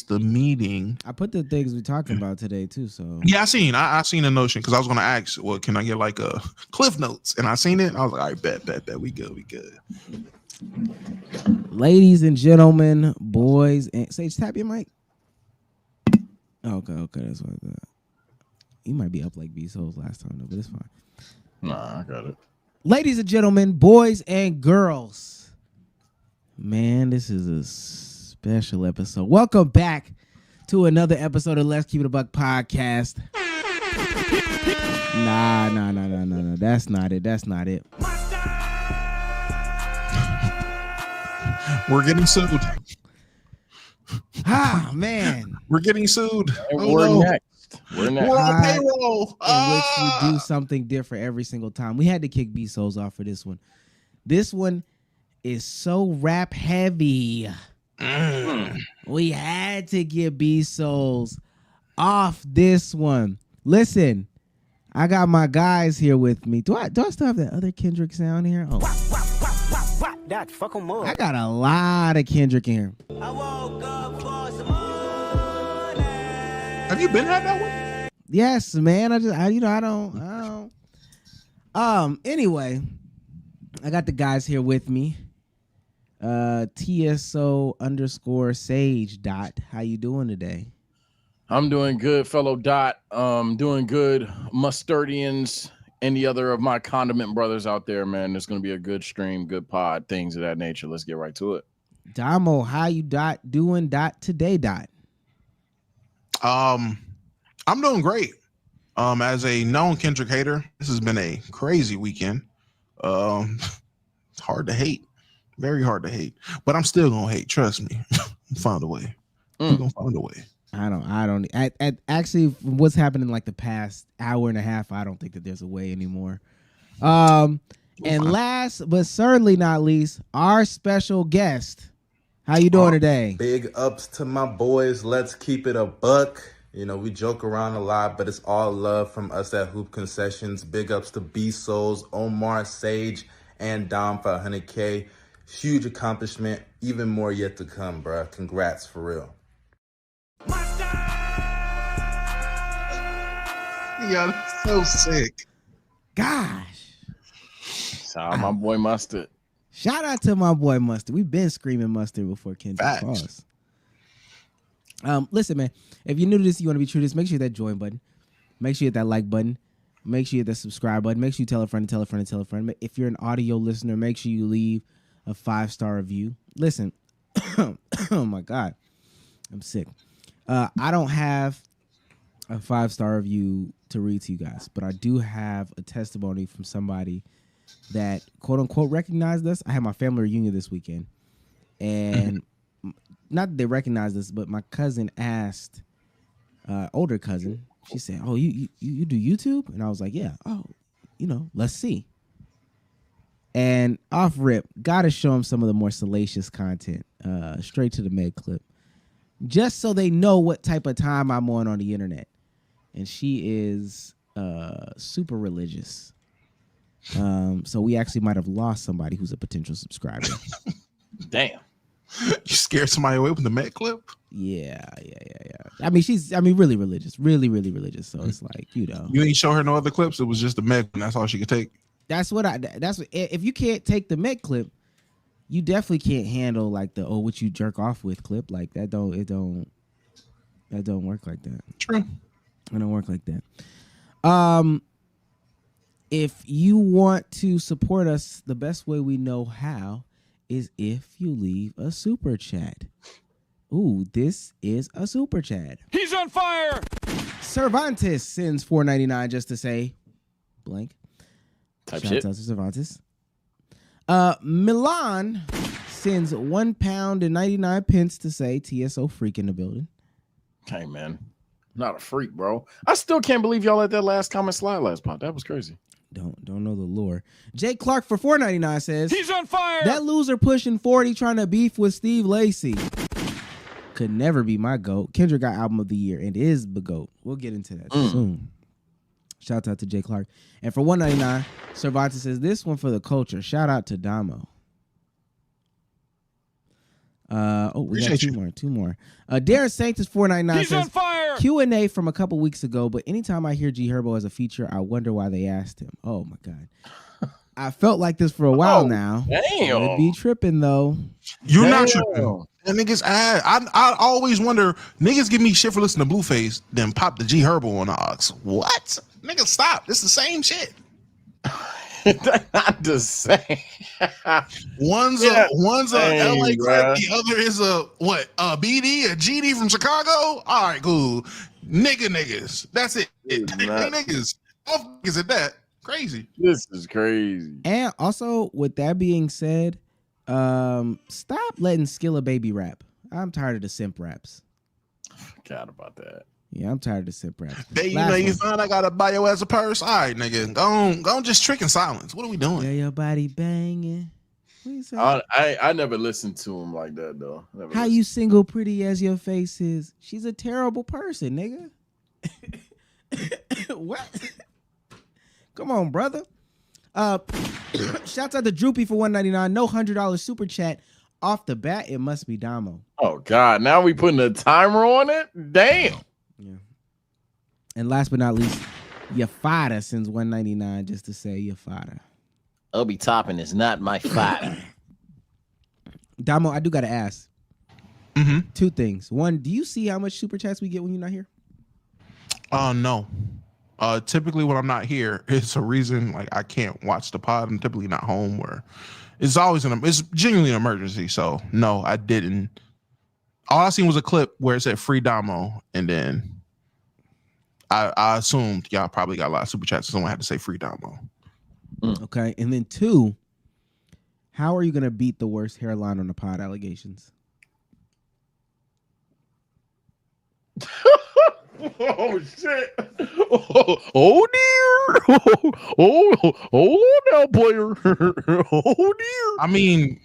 missed the meeting. I put the things we talking about today too. So yeah, I seen a notion because I was gonna ask, well, can I get like a cliff notes? And I seen it. I was like, all right, bet, we good. Ladies and gentlemen, boys and Sage, tap your mic. Okay, that's what I thought. You might be up like B-Souls last time though, but it's fine. Nah, I got it. Ladies and gentlemen, boys and girls, man, this is a special episode. Welcome back to another episode of Let's Keep It a Buck podcast. Nah. That's not it. We're getting sued. Ah, man. We're getting sued. We're next. We're on payroll. In which we do something different every single time. We had to kick B-Souls off for this one. This one is so rap heavy. We had to get B-Souls off this one. Listen, I got my guys here with me. Do I still have that other Kendrick sound here? Oh. I got a lot of Kendrick in here. Have you been had that one? Yes, man. I don't. Anyway, I got the guys here with me. TSO_Sage Dot. How you doing today? I'm doing good, fellow Dot. Doing good, Mustardians. Any other of my condiment brothers out there, man. There's gonna be a good stream, good pod, things of that nature. Let's get right to it. Damo, how you doing today? I'm doing great. As a known Kendrick hater, this has been a crazy weekend. It's hard to hate, very hard to hate, but I'm still gonna hate. Trust me, find a way. We're gonna find a way. I don't. Actually, what's happened in like the past hour and a half, I don't think that there's a way anymore. And last but certainly not least, our special guest. How you doing today? Big ups to my boys. Let's keep it a buck. You know, we joke around a lot, but it's all love from us at Hoop Concessions. Big ups to B-Souls, Omar, Sage, and Dom for 100K. Huge accomplishment. Even more yet to come, bruh. Congrats, for real. Yeah, that's so sick. Gosh. Shout out my boy Mustard. Shout out to my boy Mustard. We've been screaming Mustard before Kendrick Cross. Listen, man, if you're new to this, you want to be true to this, make sure you hit that join button. Make sure you hit that like button. Make sure you hit the subscribe button. Make sure you tell a friend, tell a friend, tell a friend. If you're an audio listener, make sure you leave a 5-star review. Listen, oh my God, I'm sick. I don't have a 5-star review to read to you guys, but I do have a testimony from somebody that quote unquote recognized us. I had my family reunion this weekend, and not that they recognized us, but my cousin asked, older cousin, she said, "Oh, you do YouTube?" And I was like, "Yeah." "Oh, let's see." And off rip, gotta show them some of the more salacious content, straight to the med clip, just so they know what type of time I'm on the internet. And she is super religious. So we actually might have lost somebody who's a potential subscriber. Damn. You scared somebody away with the Met clip? Yeah. I mean, she's really religious, really religious. So it's like, You ain't show her no other clips. It was just the Met, and that's all she could take. That's what if you can't take the Met clip, you definitely can't handle like the what you jerk off with clip. Like that don't work like that. True. It don't work like that. If you want to support us, the best way we know how is if you leave a super chat. Ooh, this is a super chat. He's on fire. Cervantes sends $4.99 just to say blank. Type Shout shit. out to Cervantes. Milan sends £1.99 to say TSO freak in the building. Hey, man. Not a freak, bro. I still can't believe y'all let that last comment slide last pod. That was crazy. Don't know the lore. Jake Clark for $4.99 says He's on fire. that loser pushing 40 trying to beef with Steve Lacy could never be my GOAT. Kendrick got album of the year and is the GOAT. We'll get into that soon. Shout out to Jay Clark. And for $1.99, Cervantes says this one for the culture. Shout out to Damo. We got Appreciate you. two more. Darren Saints is 499 He's says on fire. Q&A from a couple weeks ago, but anytime I hear G Herbo as a feature, I wonder why they asked him. Oh my God. I felt like this for a while now. Damn. Would be tripping though. You're not Damn. tripping. And niggas, I always wonder, niggas give me shit for listening to Blueface, then pop the G Herbo on the aux. What? Nigga, stop. This is the same shit. They're not the same. One's Yeah. a LA Dang, crap, bruh. the other is a BD, a GD from Chicago. All right, cool. Niggas. That's it. It's They not- niggas. Both niggas at that. Crazy. This is crazy. And also, with that being said, stop letting Skilla Baby rap. I'm tired of the simp raps. Forgot about that. Yeah, I'm tired of the simp raps. Hey, you Last know, you one. find I got a bio as a purse. All right, nigga. Go on just trick in silence. What are we doing? Yeah, your body banging. What you say? I never listened to him like that though. Never How listened. you single pretty as your face is? She's a terrible person, nigga. What? Come on, brother. Shouts out to Droopy for $1.99. No $100 super chat. Off the bat, it must be Damo. Oh God! Now we putting a timer on it. Damn. Yeah. And last but not least, Yafada sends $1.99 just to say Yafada. Obi Toppin is not my father. Damo, I do gotta ask Mm-hmm. two things. One, do you see how much super chats we get when you're not here? No. Typically when I'm not here, it's a reason like I can't watch the pod. I'm typically not home, or it's always it's genuinely an emergency. So no, I didn't. All I seen was a clip where it said free Damo, and then I assumed y'all probably got a lot of super chats, so someone had to say free Damo. Okay. And then two, how are you gonna beat the worst hairline on the pod allegations? Oh shit! Oh dear! Oh now, player! Oh dear! I mean,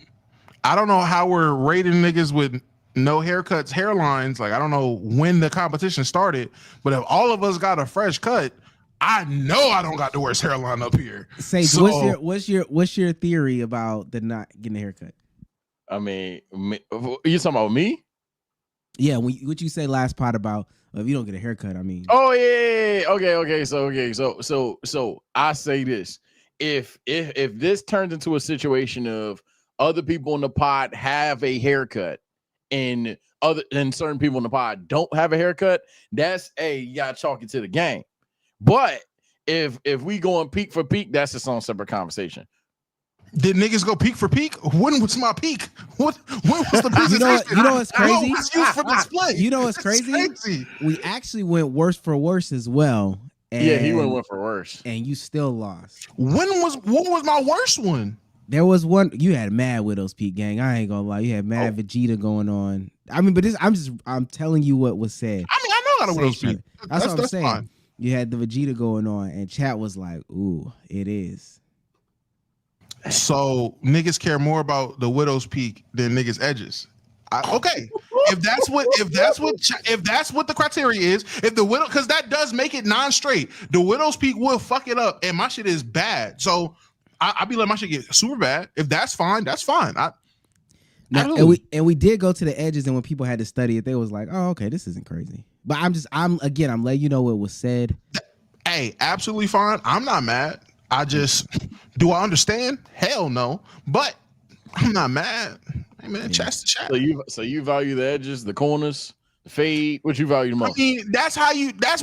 I don't know how we're rating niggas with no haircuts, hairlines. Like I don't know when the competition started, but if all of us got a fresh cut, I know I don't got the worst hairline up here. Sage, So- what's your theory about the not getting a haircut? I mean, you talking about me? Yeah, what you say last pod about if you don't get a haircut, I mean. Oh yeah. Okay. So I say this: if this turns into a situation of other people in the pod have a haircut and certain people in the pod don't have a haircut, that's you gotta chalk it to the game. But if we going peak for peak, that's its own separate conversation. Did niggas go peak for peak? When was my peak? When was the presentation? You know what's crazy? What was used for display? You know what's It's crazy? We actually went worse for worse as well. And, Yeah, he went for worse. And you still lost. What was my worst one? There was one you had mad Widow's Peak gang. I ain't gonna lie. You had mad Vegeta going on. I mean, but I'm telling you what was said. I mean, I know I got a Widow's Peak. That's what I'm saying. Fine. You had the Vegeta going on, and chat was like, "Ooh, it is." So niggas care more about the Widow's Peak than niggas' edges. Okay, if that's what the criteria is, if the widow, because that does make it non-straight. The Widow's Peak will fuck it up, and my shit is bad. So I be letting my shit get super bad. If that's fine, that's fine. Now, and we did go to the edges, and when people had to study it, they was like, "Oh, okay, this isn't crazy." But I'm letting you know what was said. Hey, absolutely fine. I'm not mad. Do I understand? Hell no. But I'm not mad. Hey man, chat's the chat. So you value the edges, the corners, the fade. What you value the most? I mean, that's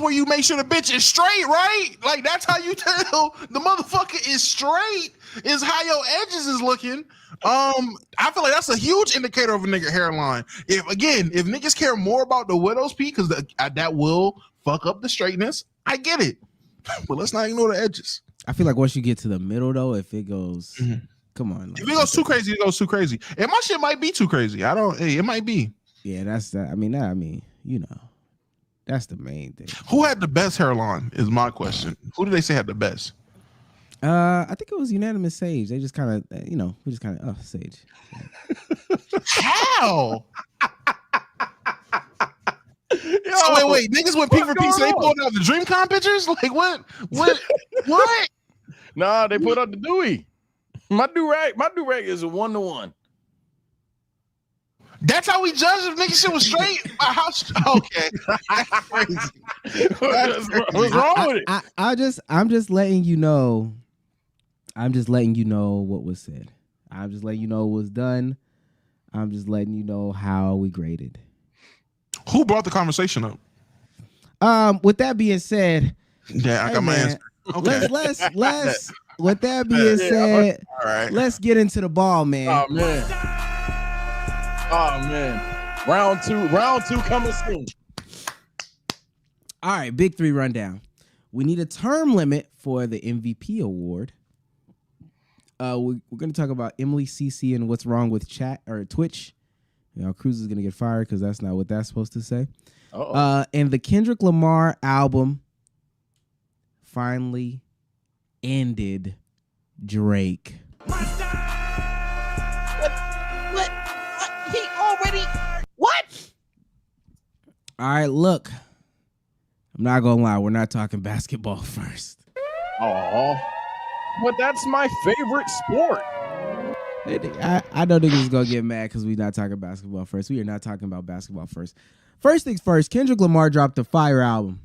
where you make sure the bitch is straight, right? Like that's how you tell the motherfucker is straight, is how your edges is looking. I feel like that's a huge indicator of a nigga hairline. If niggas care more about the Widow's Peak, because that will fuck up the straightness, I get it. But let's not ignore the edges. I feel like once you get to the middle, though, if it goes, come on. If it goes too crazy, it goes too crazy. And my shit might be too crazy. It might be. Yeah, that's that. I mean, you know, that's the main thing. Who had the best hairline is my question. Who did they say had the best? I think it was unanimous Sage. They just kind of, Sage. How? So wait, niggas went peak for peak, so they pulled out the DreamCon pictures? Like what? Nah, they put up the Dewey. My do rag is a 1-to-1. That's how we judge if nigga shit was straight. Okay. That's crazy. What's wrong with it? I'm just letting you know. I'm just letting you know what was said. I'm just letting you know what was done. I'm just letting you know how we graded. Who brought the conversation up? With that being said, yeah, I got my answer. Okay. Let's. With that being said, all right. Let's get into the ball, man. Oh man. Round two coming soon. All right, big three rundown. We need a term limit for the MVP award. We're going to talk about Emily CC and what's wrong with chat or Twitch. You know, Cruz is going to get fired because that's not what that's supposed to say. And the Kendrick Lamar album finally ended Drake. What? He already... What? All right, look. I'm not going to lie. We're not talking basketball first. Oh, but that's my favorite sport. I know niggas is gonna get mad because we're not talking basketball first. We are not talking about basketball first. First things first, Kendrick Lamar dropped a fire album.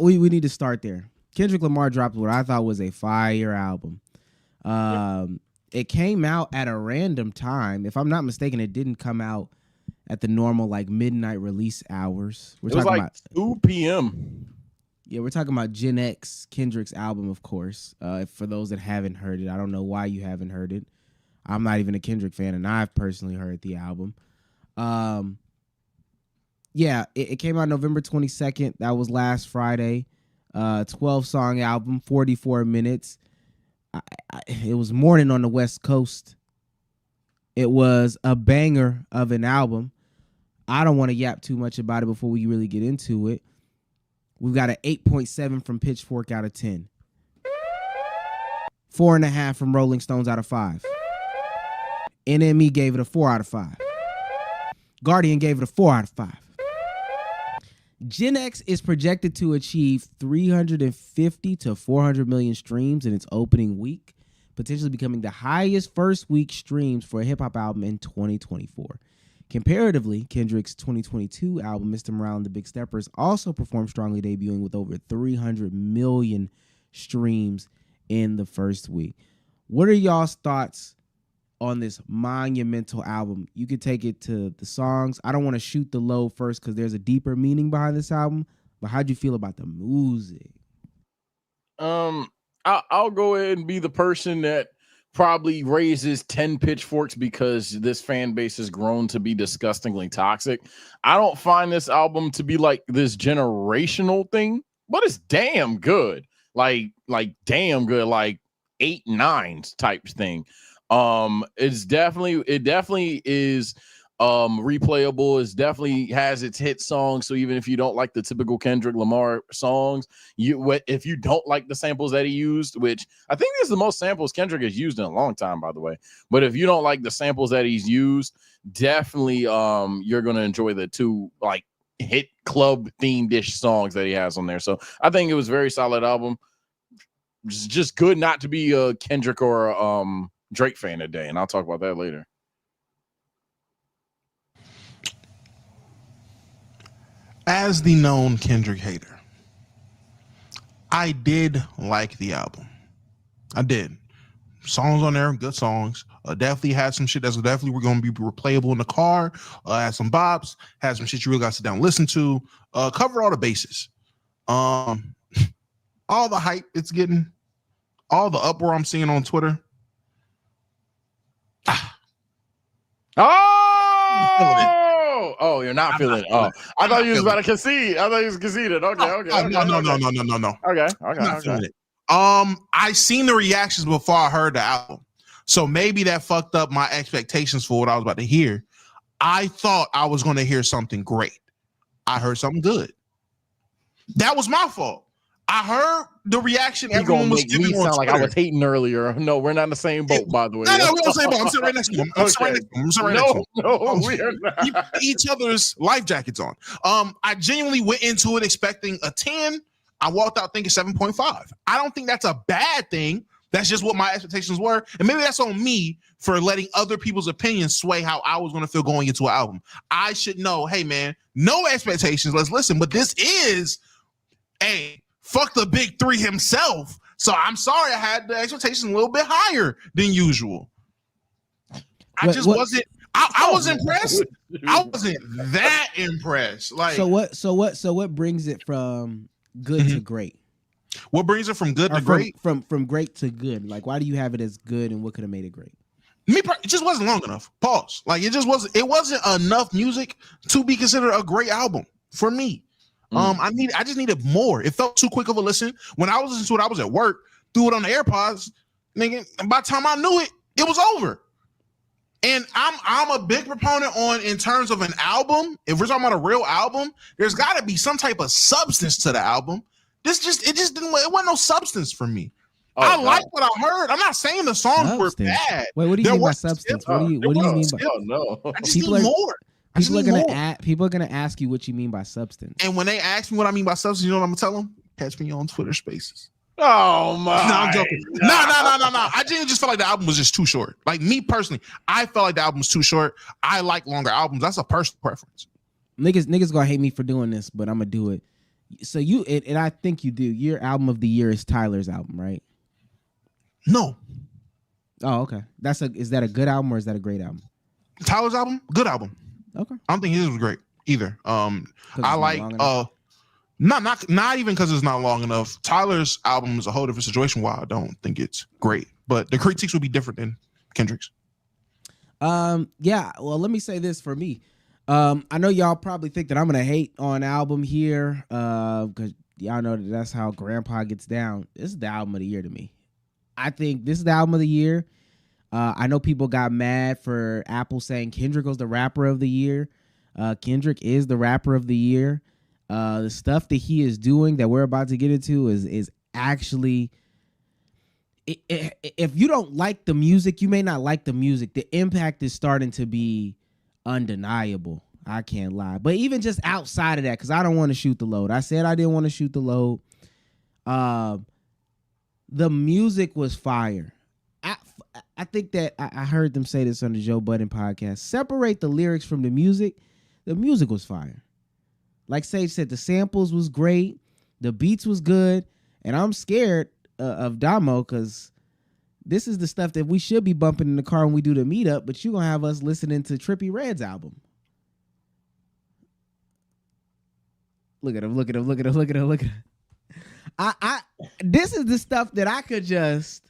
We need to start there. Kendrick Lamar dropped what I thought was a fire album. It came out at a random time. If I'm not mistaken, it didn't come out at the normal like midnight release hours. It was like 2 p.m. Yeah, we're talking about Gen X, Kendrick's album, of course. For those that haven't heard it, I don't know why you haven't heard it. I'm not even a Kendrick fan, and I've personally heard the album. It came out November 22nd. That was last Friday. 12-song album, 44 minutes. It was morning on the West Coast. It was a banger of an album. I don't want to yap too much about it before we really get into it. We've got an 8.7 from Pitchfork out of 10. 4.5 from Rolling Stones out of 5. NME gave it a 4 out of 5. Guardian gave it a 4 out of 5. Gen X is projected to achieve 350 to 400 million streams in its opening week, potentially becoming the highest first week streams for a hip-hop album in 2024. Comparatively, Kendrick's 2022 album, Mr. Morale and the Big Steppers, also performed strongly, debuting with over 300 million streams in the first week. What are y'all's thoughts on this monumental album? You could take it to the songs. I don't want to shoot the low first because there's a deeper meaning behind this album, but how'd you feel about the music? I'll go ahead and be the person that probably raises 10 pitchforks because this fan base has grown to be disgustingly toxic. I don't find this album to be like this generational thing, but it's damn good. Like damn good, like 8 9s type thing. It definitely is replayable. It definitely has its hit songs. So even if you don't like the typical Kendrick Lamar songs, if you don't like the samples that he used, which I think is the most samples Kendrick has used in a long time, by the way. But if you don't like the samples that he's used, definitely you're gonna enjoy the 2 like hit club themed-ish songs that he has on there. So I think it was a very solid album. Just good not to be a Kendrick or a Drake fan today, and I'll talk about that later. As the known Kendrick hater, I did like the album. I did. Songs on there, good songs. Definitely had some shit that's definitely we're going to be replayable in the car. Had some bops. Had some shit you really got to sit down and listen to. Cover all the bases. All the hype it's getting. All the uproar I'm seeing on Twitter. Oh, you're not feeling it. Oh, I thought you was about to concede. I thought you was conceded. Okay. No. Okay. Feeling it. I seen the reactions before I heard the album, so maybe that fucked up my expectations for what I was about to hear. I thought I was going to hear something great. I heard something good. That was my fault. I heard the reaction everyone was giving on sound like Twitter. I was hating earlier. No, we're not in the same boat, by the way. No, we're on the same boat. I'm sitting right next to him. I'm sitting right next to him. No, we are not. Keep each other's life jackets on. I genuinely went into it expecting a 10. I walked out thinking 7.5. I don't think that's a bad thing, That's just what my expectations were. And maybe that's on me for letting other people's opinions sway how I was going to feel going into an album. I should know, hey, man, no expectations. Let's listen. But this is, hey, fuck the big three himself. So I'm sorry I had the expectations a little bit higher than usual. I wasn't impressed. I wasn't that impressed. Like, so what brings it from good to great? What brings it from good Or to great? From great to good. Like, why do you have it as good, and what could have made it great? It just wasn't long enough. Pause. Like, it wasn't enough music to be considered a great album for me. I just needed more. It felt too quick of a listen. When I was listening to it, I was at work, threw it on the AirPods, nigga. And by the time I knew it, it was over. And I'm a big proponent on, in terms of an album, if we're talking about a real album, there's got to be some type of substance to the album. It wasn't no substance for me. I like what I heard. I'm not saying the songs were bad. Wait, what do you mean by substance? What do you mean by? No. I just need more. People are gonna ask you what you mean by substance. And when they ask me what I mean by substance, you know what I'm gonna tell them? Catch me on Twitter Spaces. Oh my! No, I'm joking. No. I genuinely just felt like the album was just too short. Like, me personally, I felt like the album was too short. I like longer albums. That's a personal preference. Niggas gonna hate me for doing this, but I'm gonna do it. So and I think you do. Your album of the year is Tyler's album, right? No. Oh, okay. Is that a good album or is that a great album? Tyler's album, good album. Okay. I don't think his was great either. I like not even because it's not long enough. Tyler's album is a whole different situation. Why I don't think it's great, but the critiques would be different than Kendrick's. Yeah. Well, let me say this for me. I know y'all probably think that I'm gonna hate on album here, because y'all know that's how Grandpa gets down. This is the album of the year to me. I think this is the album of the year. I know people got mad for Apple saying Kendrick was the rapper of the year. Kendrick is the rapper of the year. The stuff that he is doing that we're about to get into is actually, if you don't like the music, you may not like the music. The impact is starting to be undeniable. I can't lie. But even just outside of that, because I don't want to shoot the load. I said I didn't want to shoot the load. The music was fire. I think that I heard them say this on the Joe Budden podcast. Separate the lyrics from the music. The music was fire. Like Sage said, the samples was great. The beats was good. And I'm scared of Damo because this is the stuff that we should be bumping in the car when we do the meetup, but you're going to have us listening to Trippie Redd's album. Look at him. This is the stuff that I could just...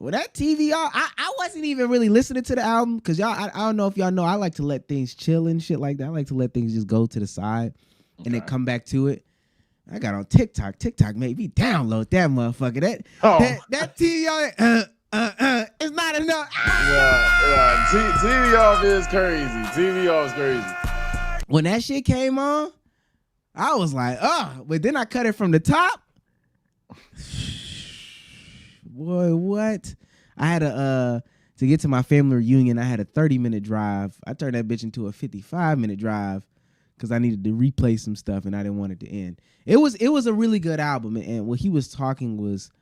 Well, that TVR, I wasn't even really listening to the album because y'all, I don't know if y'all know, I like to let things chill and shit like that. I like to let things just go to the side and then come back to it. I got on TikTok. TikTok made me download that motherfucker. That TVR, it's not enough. Yeah. TV off is crazy. TV off is crazy. When that shit came on, I was like, but then I cut it from the top. Boy, what? I had to get to my family reunion, I had a 30-minute drive. I turned that bitch into a 55-minute drive because I needed to replay some stuff and I didn't want it to end. It was a really good album, and what he was talking was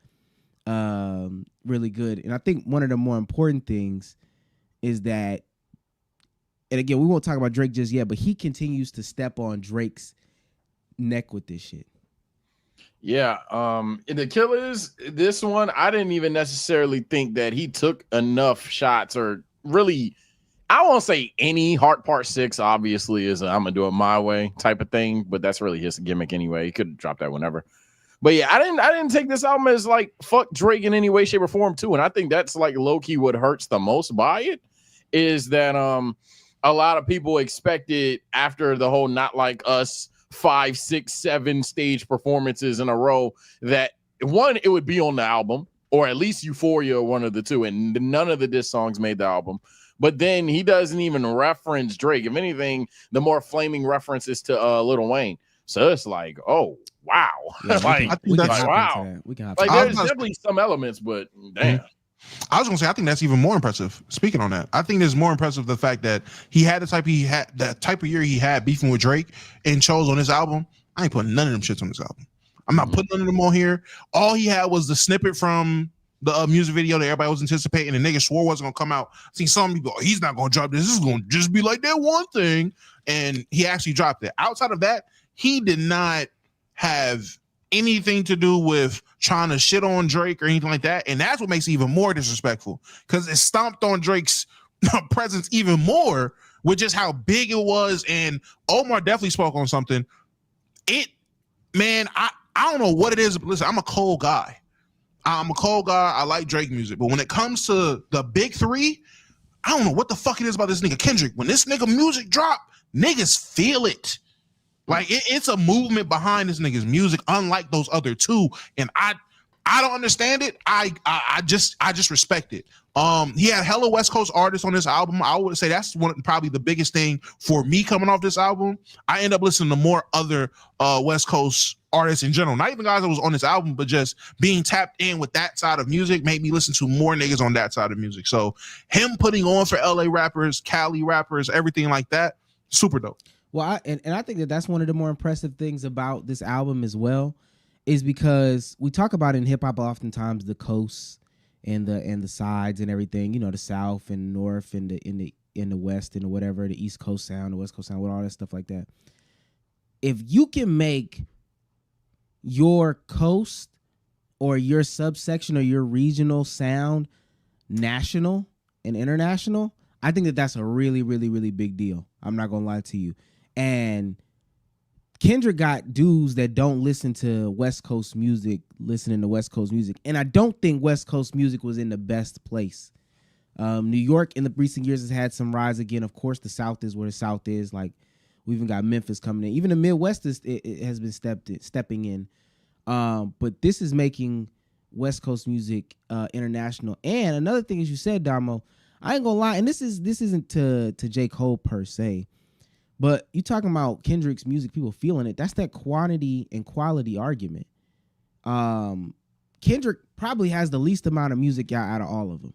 really good. And I think one of the more important things is that, and again, we won't talk about Drake just yet, but he continues to step on Drake's neck with this shit. Yeah, the Killers, this one, I didn't even necessarily think that he took enough shots, or really, I won't say any. Heart Part 6 obviously is I'm gonna do it my way type of thing, but that's really his gimmick anyway. He could drop that whenever. But yeah, I didn't take this album as like fuck Drake in any way, shape, or form too. And I think that's like low-key what hurts the most by it is that a lot of people expected after the whole Not Like Us 5, 6, 7 stage performances in a row that one, it would be on the album, or at least Euphoria, one of the two, and none of the diss songs made the album. But then he doesn't even reference Drake. If anything, the more flaming references to Lil Wayne. So it's like, oh wow, Yeah, wow. We can hop Like into there's definitely some elements, but damn. I was gonna say I think that's even more impressive. Speaking on that, I think it's more impressive the fact that he had that type of year he had beefing with Drake and chose on his album. I ain't putting none of them shits on this album. I'm not putting none of them on here. All he had was the snippet from the music video that everybody was anticipating, and niggas swore wasn't gonna come out. See some people, oh, he's not gonna drop this. This is gonna just be like that one thing, and he actually dropped it. Outside of that, he did not have anything to do with trying to shit on Drake or anything like that, and that's what makes it even more disrespectful because it stomped on Drake's presence even more with just how big it was. And Omar definitely spoke on something. Man, I don't know what it is. Listen, I'm a cold guy. I like Drake music, but when it comes to the big three, I don't know what the fuck it is about this nigga Kendrick. When this nigga music drop, niggas feel it. Like it's a movement behind this nigga's music, unlike those other two. And I don't understand it. I just respect it. He had hella West Coast artists on this album. I would say that's probably the biggest thing for me coming off this album. I end up listening to more other West Coast artists in general, not even guys that was on this album, but just being tapped in with that side of music made me listen to more niggas on that side of music. So him putting on for LA rappers, Cali rappers, everything like that, super dope. Well, I think that's one of the more impressive things about this album as well, is because we talk about in hip hop oftentimes the coasts and the sides and everything, you know, the South and North and in the West and whatever, the East Coast sound, the West Coast sound, with all that stuff like that. If you can make your coast or your subsection or your regional sound national and international, I think that's a really, really, really big deal. I'm not gonna lie to you. And Kendrick got dudes that don't listen to West Coast music, listening to West Coast music. And I don't think West Coast music was in the best place. New York in the recent years has had some rise again. Of course, the South is where the South is. Like, we even got Memphis coming in. Even the Midwest it has been stepping in. But this is making West Coast music international. And another thing, as you said, Damo, I ain't gonna lie, and this isn't to J. Cole per se, but you talking about Kendrick's music, people feeling it. That's that quantity and quality argument. Kendrick probably has the least amount of music out of all of them.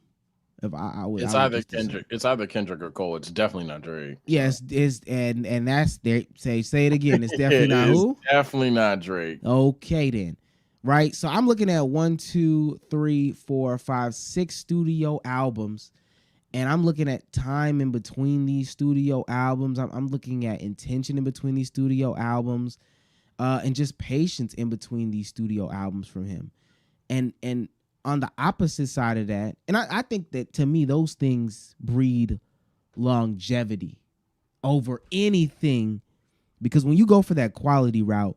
If I would, it's either Kendrick. It's either Kendrick or Cole. It's definitely not Drake. Yes, and that's there. Say it again. It's definitely not who? Definitely not Drake. Okay then, right? So I'm looking at 1, 2, 3, 4, 5, 6 studio albums, and I'm looking at time in between these studio albums. I'm looking at intention in between these studio albums, and just patience in between these studio albums from him, and on the opposite side of that, and I think that to me, those things breed longevity over anything, because when you go for that quality route,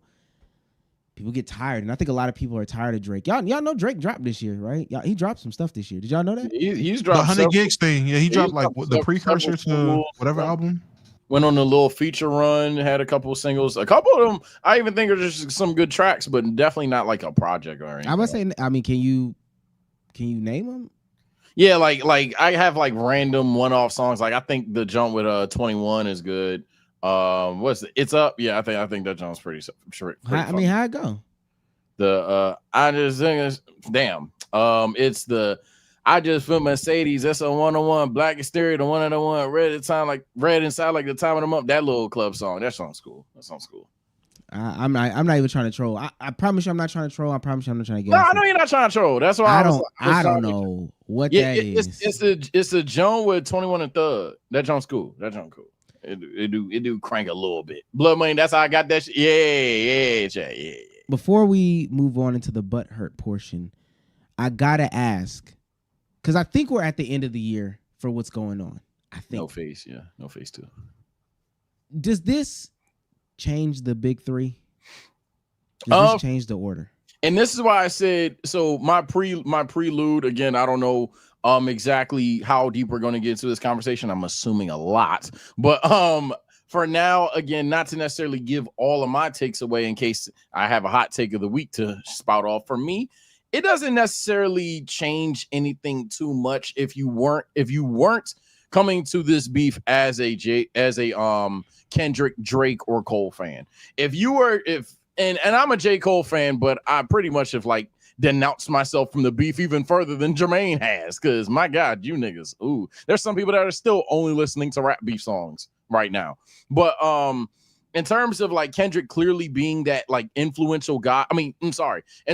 people get tired. And I think a lot of people are tired of Drake. Y'all know Drake dropped this year, right? He dropped some stuff this year. Did y'all know that? He's dropped the 100 gigs thing. Yeah, he dropped like the precursor to whatever album. Went on a little feature run, had a couple of singles. A couple of them, I even think are just some good tracks, but definitely not like a project or anything. I would say, I mean, can you name them? Yeah, like I have like random one-off songs. Like I think the jump with 21 is good. It's Up? Yeah, I think that jump's pretty I mean, how it go? The I just think damn. It's the I just feel Mercedes. That's a 101 Black Hysteria, the 101 red inside like the time of the month. That little club song. That song's cool. I'm not even trying to troll. I promise you I'm not trying to troll. I promise you I'm not trying to get. No, I know you're not trying to troll. That's why I don't know what that is. It's a Joan with 21 and Thug. That Joan's cool. It do crank a little bit. Blood Money. That's how I got that shit. Yeah. Before we move on into the butthurt portion, I gotta ask, because I think we're at the end of the year for what's going on. I think No Face too. Does this change the big three? Does this change the order? And this is why I said, so my prelude, again, I don't know exactly how deep we're going to get into this conversation. I'm assuming a lot, but for now, again, not to necessarily give all of my takes away in case I have a hot take of the week to spout off. For me, it doesn't necessarily change anything too much if you weren't coming to this beef as a Kendrick, Drake, or Cole fan. And I'm a J. Cole fan, but I pretty much have like denounced myself from the beef even further than Jermaine has, because my God, you niggas, ooh, there's some people that are still only listening to rap beef songs right now. But in terms of like Kendrick clearly being that like influential guy, in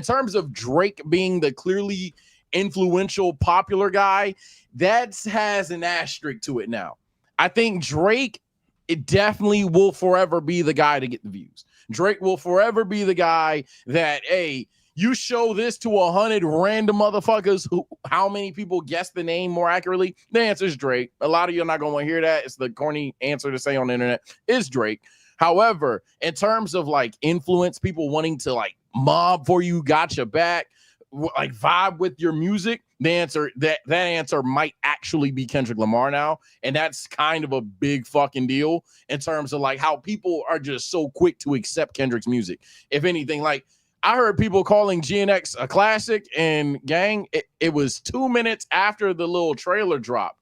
terms of Drake being the clearly influential, popular guy, that has an asterisk to it now. I think Drake, it definitely will forever be the guy to get the views. Drake will forever be the guy that, hey, you show this to 100 random motherfuckers who, how many people guess the name more accurately? The answer is Drake. A lot of you are not going to want to hear that. It's the corny answer to say on the internet is Drake. However, in terms of like influence, people wanting to like mob for you, got your back, like vibe with your music, the answer that answer might actually be Kendrick Lamar now. And that's kind of a big fucking deal in terms of like how people are just so quick to accept Kendrick's music. If anything, like I heard people calling GNX a classic, and gang, it was 2 minutes after the little trailer dropped.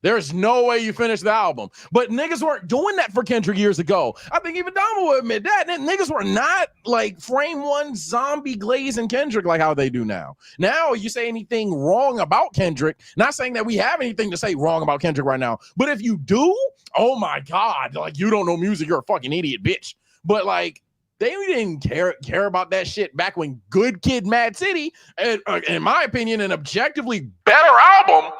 There's no way you finish the album. But niggas weren't doing that for Kendrick years ago. I think even Dama will admit that. Niggas were not like frame one zombie glazing Kendrick like how they do now. Now you say anything wrong about Kendrick, not saying that we have anything to say wrong about Kendrick right now, but if you do, oh my God, like you don't know music, you're a fucking idiot, bitch. But like, they didn't care about that shit back when Good Kid, Mad City, and in my opinion, an objectively better album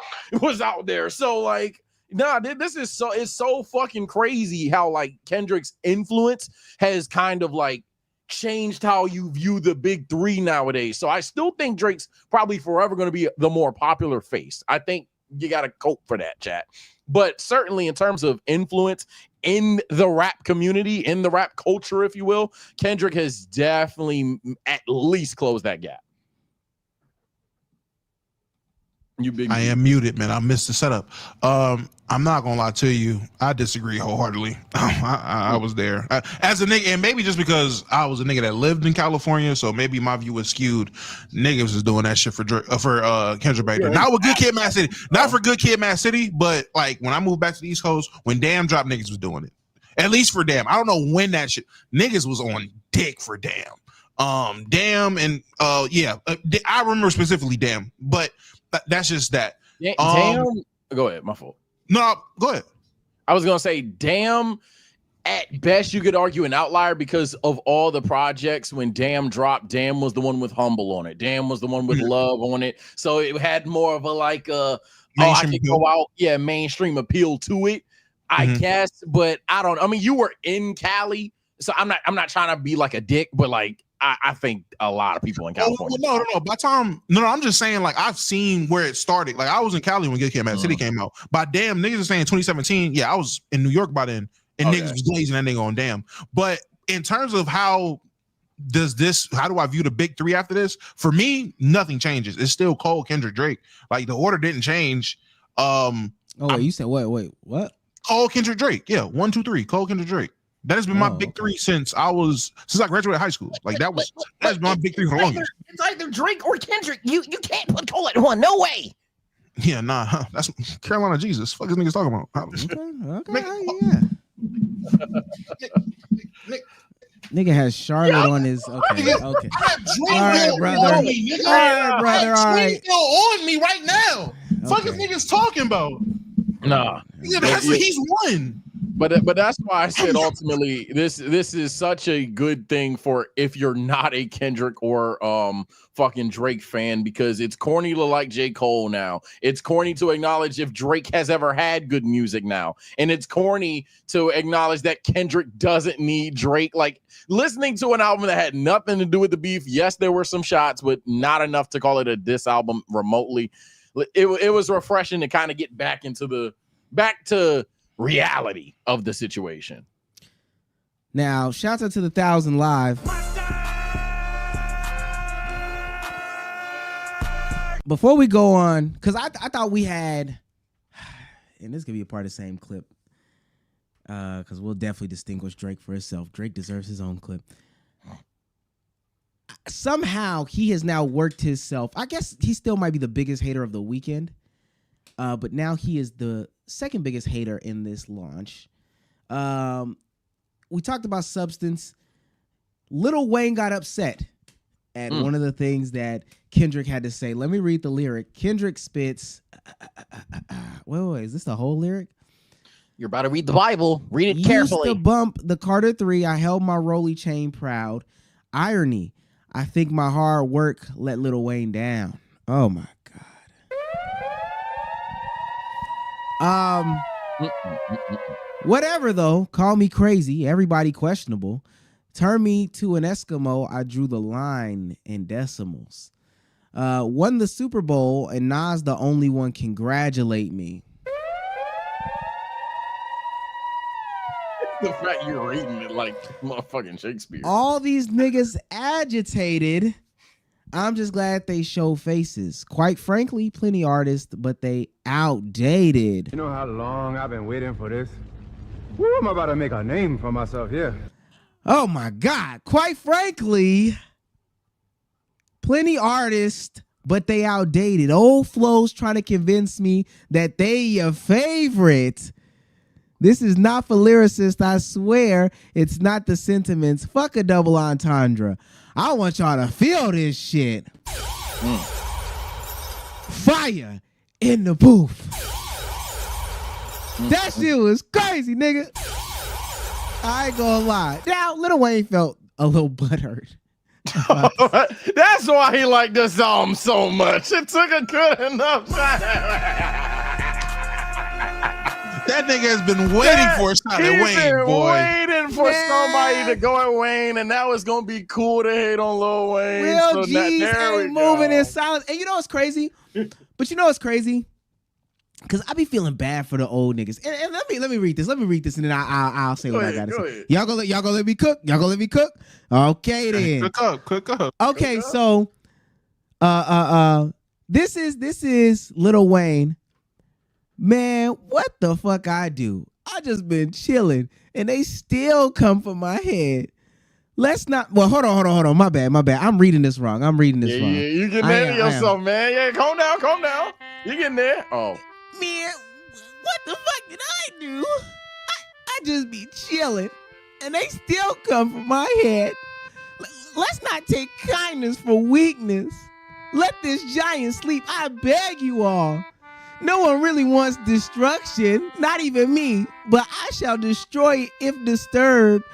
was out there. So like, nah, this is it's so fucking crazy how like Kendrick's influence has kind of like changed how you view the big three nowadays. So I still think Drake's probably forever going to be the more popular face. I think you got to cope for that, chat. But certainly in terms of influence in the rap community, in the rap culture, if you will, Kendrick has definitely at least closed that gap. I am muted, man. I missed the setup. I'm not gonna lie to you. I disagree wholeheartedly. I was there as a nigga, and maybe just because I was a nigga that lived in California, so maybe my view was skewed. Niggas is doing that shit for Kendrick back there. Not with Good Kid, Mad City. Not for Good Kid, Mad City, but like when I moved back to the East Coast, when Damn dropped, niggas was doing it. At least for Damn. I don't know when that shit. Niggas was on dick for Damn. Damn, and yeah, I remember specifically Damn, but. That's just that. Damn. Go ahead. My fault. No, go ahead. I was gonna say, Damn. At best, you could argue an outlier because of all the projects. When Damn dropped, Damn was the one with Humble on it. Damn was the one with Love on it. So it had more of a like I can go out, mainstream appeal to it, I guess. But I don't. I mean, you were in Cali, so I'm not trying to be like a dick, but like. I think a lot of people in California. No. By time, no, I'm just saying, like, I've seen where it started. Like, I was in Cali when Good Kid, Mad City came out. By Damn, niggas are saying 2017. Yeah, I was in New York by then, and niggas was glazing that nigga on Damn. But in terms of how do I view the big three after this? For me, nothing changes. It's still Cole, Kendrick, Drake. Like, the order didn't change. You said what? Cole, Kendrick, Drake. Yeah, 1, 2, 3. Cole, Kendrick, Drake. That has been my big three since I graduated high school. Like that's been my big three for the longest. It's either Drake or Kendrick. You can't put Cole at one. No way. Yeah, nah. That's Carolina Jesus. Fuck is niggas talking about? Nigga has Charlotte on his. Okay. All right, brother. All right. On me right now. Fuck is niggas talking about? Nah. He's won. But that's why I said ultimately this is such a good thing for if you're not a Kendrick or fucking Drake fan, because it's corny to like J. Cole now. It's corny to acknowledge if Drake has ever had good music now. And it's corny to acknowledge that Kendrick doesn't need Drake. Like listening to an album that had nothing to do with the beef. Yes, there were some shots, but not enough to call it a diss album remotely. It was refreshing to kind of get back to reality of the situation. Now, shouts out to the 1,000 Live. Before we go on, because I thought we had, and this could be a part of the same clip, because we'll definitely distinguish Drake for himself. Drake deserves his own clip. Somehow he has now worked himself. I guess he still might be the biggest hater of the weekend, but now he is the second biggest hater in this launch. We talked about substance. Lil Wayne got upset at one of the things that Kendrick had to say. Let me read the lyric. Kendrick spits. Wait, is this the whole lyric? You're about to read the Bible. Read it carefully. Used to bump the Carter 3. I held my Rolly chain proud. Irony. I think my hard work let Lil Wayne down. Oh my God. Whatever though. Call me crazy. Everybody questionable. Turn me to an Eskimo. I drew the line in decimals. Won the Super Bowl, and Nas the only one. Congratulate me. The fact you're reading it like motherfucking Shakespeare. All these niggas agitated. I'm just glad they show faces. Quite frankly, plenty artists, but they outdated. You know how long I've been waiting for this? Woo, I'm about to make a name for myself here. Oh my God. Quite frankly, plenty artists, but they outdated. Old flows trying to convince me that they your favorite. This is not for lyricists, I swear. It's not the sentiments. Fuck a double entendre. I want y'all to feel this shit. Fire in the booth. That shit was crazy, nigga. I ain't gonna lie. Now, Lil Wayne felt a little butthurt. That's why he liked this album so much. It took a good enough time. That nigga has been waiting for a shot at Wayne, boy. Waiting for somebody to go at Wayne, and now it's gonna be cool to hate on Lil Wayne. Real G's ain't moving in silence. And you know what's crazy? But you know what's crazy? Because I be feeling bad for the old niggas. And let me read this. Let me read this, and then I'll say what I gotta say. Y'all gonna let me cook? Y'all gonna let me cook? Okay then. Cook up. Okay, so this is Lil Wayne. Man, what the fuck I do? I just been chilling, and they still come for my head. Let's not. Well, hold on. My bad. I'm reading this wrong. Yeah, you getting there to yourself, man. Yeah, calm down. You getting there? Oh, man, what the fuck did I do? I just be chilling, and they still come for my head. Let's not take kindness for weakness. Let this giant sleep. I beg you all. No one really wants destruction, not even me, but I shall destroy it if disturbed.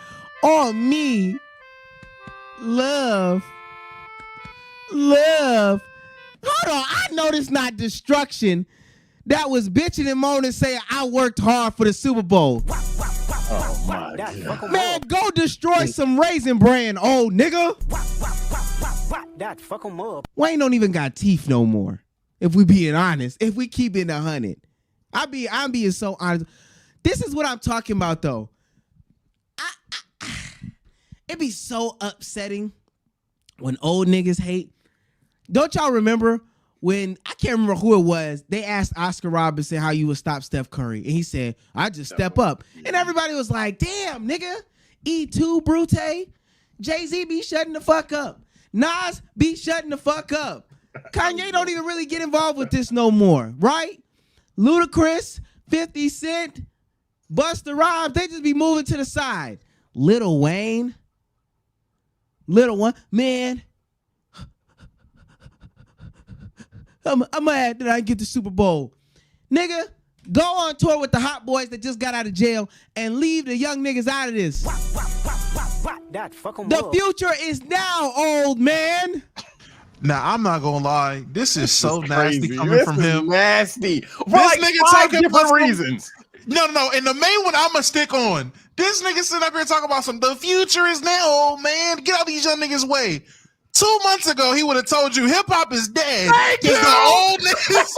On me. Love. Hold on, I know this not destruction. That was bitching and moaning saying I worked hard for the Super Bowl. oh my God. Man, go destroy some Raisin Bran, old nigga. Wayne don't even got teeth no more. If we being honest, if we keep it 100, I'm being so honest. This is what I'm talking about, though. It'd be so upsetting when old niggas hate. Don't y'all remember when, I can't remember who it was, they asked Oscar Robertson how you would stop Steph Curry, and he said, I just step up. And everybody was like, damn, nigga, E2, Brute, Jay-Z be shutting the fuck up. Nas be shutting the fuck up. Kanye don't even really get involved with this no more, right? Ludacris, 50 Cent, Busta Rhymes, they just be moving to the side. Lil Wayne, man, I'm mad that I didn't get the Super Bowl. Nigga, go on tour with the hot boys that just got out of jail and leave the young niggas out of this. The future is now, old man. Now, I'm not gonna lie. This is so nasty crazy. coming from him. Nasty. For This like nigga 5 talking different about reasons. No. And the main one I'm gonna stick on. This nigga sitting up here talking about the future is now, old man. Get out these young niggas' way. 2 months ago, he would have told you hip hop is dead. Thank you. The old niggas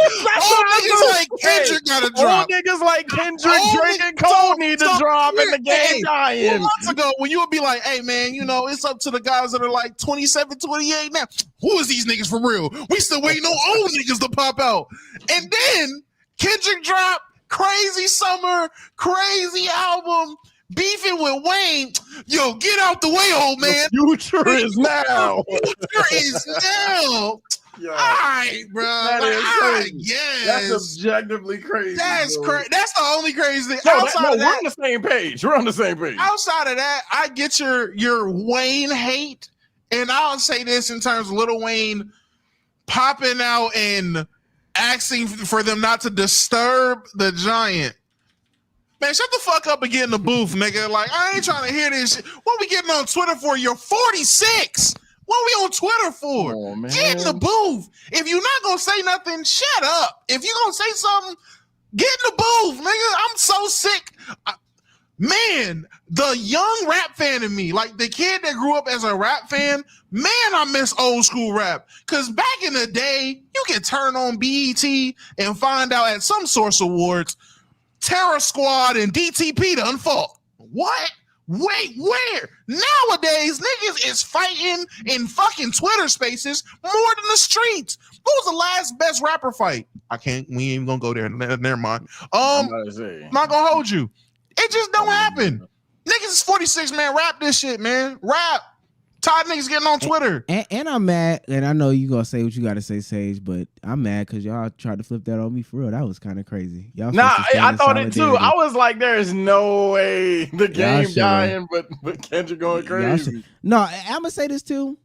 like Kendrick got to drop. Old niggas like Kendrick, Drake, and Cole need to drop in the game dying. 2 months ago, when you would be like, hey, man, you know, it's up to the guys that are like 27, 28 now. Who is these niggas for real? We still waiting on old niggas to pop out. And then Kendrick dropped Crazy Summer, crazy album, beefing with Wayne. Yo, get out the way, old man. The future is now. The future is now. Yo, all right, bro. That's objectively crazy. That's crazy. That's the only crazy thing. No, outside of that, we're on the same page. We're on the same page. Outside of that, I get your Wayne hate, and I'll say this in terms of Lil Wayne popping out and asking for them not to disturb the giant. Man, shut the fuck up and get in the booth, nigga. Like, I ain't trying to hear this shit. What we getting on Twitter for? You're 46. What we on Twitter for? Oh, man. Get in the booth. If you're not gonna say nothing, shut up. If you're gonna say something, Get in the booth, nigga. I'm so sick. Man, the young rap fan in me, like the kid that grew up as a rap fan, man, I miss old school rap. Because back in the day, you could turn on BET and find out at some Source Awards, Terror Squad and DTP done fought. What? Wait, where? Nowadays, niggas is fighting in fucking Twitter spaces more than the streets. What was the last best rapper fight? We ain't even gonna go there. Never mind. I'm not gonna hold you. It just don't happen. Niggas is 46, man. Rap this shit, man. Rap. Tired niggas getting on Twitter. And I'm mad, and I know you gonna say what you gotta say, Sage, but I'm mad because y'all tried to flip that on me for real. That was kind of crazy. Y'all I thought it too. I was like, there's no way the game dying, but Kendrick going crazy. No, I'm gonna say this too.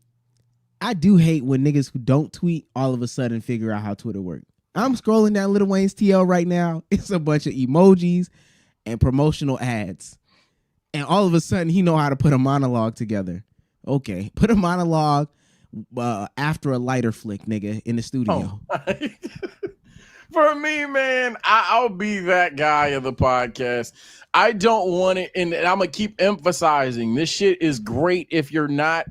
I do hate when niggas who don't tweet all of a sudden figure out how Twitter works. I'm scrolling down Lil Wayne's TL right now. It's a bunch of emojis and promotional ads. And all of a sudden he know how to put a monologue together. Okay, put a monologue after a lighter flick, nigga, in the studio. Oh. For me, man, I'll be that guy of the podcast. I don't want it, and I'm going to keep emphasizing, this shit is great if you're not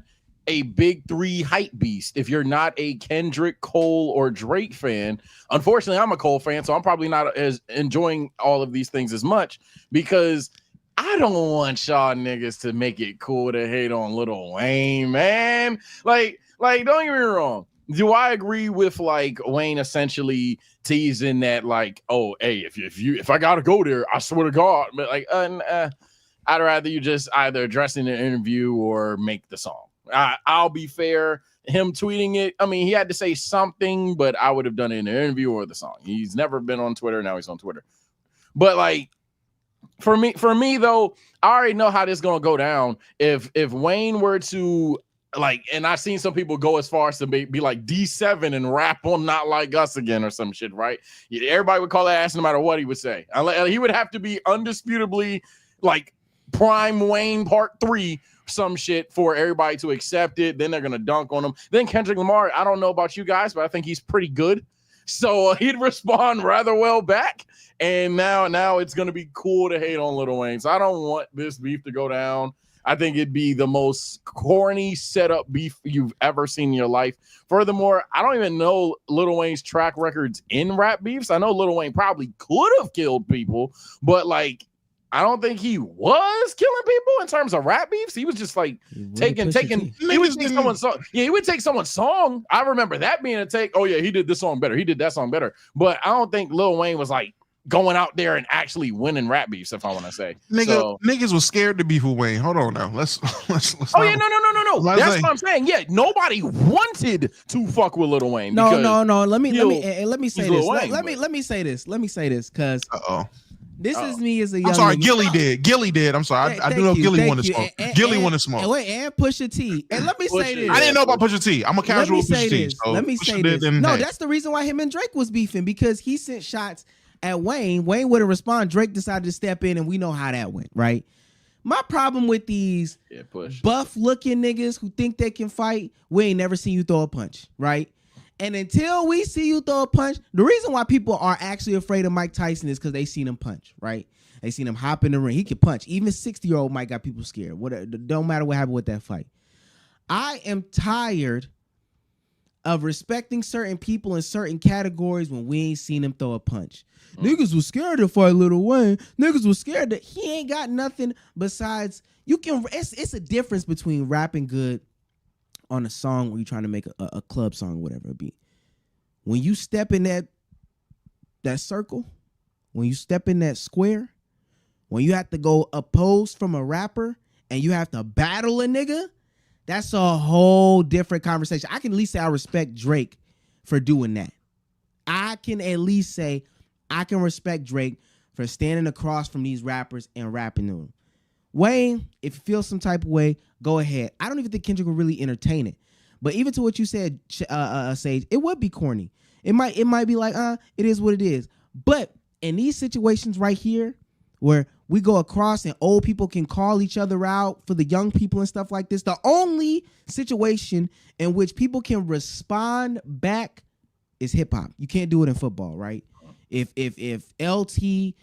a big three hype beast. If you're not a Kendrick, Cole, or Drake fan. Unfortunately, I'm a Cole fan, so I'm probably not as enjoying all of these things as much because I don't want y'all niggas to make it cool to hate on Lil Wayne, man. Like, don't get me wrong. Do I agree with like Wayne essentially teasing that like, oh, hey, if I gotta go there, I swear to God, but like, I'd rather you just either address in an interview or make the song. I'll be fair. Him tweeting it, I mean, he had to say something, but I would have done it in an interview or the song. He's never been on Twitter. Now he's on Twitter. But like, for me though, I already know how this is gonna go down. If Wayne were to like, and I've seen some people go as far as to be like D7 and rap on Not Like Us Again or some shit, right? Everybody would call that ass no matter what he would say. He would have to be undisputably like Prime Wayne Part 3, some shit for everybody to accept it. Then they're gonna dunk on him. Then Kendrick Lamar, I don't know about you guys, but I think he's pretty good. So he'd respond rather well back. And now it's going to be cool to hate on Lil Wayne. So I don't want this beef to go down. I think it'd be the most corny setup beef you've ever seen in your life. Furthermore, I don't even know Lil Wayne's track records in rap beefs. I know Lil Wayne probably could have killed people, but like, I don't think he was killing people in terms of rap beefs. He was just like taking. He would take someone's song. Yeah, he would take someone's song. I remember that being a take. Oh yeah, he did this song better. He did that song better. But I don't think Lil Wayne was like going out there and actually winning rap beefs, if I want to say. Niggas was scared to beef with Wayne. Hold on now. Let's oh yeah, no. That's what I'm saying. Yeah, nobody wanted to fuck with Lil Wayne. No. Let me say this. Let me say this because this is me as a young. I'm sorry, nigga. Gilly did. I'm sorry. I do know Gilly wanted to smoke. Gilly wanted to smoke. And Pusha T. And let me say this. I didn't know about Pusha T. I'm a casual Pusha T. So let me say this. No, that's the reason why him and Drake was beefing, because he sent shots at Wayne. Wayne wouldn't respond. Drake decided to step in, and we know how that went, right? My problem with these buff-looking niggas who think they can fight, we ain't never seen you throw a punch, right? And until we see you throw a punch, the reason why people are actually afraid of Mike Tyson is because they seen him punch, right? They seen him hop in the ring. He can punch. Even 60-year-old Mike got people scared. Don't matter what happened with that fight. I am tired of respecting certain people in certain categories when we ain't seen him throw a punch. Niggas was scared to fight Lil Wayne. Niggas was scared that he ain't got nothing besides you can. It's a difference between rapping good on a song where you're trying to make a club song, whatever it be. When you step in that circle, when you step in that square, when you have to go oppose from a rapper and you have to battle a nigga, that's a whole different conversation. I can at least say I respect Drake for doing that. I can at least say I can respect Drake for standing across from these rappers and rapping to them. Wayne, if you feel some type of way, go ahead. I don't even think Kendrick will really entertain it. But even to what you said, Sage, it would be corny. It might be like, it is what it is. But in these situations right here, where we go across and old people can call each other out for the young people and stuff like this, the only situation in which people can respond back is hip hop. You can't do it in football, right? If LT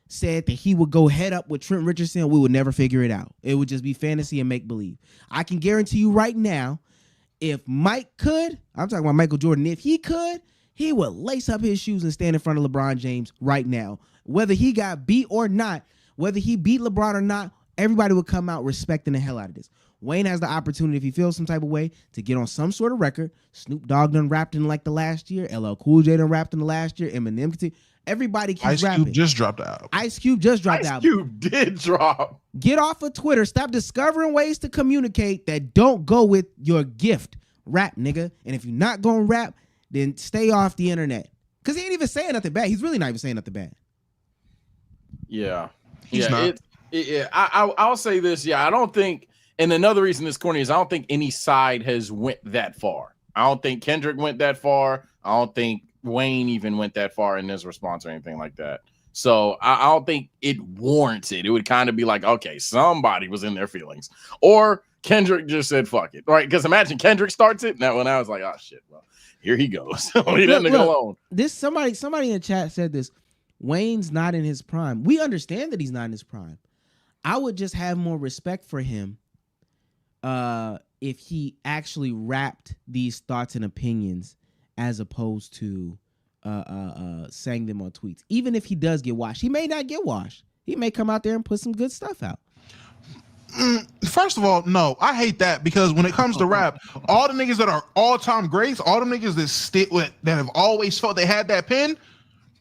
said that he would go head up with Trent Richardson, we would never figure it out. It would just be fantasy and make believe. I can guarantee you right now, if Mike could, I'm talking about Michael Jordan, if he could, he would lace up his shoes and stand in front of LeBron James right now. Whether he got beat or not, whether he beat LeBron or not, everybody would come out respecting the hell out of this. Wayne has the opportunity, if he feels some type of way, to get on some sort of record. Snoop Dogg done rapped in like the last year. LL Cool J done rapped in the last year. Eminem continue. Everybody keeps rapping. Ice Cube just dropped the album. Ice Cube just dropped the album. Ice Cube did drop. Get off of Twitter. Stop discovering ways to communicate that don't go with your gift. Rap, nigga. And if you're not going to rap, then stay off the internet. Because he ain't even saying nothing bad. He's really not even saying nothing bad. Yeah. He's not. I'll say this. Yeah, I don't think, and another reason this corny is I don't think any side has went that far. I don't think Kendrick went that far. I don't think Wayne even went that far in his response or anything like that. So I don't think it warrants it. It would kind of be like, okay, somebody was in their feelings. Or Kendrick just said, fuck it. Right? Because imagine Kendrick starts it. Now, when I was like, oh, shit, well, here he goes. Leave that nigga alone. This somebody in the chat said this. Wayne's not in his prime. We understand that he's not in his prime. I would just have more respect for him if he actually rapped these thoughts and opinions as opposed to saying them on tweets. Even if he does get washed, he may not get washed. He may come out there and put some good stuff out. First of all, no, I hate that because when it comes to rap, all the niggas that are all-time greats, all the niggas that stick with that have always felt they had that pen,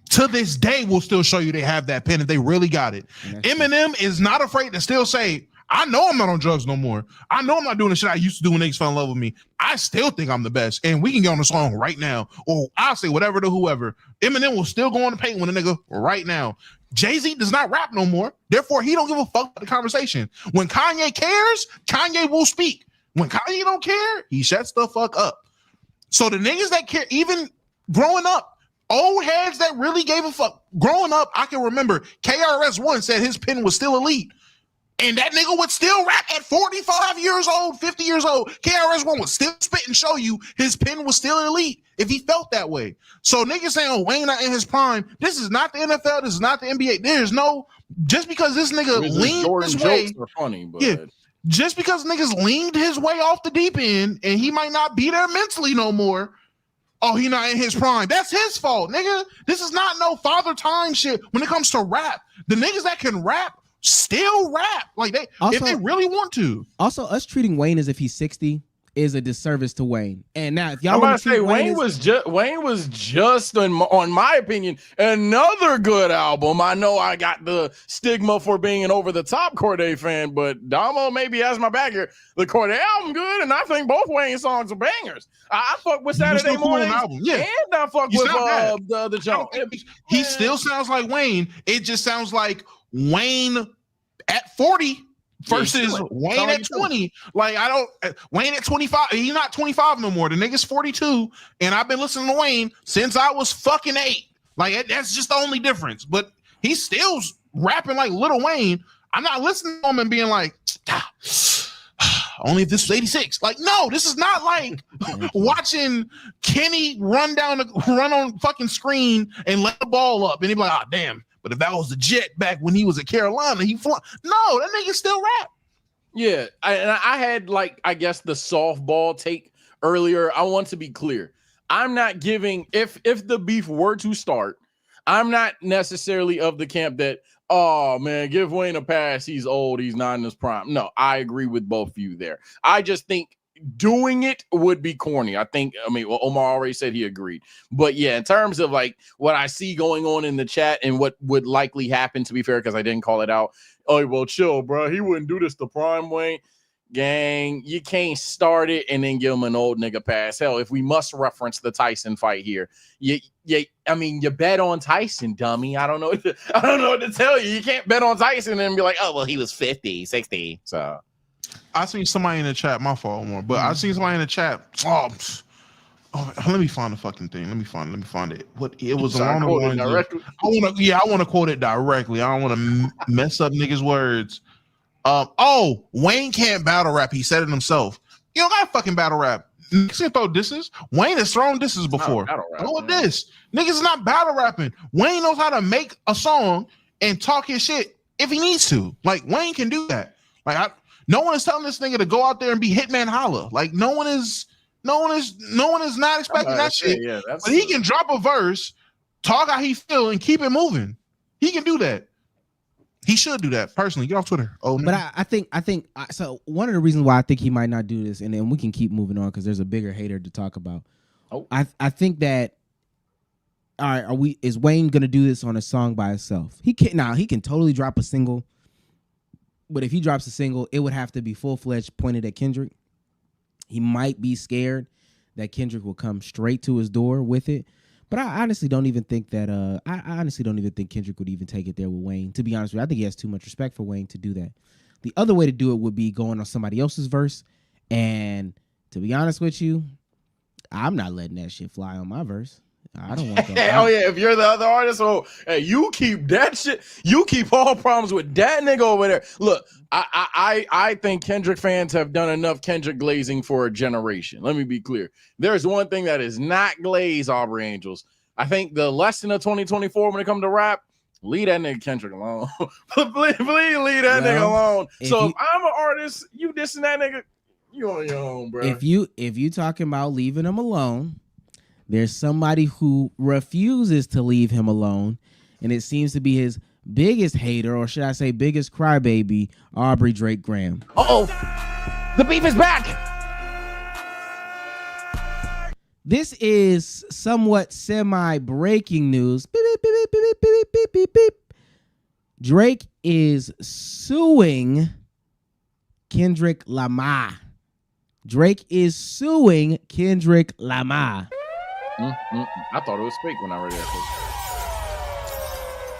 to this day will still show you they have that pen if they really got it. Eminem is not afraid to still say, I know I'm not on drugs no more. I know I'm not doing the shit I used to do when niggas fell in love with me. I still think I'm the best. And we can get on the song right now. Or I'll say whatever to whoever. Eminem will still go on the paint with a nigga right now. Jay-Z does not rap no more. Therefore, he don't give a fuck about the conversation. When Kanye cares, Kanye will speak. When Kanye don't care, he shuts the fuck up. So the niggas that care, even growing up, old heads that really gave a fuck. Growing up, I can remember KRS-One said his pen was still elite. And that nigga would still rap at 45 years old, 50 years old. KRS-One would still spit and show you his pen was still elite if he felt that way. So niggas saying, oh, Wayne not in his prime. This is not the NFL. This is not the NBA. There's no, just because this nigga leaned his way. Are funny, but yeah, just because niggas leaned his way off the deep end and he might not be there mentally no more. Oh, he not in his prime. That's his fault, nigga. This is not no father time shit when it comes to rap. The niggas that can rap still rap. Like they also, if they really want to. Also, us treating Wayne as if he's 60 is a disservice to Wayne. And now if y'all I'm want to say Wayne was just on my opinion, another good album. I know I got the stigma for being an over the top Cordae fan, but Damo maybe has my back here. The Cordae album good, and I think both Wayne songs are bangers. I fuck with Saturday Morning album, yeah, and I fuck with the Jones. He still sounds like Wayne. It just sounds like Wayne at 40 versus Wayne at 20. Like I don't Wayne at 25. He's not 25 no more. The nigga's 42, and I've been listening to Wayne since I was fucking 8. Like that's just the only difference. But he's still rapping like Lil Wayne. I'm not listening to him and being like, only if this was 86. Like, no, this is not like watching Kenny run on fucking screen and let the ball up, and he'd be like, oh damn. But if that was the Jet back when he was at Carolina, he flew. No, that nigga still rap. Yeah, I had like, I guess the softball take earlier. I want to be clear. I'm not giving, if the beef were to start, I'm not necessarily of the camp that, oh man, give Wayne a pass. He's old. He's not in his prime. No, I agree with both of you there. I just think doing it would be corny. Well, Omar already said he agreed. But yeah, in terms of like what I see going on in the chat and what would likely happen, to be fair, because I didn't call it out. Oh, well, chill, bro. He wouldn't do this to Prime Wayne. Gang, you can't start it and then give him an old nigga pass. Hell, if we must reference the Tyson fight here, you bet on Tyson, dummy. I don't know what to tell you. You can't bet on Tyson and be like, oh, well, he was 50, 60. So I seen somebody in the chat, my fault more, but I seen somebody in the chat. Oh, let me find the fucking thing. Let me find it. What it was along the lines of, I want to quote it directly. I don't want to mess up niggas' words. Wayne can't battle rap. He said it himself. You don't got fucking battle rap. Niggas can throw disses. Wayne has thrown disses before. Throw a diss. Niggas is not battle rapping. Wayne knows how to make a song and talk his shit if he needs to. Like Wayne can do that. Like no one is telling this nigga to go out there and be Hitman Holla. Like no one is not expecting that shit. Yeah, but he can drop a verse, talk how he feel, and keep it moving. He can do that. He should do that personally. Get off Twitter. Oh, but I think so. One of the reasons why I think he might not do this, and then we can keep moving on because there's a bigger hater to talk about. Oh, I think that. All right, is Wayne gonna do this on a song by himself? He can totally drop a single, but if he drops a single, it would have to be full-fledged pointed at Kendrick. He might be scared that Kendrick will come straight to his door with it. But I honestly don't even think that. I honestly don't even think Kendrick would even take it there with Wayne. To be honest with you, I think he has too much respect for Wayne to do that. The other way to do it would be going on somebody else's verse. And to be honest with you, I'm not letting that shit fly on my verse. I don't want that. Oh yeah, if you're the other artist, hey, you keep that shit. You keep all problems with that nigga over there. Look, I think Kendrick fans have done enough Kendrick glazing for a generation. Let me be clear. There's one thing that is not glaze, Aubrey Angels. I think the lesson of 2024 when it comes to rap, leave that nigga Kendrick alone. please leave that nigga alone. So if I'm an artist, you dissing that nigga, you on your own, bro. If you talking about leaving him alone, there's somebody who refuses to leave him alone, and it seems to be his biggest hater, or should I say biggest crybaby, Aubrey Drake Graham. The beef is back. This is somewhat semi-breaking news. Beep, beep, beep, beep, beep, beep, beep, beep. Drake is suing Kendrick Lamar. Drake is suing Kendrick Lamar. I thought it was fake when I read that.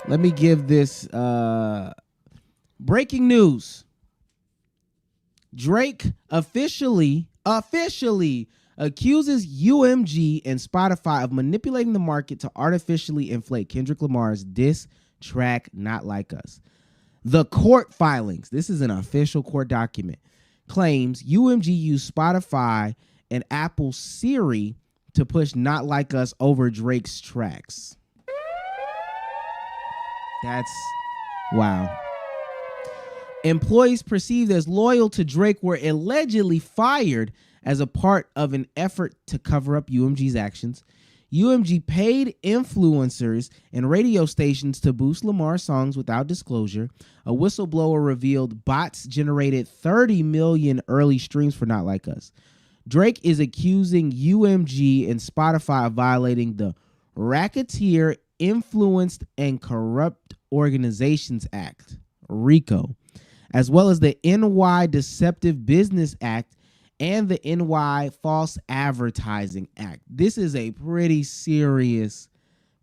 Let me give this breaking news. Drake officially accuses UMG and Spotify of manipulating the market to artificially inflate Kendrick Lamar's diss track Not Like Us. The court filings, this is an official court document, claims UMG used Spotify and Apple Siri to push Not Like Us over Drake's tracks. That's wow. Employees perceived as loyal to Drake were allegedly fired as a part of an effort to cover up UMG's actions. UMG paid influencers and radio stations to boost Lamar's songs without disclosure. A whistleblower revealed bots generated 30 million early streams for Not Like Us. Drake is accusing UMG and Spotify of violating the Racketeer Influenced and Corrupt Organizations Act, RICO, as well as the NY Deceptive Business Act and the NY False Advertising Act. This is a pretty serious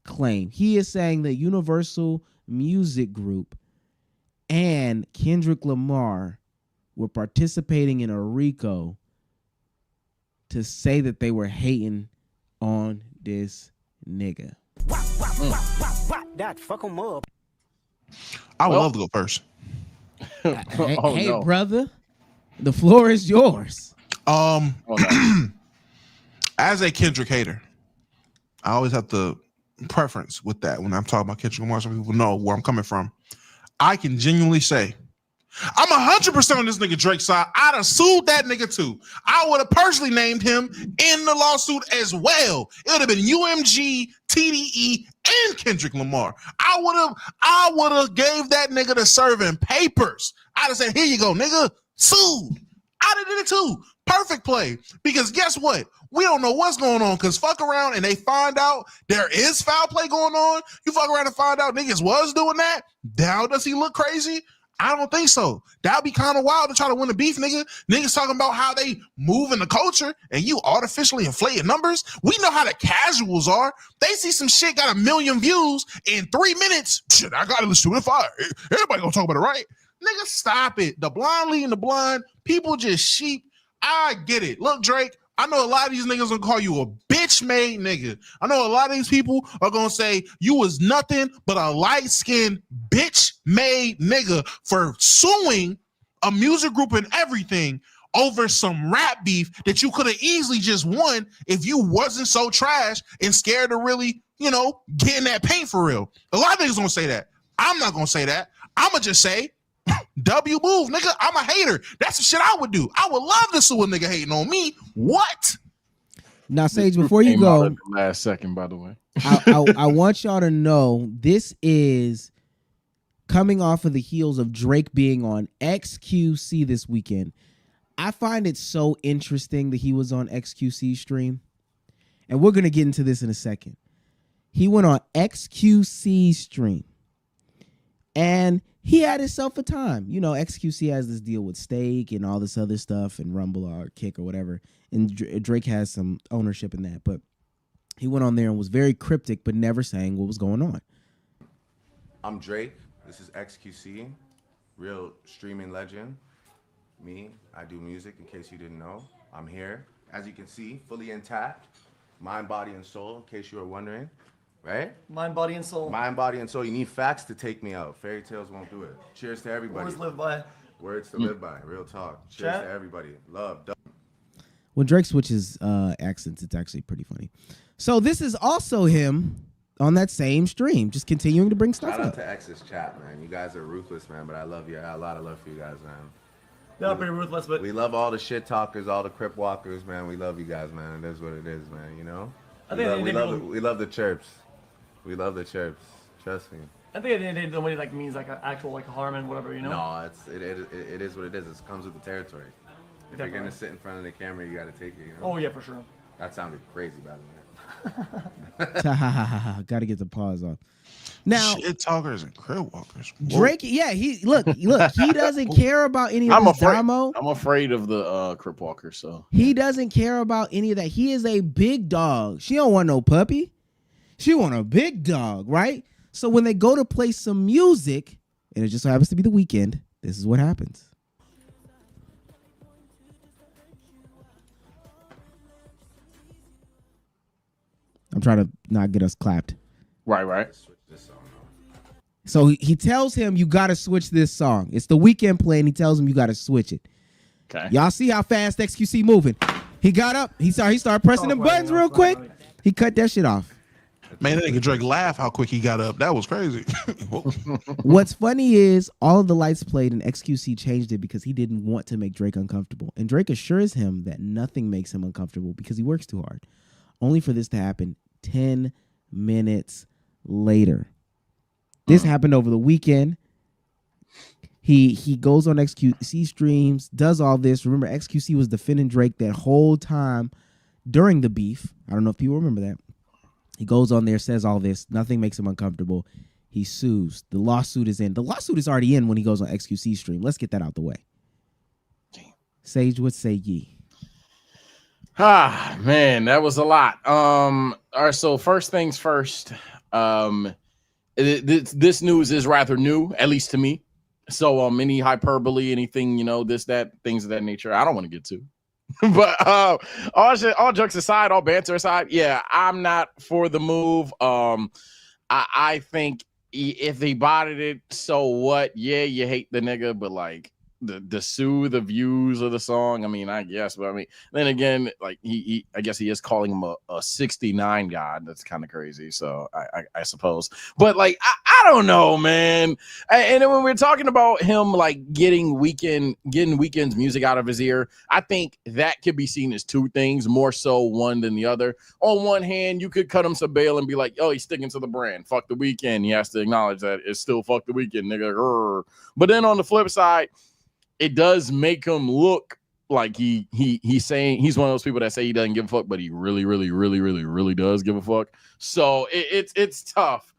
claim. He is saying that Universal Music Group and Kendrick Lamar were participating in a RICO to say that they were hating on this nigga. That fuck 'em up. I would love to go first. Hey, brother, the floor is yours. As a Kendrick hater, I always have to preference with that when I'm talking about Kendrick Lamar, so people know where I'm coming from. I can genuinely say I'm 100% on this nigga Drake's side. I'd have sued that nigga too. I would have personally named him in the lawsuit as well. It would have been UMG, TDE, and Kendrick Lamar. I would have gave that nigga the serving papers. I'd have said, here you go, nigga. Sued. I'd have did it too. Perfect play. Because guess what? We don't know what's going on because fuck around and they find out there is foul play going on. You fuck around and find out niggas was doing that. Now does he look crazy? I don't think so. That'd be kind of wild to try to win the beef, nigga. Niggas talking about how they move in the culture and you artificially inflating numbers. We know how the casuals are. They see some shit got 1 million views in 3 minutes. Shit, I gotta listen to it. Everybody gonna talk about it, right? Nigga, stop it. The blind leading the blind. People just sheep. I get it. Look, Drake, I know a lot of these niggas gonna call you a bitch-made nigga. I know a lot of these people are gonna say you was nothing but a light-skinned bitch-made nigga for suing a music group and everything over some rap beef that you could have easily just won if you wasn't so trash and scared to really, get in that paint for real. A lot of niggas gonna say that. I'm not gonna say that. I'ma just say, W move, nigga. I'm a hater. That's the shit I would do. I would love to sue a nigga hating on me. What? Now, Sage, before you go, last second, by the way, I want y'all to know this is coming off of the heels of Drake being on XQC this weekend. I find it so interesting that he was on XQC stream, and we're gonna get into this in a second. He went on XQC stream, and he had himself a time. XQC has this deal with Steak and all this other stuff and Rumble or Kick or whatever. And Drake has some ownership in that. But he went on there and was very cryptic, but never saying what was going on. I'm Drake. This is XQC, real streaming legend. Me, I do music, in case you didn't know. I'm here. As you can see, fully intact. Mind, body, and soul, in case you were wondering. Right? Mind, body, and soul. Mind, body, and soul. You need facts to take me out. Fairy tales won't do it. Cheers to everybody. Words live by. Words to live by. Real talk. Cheers to everybody. Love. When Drake switches accents, it's actually pretty funny. So this is also him on that same stream, just continuing to bring stuff Shout out up. to X's chat, man. You guys are ruthless, man, but I love you. I got a lot of love for you guys, man. Not pretty ruthless, but we love all the shit talkers, all the crip walkers, man. We love you guys, man. It is what it is, man. We love the chirps. We love the chirps. Trust me. I think at the end of the day, nobody means an actual harm and whatever, No, it is what it is. It comes with the territory. If you're gonna sit in front of the camera, you gotta take it. Oh yeah, for sure. That sounded crazy, by the way. Gotta get the pause off. Now, shit talkers and crib walkers. Whoa. Drake, yeah, he doesn't care about any of this drama. I'm afraid of the crip walker, so he doesn't care about any of that. He is a big dog. She don't want no puppy. She want a big dog, right? So when they go to play some music, and it just so happens to be the weekend, this is what happens. I'm trying to not get us clapped. Right. So he tells him, you got to switch this song. It's the weekend play, and he tells him you got to switch it. Okay. Y'all see how fast XQC moving. He got up. He started pressing them buttons real quick. He cut that shit off. Man, that nigga Drake laugh how quick he got up. That was crazy. What's funny is all of the lights played and XQC changed it because he didn't want to make Drake uncomfortable. And Drake assures him that nothing makes him uncomfortable because he works too hard. Only for this to happen 10 minutes later. This happened over the weekend. He goes on XQC streams, does all this. Remember, XQC was defending Drake that whole time during the beef. I don't know if people remember that. He goes on there, says all this. Nothing makes him uncomfortable. He sues. The lawsuit is in. The lawsuit is already in when he goes on XQC stream. Let's get that out the way. Sage, what say ye? Man, that was a lot. All right, so first things first. This news is rather new, at least to me. So any hyperbole, anything, this, that, things of that nature, I don't want to get to. But all jokes aside, all banter aside, yeah, I'm not for the move. I think if they botted it, so what? Yeah, you hate the nigga, but the sue the views of the song. I mean, I guess, but then again, he I guess he is calling him a 69 god. That's kind of crazy. So I suppose, but I don't know, man. And then when we're talking about him getting Weeknd's music out of his ear, I think that could be seen as two things, more so one than the other. On one hand, you could cut him some bail and be like, oh, he's sticking to the brand. Fuck the Weeknd. He has to acknowledge that it's still fuck the Weeknd, nigga. But then on the flip side, it does make him look like he's saying he's one of those people that say he doesn't give a fuck, but he really, really, really, really, really does give a fuck. So it's tough.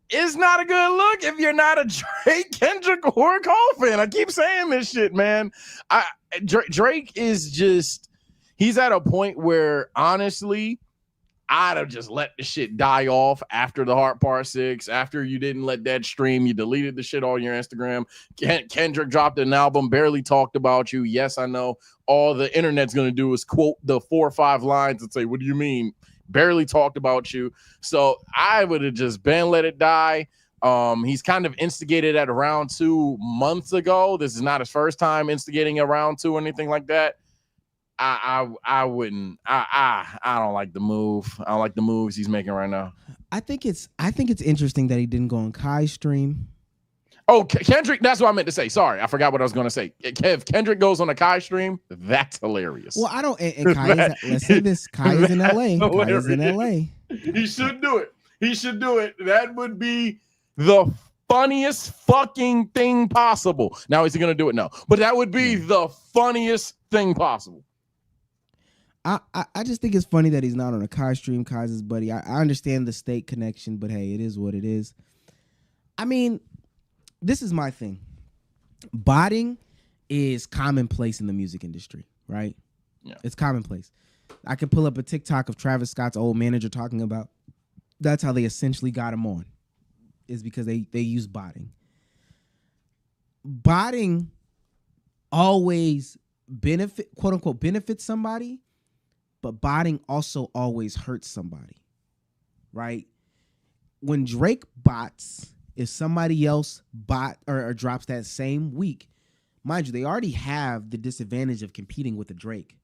It's not a good look if you're not a Drake, Kendrick, or Cole fan. I keep saying this shit, man. Drake is just, he's at a point where honestly, I'd have just let the shit die off after the Heart Part 6, after you didn't let that stream, you deleted the shit on your Instagram. Kendrick dropped an album, barely talked about you. Yes, I know. All the internet's going to do is quote the 4 or 5 lines and say, what do you mean? Barely talked about you. So I would have just let it die. He's kind of instigated at round 2 months ago. This is not his first time instigating a round 2 or anything like that. I wouldn't. I don't like the move. I don't like the moves he's making right now. I think it's interesting that he didn't go on Kai's stream. Oh, Kendrick, that's what I meant to say. Sorry, I forgot what I was going to say. If Kendrick goes on a Kai stream, that's hilarious. Well, I don't. And Kai let's say this: Kai is in LA. Kai is in LA. He should do it. He should do it. That would be the funniest fucking thing possible. Now, is he going to do it? No, but that would be the funniest thing possible. I just think it's funny that he's not on a Kai stream. Kai's his buddy. I understand the state connection, but hey, it is what it is. I mean, this is my thing. Botting is commonplace in the music industry, right? Yeah. It's commonplace. I can pull up a TikTok of Travis Scott's old manager talking about that's how they essentially got him on, is because they use botting. Botting always quote unquote benefits somebody, but botting also always hurts somebody, right? When Drake bots, if somebody else bot or drops that same week, mind you, they already have the disadvantage of competing with a Drake.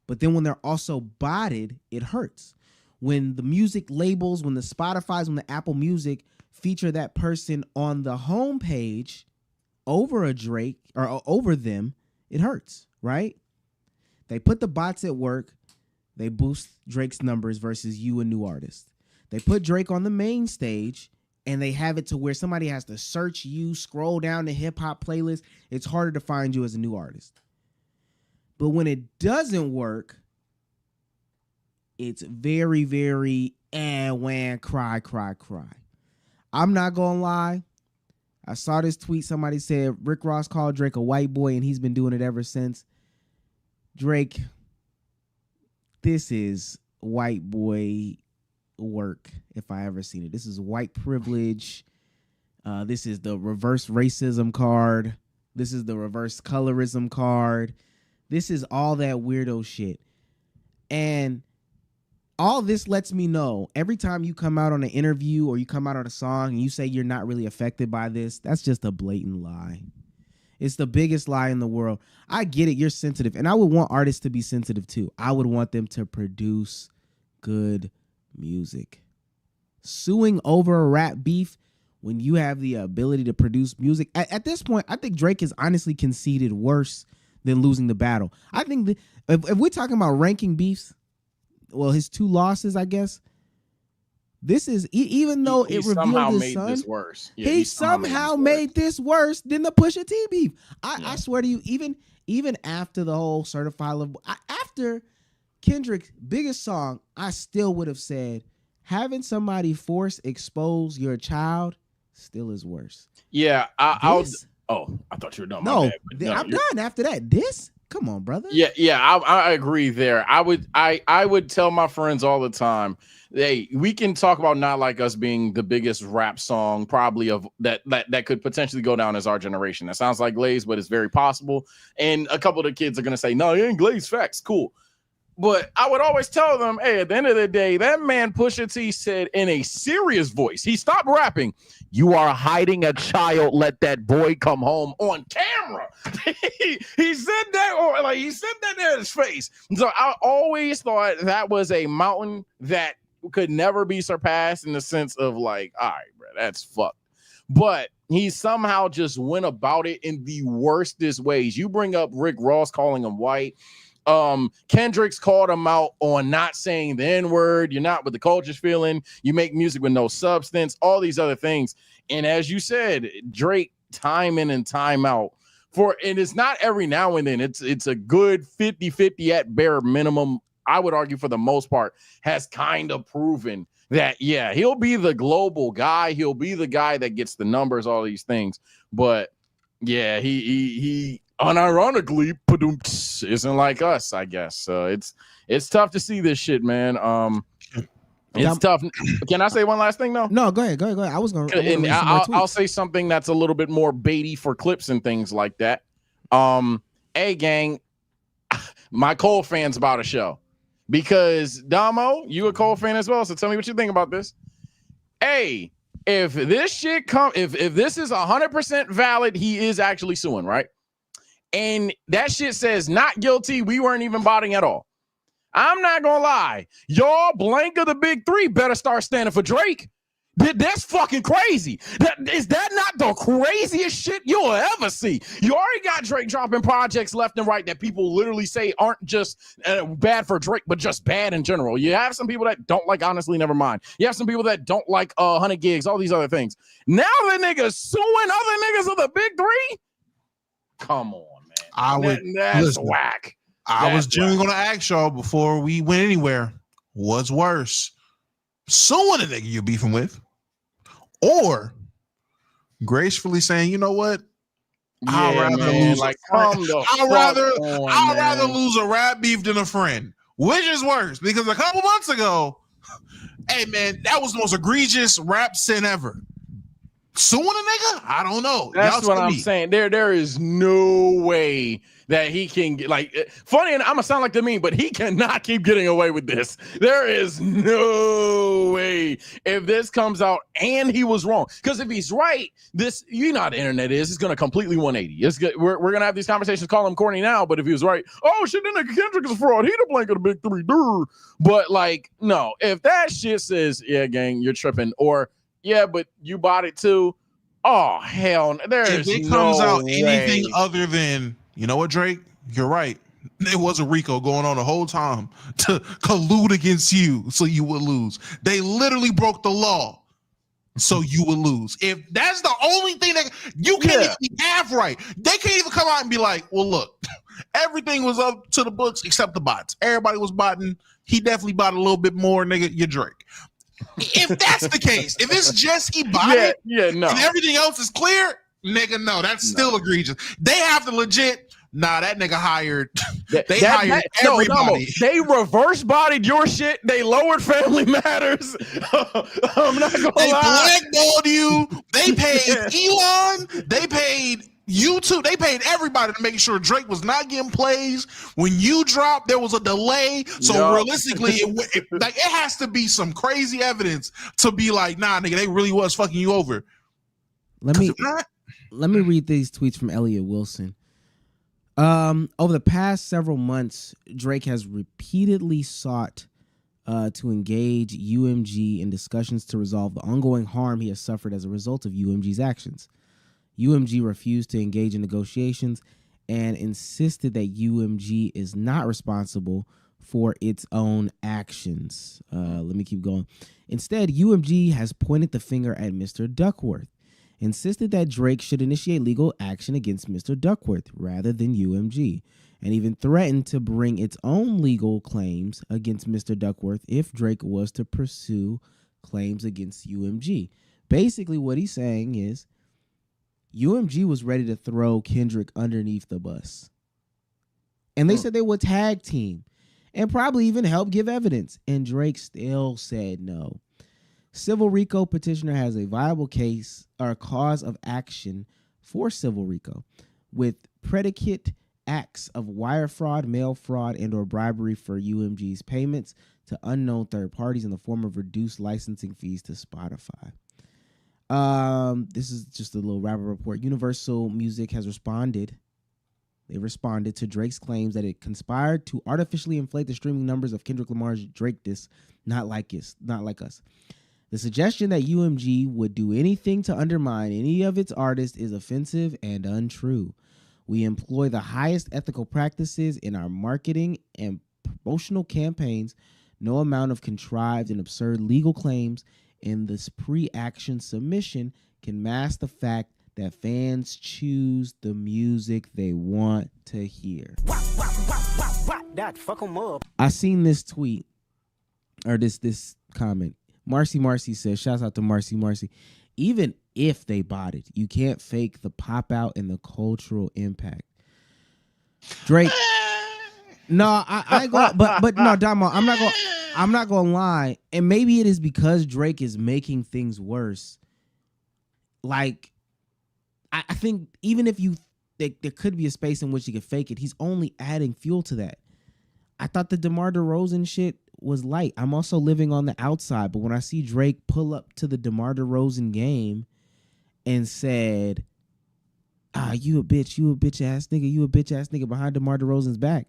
But then when they're also botted, it hurts. When the music labels, when the Spotify's, when the Apple Music feature that person on the homepage over a Drake or over them, it hurts, right? They put the bots at work. They boost Drake's numbers versus you, a new artist. They put Drake on the main stage and they have it to where somebody has to search you, scroll down the hip hop playlist. It's harder to find you as a new artist. But when it doesn't work, it's very, very cry. I'm not gonna lie. I saw this tweet. Somebody said Rick Ross called Drake a white boy, and he's been doing it ever since. Drake, this is white boy work if I ever seen it. This is white privilege. This is the reverse racism card. This is the reverse colorism card. This is all that weirdo shit. And all this lets me know every time you come out on an interview or you come out on a song and you say you're not really affected by this, that's just a blatant lie. It's the biggest lie in the world. I get it. You're sensitive. And I would want artists to be sensitive too. I would want them to produce good music. Suing over a rap beef when you have the ability to produce music. At this point, I think Drake has honestly conceded worse than losing the battle. I think if we're talking about ranking beefs, well, his 2 losses, I guess. This is even though it revealed his son. This worse. Yeah, he somehow made this worse than the Pusha T beef. I swear to you, even after the whole Certified Love, after Kendrick's biggest song, I still would have said having somebody expose your child still is worse. Yeah, I thought you were done. No, I'm done after that. Come on, brother. Yeah, I agree there. I would tell my friends all the time, hey, we can talk about Not Like Us being the biggest rap song probably of that could potentially go down as our generation. That sounds like Glaze, but it's very possible. And a couple of the kids are gonna say, no, it ain't Glaze, facts, cool. But I would always tell them, hey, at the end of the day, that man Pusha T said in a serious voice, he stopped rapping, "You are hiding a child, let that boy come home," on camera. he said that, or like he said that in his face. So I always thought that was a mountain that could never be surpassed in the sense of like, all right, bro, that's fucked. But he somehow just went about it in the worstest ways. You bring up Rick Ross calling him white. Kendrick's called him out on not saying the N-word. You're not what the culture's feeling. You make music with no substance, all these other things. And as you said, Drake time in and time out and it's not every now and then. It's a good 50-50 at bare minimum. I would argue for the most part has kind of proven that, yeah, he'll be the global guy. He'll be the guy that gets the numbers, all these things. But yeah, he unironically isn't like us, I guess. So it's tough to see this shit, man. It's tough. Can I say one last thing though? No, go ahead. I was gonna. I'll say something that's a little bit more baity for clips and things like that. Hey gang, my Cole fans about a show, because Damo, you a Cole fan as well. So tell me what you think about this. Hey, if this shit if this is 100% valid, he is actually suing, right? And that shit says not guilty. We weren't even botting at all. I'm not gonna lie. Y'all blank of the big three better start standing for Drake. That's fucking crazy. Is that not the craziest shit you'll ever see? You already got Drake dropping projects left and right that people literally say aren't just bad for Drake, but just bad in general. You have some people that don't like Honestly Nevermind. You have some people that don't like 100 Gigs, all these other things. Now the niggas suing other niggas of the big three? Come on, man. That's whack. I was genuinely going to ask y'all before we went anywhere, what's worse? Suing a nigga you're beefing with, or gracefully saying, you know what? I'd rather lose a rap beef than a friend. Which is worse? Because a couple months ago, hey man, that was the most egregious rap sin ever. Suing a nigga? I don't know. That's what I'm saying. There is no way that he can get, like, funny, and I'm gonna sound like the meme, but he cannot keep getting away with this. There is no way if this comes out and he was wrong. Because if he's right, this, you know how the internet is, it's gonna completely 180. It's good. We're gonna have these conversations, call him corny now, but if he was right, oh shit, then nigga Kendrick is a fraud. He the blank of the big three, dude. But like, no, if that shit says, yeah, gang, you're tripping, or yeah, but you bought it too. Oh hell, if it comes out anything other than, you know what, Drake, you're right. There was a RICO going on the whole time to collude against you so you would lose. They literally broke the law so you would lose. If that's the only thing that you can't even be half right, they can't even come out and be like, well, look, everything was up to the books except the bots. Everybody was botting. He definitely bought a little bit more, nigga. You're Drake. If that's the case, if it's just he bought it, and everything else is clear, nigga, no, that's still egregious. They have to legit. Nah, that nigga hired. They hired everybody. No, they reverse bodied your shit. They lowered Family Matters. I'm not gonna lie. They blackballed you. They paid Elon. They paid YouTube. They paid everybody to make sure Drake was not getting plays. When you dropped, there was a delay. So realistically, it has to be some crazy evidence to be like, nah, nigga, they really was fucking you over. Let me read these tweets from Elliot Wilson. Over the past several months, Drake has repeatedly sought to engage UMG in discussions to resolve the ongoing harm he has suffered as a result of UMG's actions. UMG refused to engage in negotiations and insisted that UMG is not responsible for its own actions. Let me keep going. Instead, UMG has pointed the finger at Mr. Duckworth, insisted that Drake should initiate legal action against Mr. Duckworth rather than UMG, and even threatened to bring its own legal claims against Mr. Duckworth if Drake was to pursue claims against UMG. Basically, what he's saying is UMG was ready to throw Kendrick underneath the bus. And they said they would tag team and probably even help give evidence. And Drake still said no. Civil RICO petitioner has a viable case or cause of action for civil RICO with predicate acts of wire fraud, mail fraud, and or bribery for UMG's payments to unknown third parties in the form of reduced licensing fees to Spotify. This is just a little rapid report. Universal Music has responded. They responded to Drake's claims that it conspired to artificially inflate the streaming numbers of Kendrick Lamar's Drake disc, not like us. The suggestion that UMG would do anything to undermine any of its artists is offensive and untrue. We employ the highest ethical practices in our marketing and promotional campaigns. No amount of contrived and absurd legal claims in this pre-action submission can mask the fact that fans choose the music they want to hear. That fuck 'em up. I seen this tweet or this comment. Marcy says, shouts out to Marcy. Even if they bought it, you can't fake the pop out and the cultural impact. Drake. No, I go, but no, Damo, I'm not gonna lie, and maybe it is because Drake is making things worse. Like, I think even if there could be a space in which he could fake it, he's only adding fuel to that. I thought the DeMar DeRozan shit was light. I'm also living on the outside, but when I see Drake pull up to the DeMar DeRozan game and said, you a bitch ass nigga, you a bitch ass nigga behind DeMar DeRozan's back.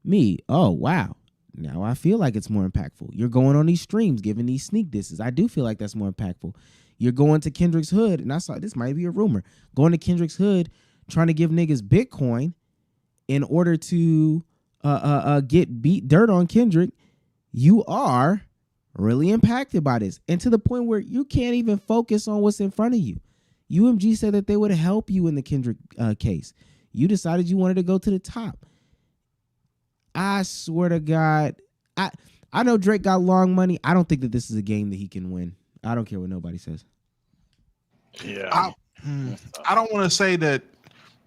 Me, oh wow. Now I feel like it's more impactful. You're going on these streams, giving these sneak disses. I do feel like that's more impactful. You're going to Kendrick's hood, and I saw this might be a rumor. Going to Kendrick's hood, trying to give niggas Bitcoin in order to get beat dirt on Kendrick. You are really impacted by this, and to the point where you can't even focus on what's in front of you. UMG said that they would help you in the Kendrick case. You decided you wanted to go to the top. I swear to God, I know Drake got long money. I don't think that this is a game that he can win. I don't care what nobody says. Yeah. I don't want to say that.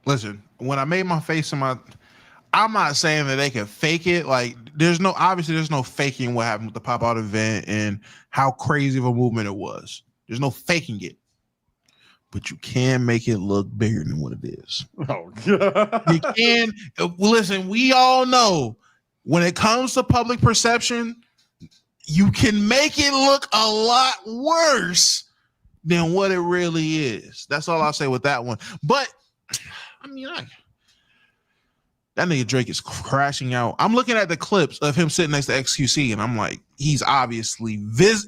Listen, when I made my face in I'm not saying that they can fake it. Like, obviously there's no faking what happened with the pop out event and how crazy of a movement it was. There's no faking it. But you can make it look bigger than what it is. Oh, God. You can. Listen, we all know when it comes to public perception, you can make it look a lot worse than what it really is. That's all I'll say with that one. But, I mean, that nigga Drake is crashing out. I'm looking at the clips of him sitting next to XQC, and I'm like, he's obviously,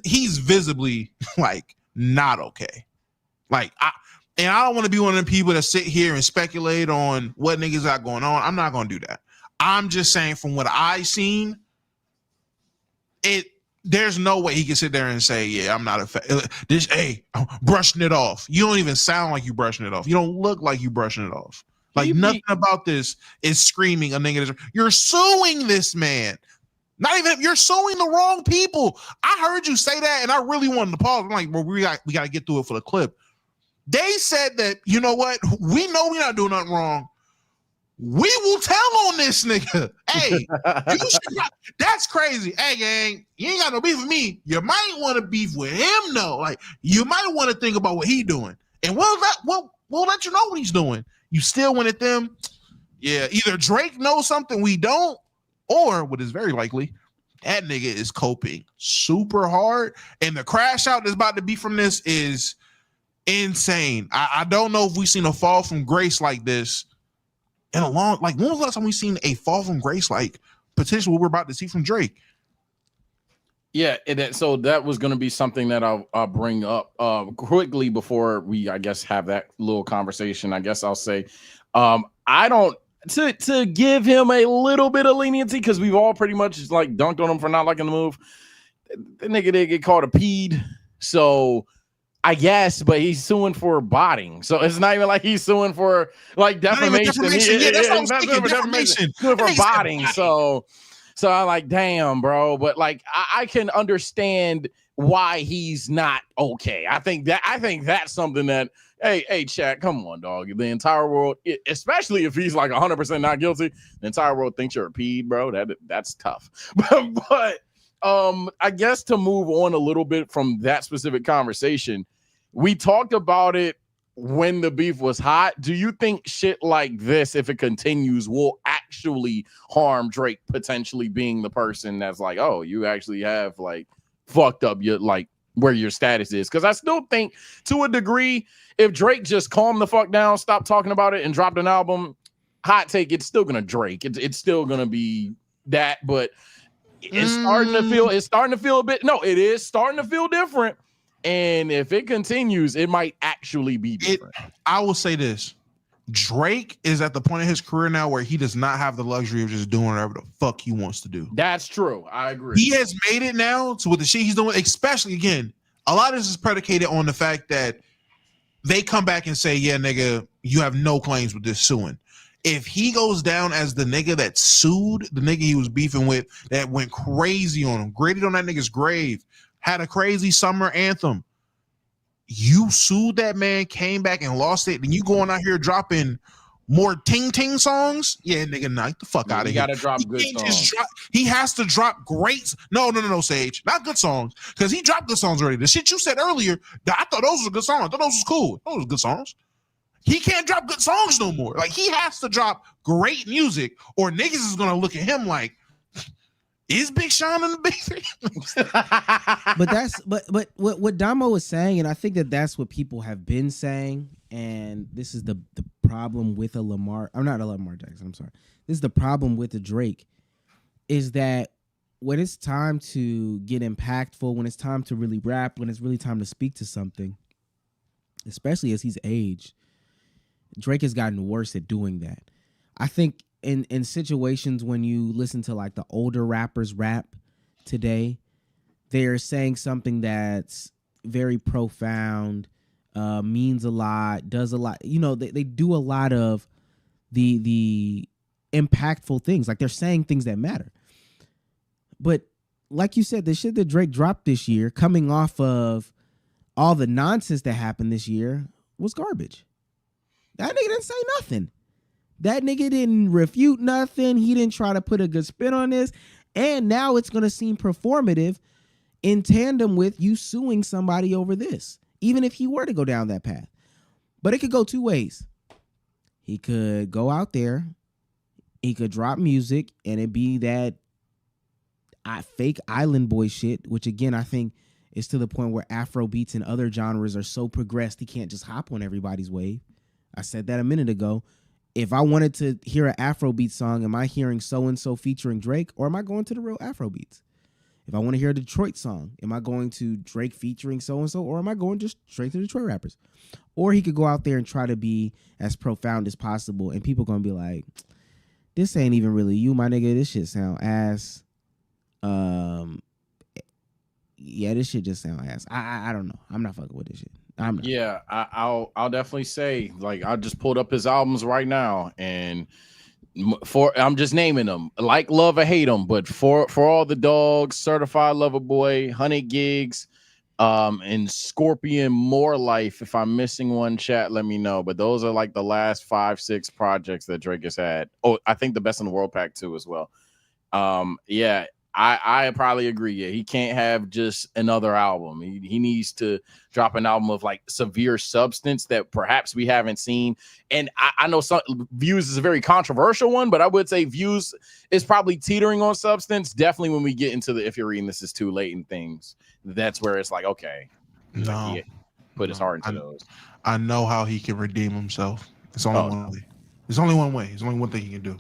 he's visibly, like, not okay. Like, I don't want to be one of the people that sit here and speculate on what niggas got going on. I'm not going to do that. I'm just saying from what I seen, there's no way he can sit there and say, yeah, I'm not I'm brushing it off. You don't even sound like you brushing it off. You don't look like you brushing it off. Like nothing about this is screaming a nigga. You're suing this man. Not even, you're suing the wrong people. I heard you say that and I really wanted to pause. I'm like, well, we got to get through it for the clip. They said that, you know what? We know we're not doing nothing wrong. We will tell on this nigga. Hey, that's crazy. Hey, gang, you ain't got no beef with me. You might want to beef with him, though. Like, you might want to think about what he doing. And we'll let you know what he's doing. You still went at them. Yeah, either Drake knows something we don't, or what is very likely, that nigga is coping super hard. And the crash out that's about to be from this is insane. I don't know if we've seen a fall from grace like this in a long, like, when was the last time we seen a fall from grace like potentially what we're about to see from Drake? Yeah, so that was going to be something that I'll bring up quickly before we, I guess, have that little conversation. I guess I'll say, I don't, to give him a little bit of leniency, because we've all pretty much like dunked on him for not liking the move. The nigga did get called a peed, so I guess, but he's suing for botting, so it's not even like he's suing for like defamation. Yeah, that's what I'm thinking. Defamation. Suing for botting, so I'm like, damn, bro. But like, I can understand why he's not okay. I think that's something that, hey, chat, come on, dog. The entire world, especially if he's like 100% not guilty, the entire world thinks you're a peed, bro. That's tough. But I guess to move on a little bit from that specific conversation, we talked about it when the beef was hot. Do you think shit like this, if it continues, will actually harm Drake potentially being the person that's like, oh, you actually have like fucked up your, like, where your status is? Because I still think to a degree, if Drake just calmed the fuck down, stopped talking about it, and dropped an album, hot take, it's still gonna Drake. It's still gonna be that, but it's starting to feel, a bit, no, it is starting to feel different. And if it continues, it might actually be different. I will say this. Drake is at the point in his career now where he does not have the luxury of just doing whatever the fuck he wants to do. That's true. I agree. He has made it now to with the shit he's doing, especially, again, a lot of this is predicated on the fact that they come back and say, yeah, nigga, you have no claims with this suing. If he goes down as the nigga that sued, the nigga he was beefing with, that went crazy on him, graded on that nigga's grave, had a crazy summer anthem. You sued that man, came back and lost it, and you going out here dropping more ting songs? Yeah, nigga, knock the fuck out of here. He gotta drop good songs. He has to drop great. No, Sage, not good songs, because he dropped good songs already. The shit you said earlier, I thought those were good songs. I thought those was cool. Those were good songs. He can't drop good songs no more. Like, he has to drop great music, or niggas is gonna look at him like, Is Big Sean in the big three? but what Damo was saying, and I think that's what people have been saying, and this is the problem with a Lamar. I'm not a Lamar Jackson. I'm sorry. This is the problem with the Drake, is that when it's time to get impactful, when it's time to really rap, when it's really time to speak to something, especially as he's aged, Drake has gotten worse at doing that. I think in situations when you listen to like the older rappers rap today, they're saying something that's very profound, means a lot, does a lot. You know, they do a lot of the impactful things. Like they're saying things that matter. But like you said, the shit that Drake dropped this year, coming off of all the nonsense that happened this year, was garbage. That nigga didn't say nothing. That nigga didn't refute nothing. He didn't try to put a good spin on this. And now it's going to seem performative in tandem with you suing somebody over this, even if he were to go down that path. But it could go two ways. He could go out there, he could drop music, and it be that fake island boy shit, which again, I think is to the point where Afro beats and other genres are so progressed, he can't just hop on everybody's wave. I said that a minute ago. If I wanted to hear an Afrobeat song, am I hearing so-and-so featuring Drake, or am I going to the real Afrobeats? If I want to hear a Detroit song, am I going to Drake featuring so-and-so, or am I going just straight to Detroit rappers? Or he could go out there and try to be as profound as possible, and people going to be like, this ain't even really you, my nigga. This shit sound ass. Yeah, this shit just sound ass. I don't know. I'm not fucking with this shit. I'm not. Yeah, I'll definitely say, like, I just pulled up his albums right now, and I'm just naming them, like Love or Hate Them, but for all the dogs, Certified Lover Boy, 100 Gigs, and Scorpion, More Life. If I'm missing one, chat, let me know. But those are like the last 5-6 projects that Drake has had. Oh, I think the Best in the World Pack too as well. Yeah. I probably agree. Yeah, he can't have just another album. He needs to drop an album of like severe substance that perhaps we haven't seen. And I know some Views is a very controversial one, but I would say Views is probably teetering on substance. Definitely when we get into the If You're Reading This Is Too Late and things, that's where it's like, okay, no, like put his heart into those. I know how he can redeem himself. It's only one way. There's only one way. There's only one thing he can do.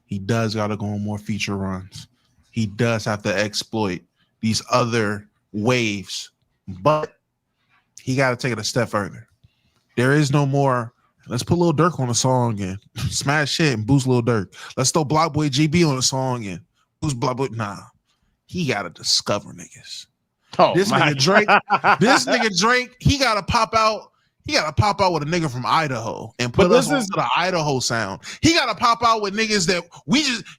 He does got to go on more feature runs. He does have to exploit these other waves, but he got to take it a step further. There is no more, let's put Lil Durk on a song and smash shit and boost Lil Durk. Let's throw Block Boy GB on a song and boost Block Boy. Nah, he got to discover niggas. This nigga Drake, he got to pop out. He got to pop out with a nigga from Idaho and put us into the Idaho sound. He got to pop out with niggas that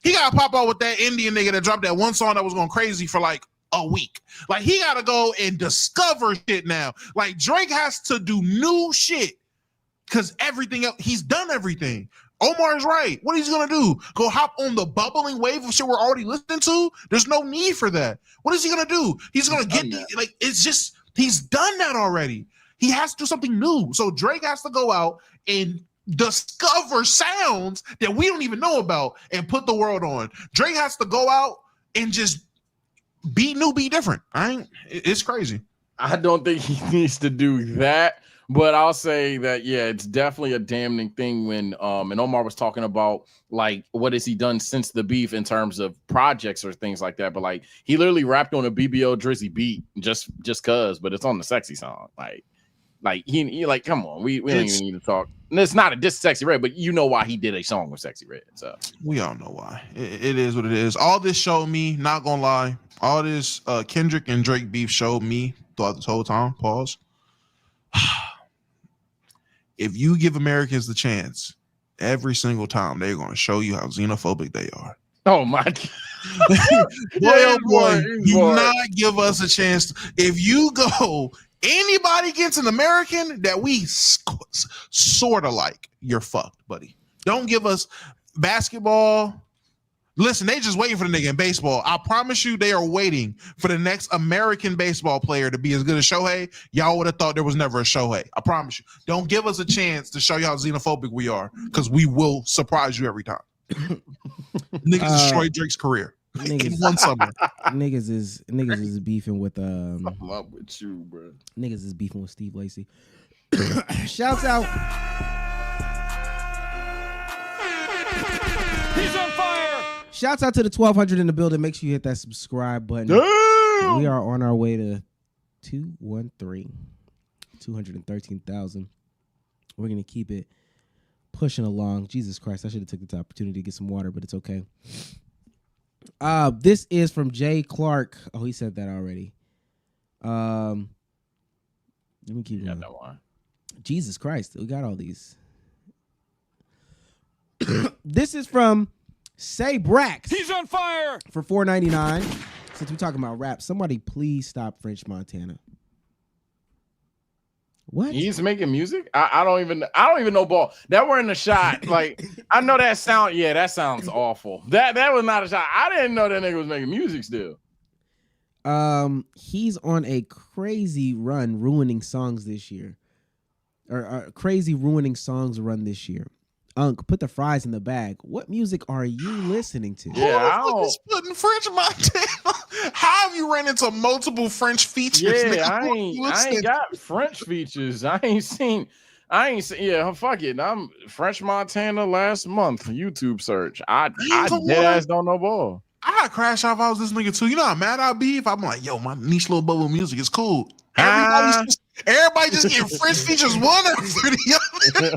he got to pop out with that Indian nigga that dropped that one song that was going crazy for like a week. Like he got to go and discover shit now. Like Drake has to do new shit because everything else, he's done everything. Omar's right. What he's going to do? Go hop on the bubbling wave of shit we're already listening to? There's no need for that. What is he going to do? He's going to get it's just, he's done that already. He has to do something new. So Drake has to go out and discover sounds that we don't even know about and put the world on. Drake has to go out and just be new, be different. It's crazy. I don't think he needs to do that, but I'll say that, yeah, it's definitely a damning thing when and Omar was talking about like what has he done since the beef in terms of projects or things like that. But like he literally rapped on a BBO Drizzy beat just cause, but it's on the Sexy song. Like he like, come on, we don't even need to talk. And it's not a diss Sexy Red, but you know why he did a song with Sexy Red. So we all know why. It is what it is. All this showed me, not gonna lie, all this Kendrick and Drake beef showed me throughout this whole time. Pause. If you give Americans the chance, every single time they're gonna show you how xenophobic they are. Oh my God. boy, do not give us a chance. If you go anybody against an American that we sort of like, you're fucked, buddy. Don't give us basketball. Listen, they just waiting for the nigga in baseball. I promise you they are waiting for the next American baseball player to be as good as Shohei. Y'all would have thought there was never a Shohei. I promise you. Don't give us a chance to show you how xenophobic we are because we will surprise you every time. Niggas destroy Drake's career. One summer. niggas is beefing with I'm up with you, bro. niggas is beefing with Steve Lacy. Shouts out. He's on fire. Shouts out to the 1200 in the building. Make sure you hit that subscribe button. Damn! We are on our way to 213,000. We're gonna keep it pushing along. Jesus Christ, I should have took the opportunity to get some water, but it's okay. This is from Jay Clark. Oh, he said that already. Let me keep going. That one. Jesus Christ, we got all these. This is from Say Brax. He's on fire. For $4.99. Since we're talking about rap, somebody please stop French Montana. What? He's making music? I don't even know ball. That were in the shot. Like, I know that sound. Yeah, that sounds awful. That was not a shot. I didn't know that nigga was making music still. He's on a crazy run ruining songs this year. Or a crazy ruining songs run this year. Unc, put the fries in the bag. What music are you listening to? Yeah, I Who the fuck don't. is putting French Montana? How have you ran into multiple French features? Yeah, nigga? I Who you ain't listening got French features. I ain't seen. Yeah, fuck it. I'm French Montana last month. YouTube search. I come dead on. ass don't know ball. I got crash off. I was this nigga too. You know how mad I'd be if I'm like, yo, my niche little bubble music is cool. Everybody just getting French features one after the other.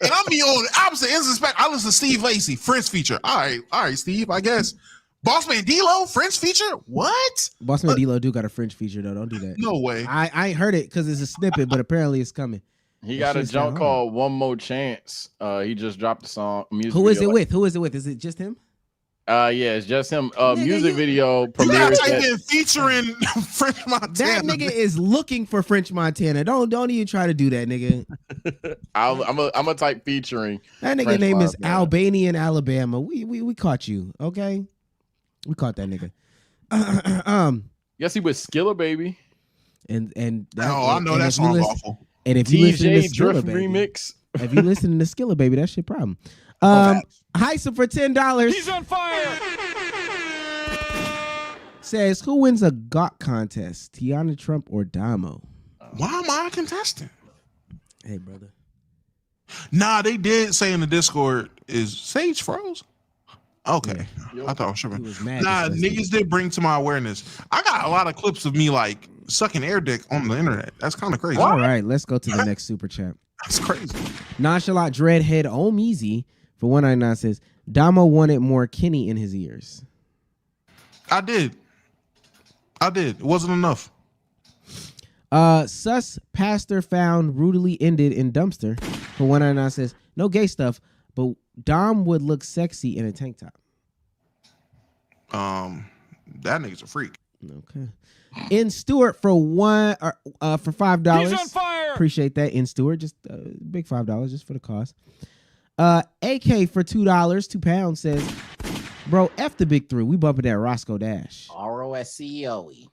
And I'm the on the opposite ends of the spectrum. I listen to Steve Lacy, French feature. All right, Steve, I guess. Bossman D-Lo, French feature? What? Bossman D-Lo do got a French feature though. Don't do that. No way. I ain't heard it because it's a snippet, but apparently it's coming. He That got a shit's jump kinda hard. called One More Chance. He just dropped the song. Music Who is video. it with? Who is it with? Is it just him? Yeah, it's just him. Nigga, Music you- video You gotta premieres. type at- in featuring French Montana. That nigga is looking for French Montana. Don't even try to do that, nigga. I'm a type featuring. That nigga French name is Montana. Albanian Alabama. We caught you, okay? We caught that nigga. Yes, he was Skilla Baby. And Oh, I know and that if you song listen- awful. And if you listen to DJ Skilla Drift Baby, remix. if you listen to Skilla Baby, that shit problem. Heisa for $10 He's on fire. says, "Who wins a GOT contest, Tiana Trump or Damo?" Why am I a contestant? Hey, brother. Nah, they did say in the Discord, is Sage froze? Okay. I thought I was He tripping. was mad. Nah, disgusted. niggas did bring to my awareness. I got a lot of clips of me like sucking air dick on the internet. That's kind of crazy. All right, let's go to the next super chat. That's crazy. Nonchalant Dreadhead Omeezy for $1.99 says, "Damo wanted more Kenny in his ears." I did. It wasn't enough. Sus pastor found brutally ended in dumpster for $1.99 says, "No gay stuff, but Dom would look sexy in a tank top." That nigga's a freak. Okay. In Stewart for $5. He's on fire. Appreciate that. In Stewart, just big $5 just for the cost. AK for $2, £2 says, "Bro, F the big three. We bumping that Roscoe Dash." ROSCOE.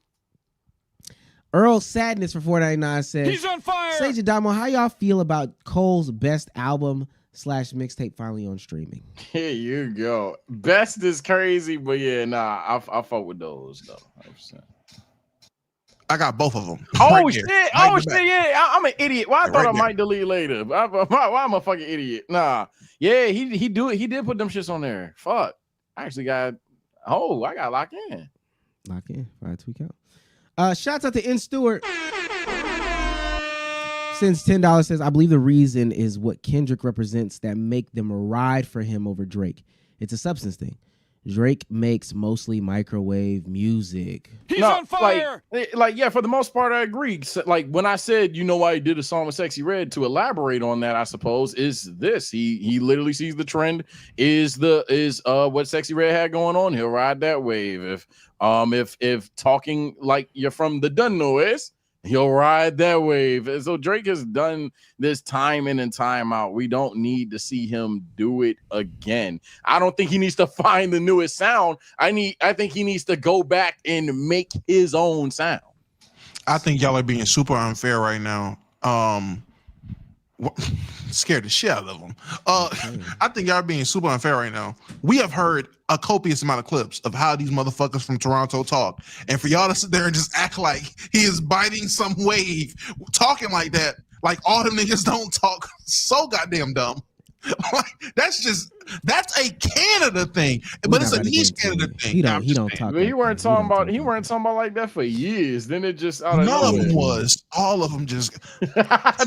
Earl Sadness for $4.99 says, He's on fire. "Sage and Damo, how y'all feel about Cole's best album / mixtape finally on streaming?" Here you go. Best is crazy, but yeah, nah, I fuck with those though. 100%. I got both of them. Oh Right shit! there. Oh Right shit! back. Yeah, I'm an idiot. Well, I thought Right I there. might delete later. Why am I a fucking idiot? Nah. Yeah, he do it. He did put them shits on there. Fuck. I actually got. Oh, I got locked in. Lock in. 5 tweak out. Shouts out to N Stewart. Since $10 says, "I believe the reason is what Kendrick represents that make them ride for him over Drake. It's a substance thing. Drake makes mostly microwave music." He's on fire. Like, yeah, for the most part, I agree. So, like when I said, you know why he did a song with Sexy Red, to elaborate on that, I suppose, is this. He literally sees the trend is what Sexy Red had going on. He'll ride that wave. If talking like you're from the Dunnoes, he'll ride that wave. And so Drake has done this time in and time out. We don't need to see him do it again. I don't think he needs to find the newest sound. I think he needs to go back and make his own sound. I think y'all are being super unfair right now. Scared the shit out of them. I think y'all being super unfair right now. We have heard a copious amount of clips of how these motherfuckers from Toronto talk, and for y'all to sit there and just act like he is biting some wave, talking like that, like all them niggas don't talk, so goddamn dumb. Like, that's a Canada thing, but it's a niche Canada thing. He don't talk. But he weren't talking about like that for years. Then it just out of none of them nowhere. was. All of them just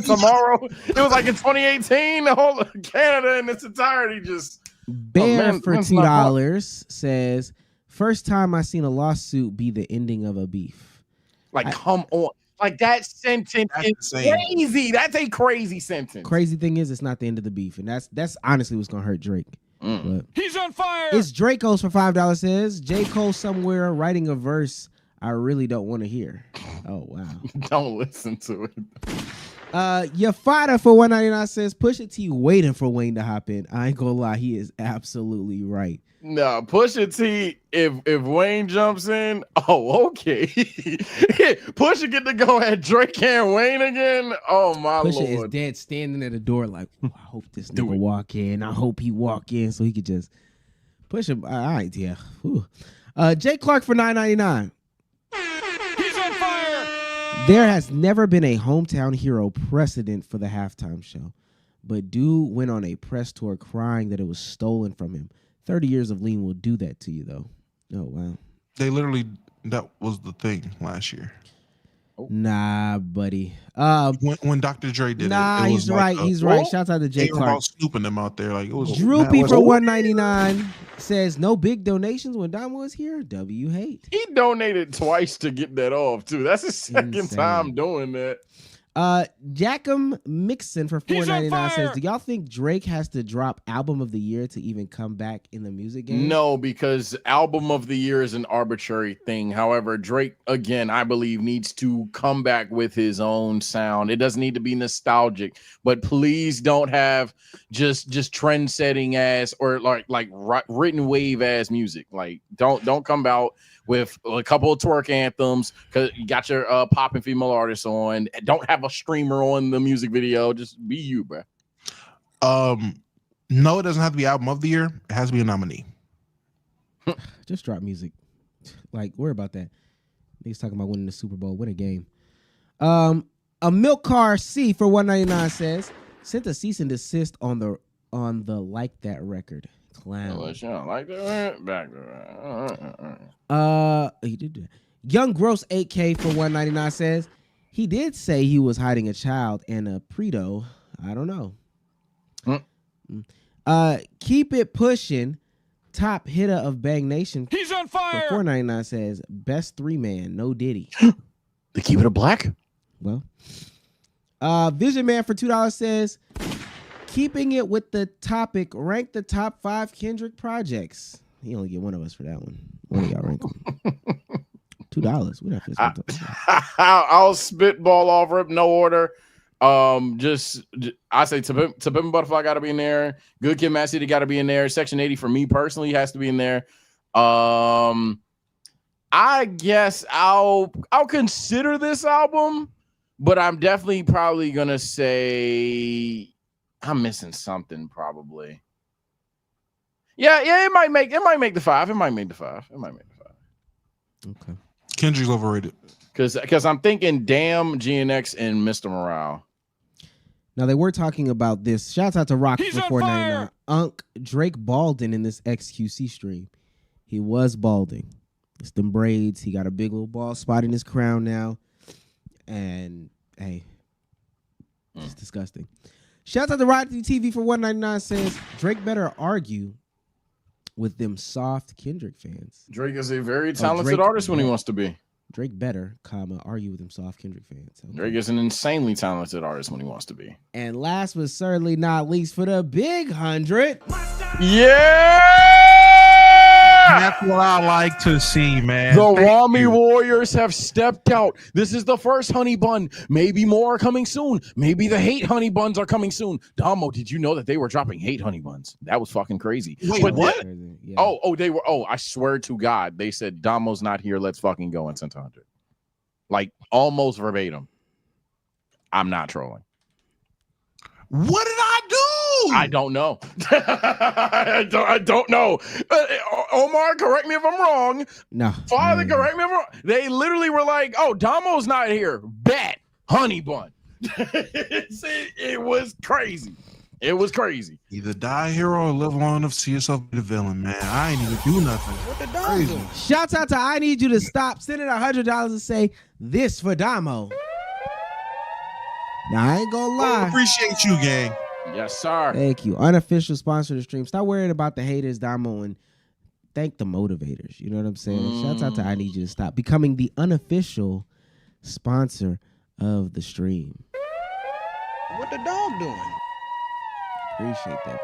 tomorrow. It was like in 2018. The whole Canada in its entirety just. Bear for $2 says, first time I seen a lawsuit be the ending of a beef. Like, come on. Like, that sentence is crazy. That's a crazy sentence. Crazy thing is, it's not the end of the beef, and that's honestly what's gonna hurt Drake. But he's on fire. It's Draco's for $5 says J. Cole somewhere writing a verse I really don't want to hear. Oh wow. Don't listen to it. Yafada for $1.99 says Pusha T waiting for Wayne to hop in. I ain't gonna lie, he is absolutely right. No, Pusha T, if Wayne jumps in, oh, okay. Pusha get to go at Drake and Wayne again. Oh my Pusha Lord. is dead standing at the door like, I hope this nigga walk in. I hope he walk in so he could just push him. All right, yeah. Whew. Jay Clark for $9.99. He's on fire. There has never been a hometown hero precedent for the halftime show, but dude went on a press tour crying that it was stolen from him. 30 years of lean will do that to you, though. Oh, wow. They literally, that was the thing last year. Nah, buddy. When Dr. Dre did it was he's right. He's right. Shouts out to Jay Clark. About snooping them out there. Like, it was Droopy for $1.99 says no big donations when Dom was here. W hate. He donated twice to get that off, too. That's his second time doing that. Jackum Mixon for $4.99 says, do y'all think Drake has to drop album of the year to even come back in the music game? No, because album of the year is an arbitrary thing. However, Drake, again, I believe needs to come back with his own sound. It doesn't need to be nostalgic, but please don't have just trend setting ass or like written wave ass music. Like don't come out with a couple of twerk anthems because you got your popping female artists on. Don't have a streamer on the music video. Just be you, bro. No, it doesn't have to be album of the year. It has to be a nominee. Just drop music. Like, worry about that. He's talking about winning the Super Bowl, win a game. A Milk Car C for $1.99 says sent a cease and desist on the Like That record. Clown. Like that back. He did that. Young Gross 8K for $1.99 says he did say he was hiding a child and a predo. I don't know. Keep it pushing. Top hitter of Bang Nation. He's on fire. For $4.99 says best 3-man, no Diddy. They keep it a black. Well, Vision Man for $2 says keeping it with the topic, rank the top 5 Kendrick projects. He only get one of us for that one. One of y'all rank them. $2. We not finna spend I'll spitball off rip, no order. Just I say to Pimp Butterfly got to be in there. Good Kid, Mad City got to be in there. Section 80 for me personally has to be in there. I guess I'll consider this album, but I'm definitely probably gonna say I'm missing something probably. Yeah, it might make the 5. Okay. Kendrick's overrated. Because I'm thinking damn GNX and Mr. Morale. Now they were talking about this. Shouts out to Rock He's for on $4.99. Unc Drake balding in this XQC stream. He was balding. It's them braids. He got a big little bald spot in his crown now. And hey, it's disgusting. Shouts out to Rodney TV for $1.99 says Drake better argue with them soft Kendrick fans. Drake is a very talented artist when he wants to be. Drake better, argue with them soft Kendrick fans. Okay. Drake is an insanely talented artist when he wants to be. And last but certainly not least, for the big 100. Yeah! That's what I like to see, man. The Rami Warriors have stepped out. This is the first honey bun. Maybe more are coming soon. Maybe the hate honey buns are coming soon. Damo, did you know that they were dropping hate honey buns? That was fucking crazy. Wait, but what? Yeah. Oh, they were. Oh, I swear to God, they said Damo's not here. Let's fucking go and send 100. Like almost verbatim. I'm not trolling. What did I do? I don't know. I don't know. Omar, correct me if I'm wrong. No. Father, correct me if I'm wrong. They literally were like, "Oh, Damo's not here. Bet honey bun." It was crazy. It was crazy. Either die a hero or live long enough to see yourself be the villain, man. I ain't even do nothing. What the dog Crazy. doing? Shouts out to I Need You to Stop. Send it $100 and say this for Damo. Now, I ain't gonna lie. Appreciate you, gang. Yes, sir. Thank you. Unofficial sponsor of the stream. Stop worrying about the haters, Damo, and thank the motivators. You know what I'm saying? Shouts out to I Need You to Stop. Becoming the unofficial sponsor of the stream. What the dog doing? Appreciate that.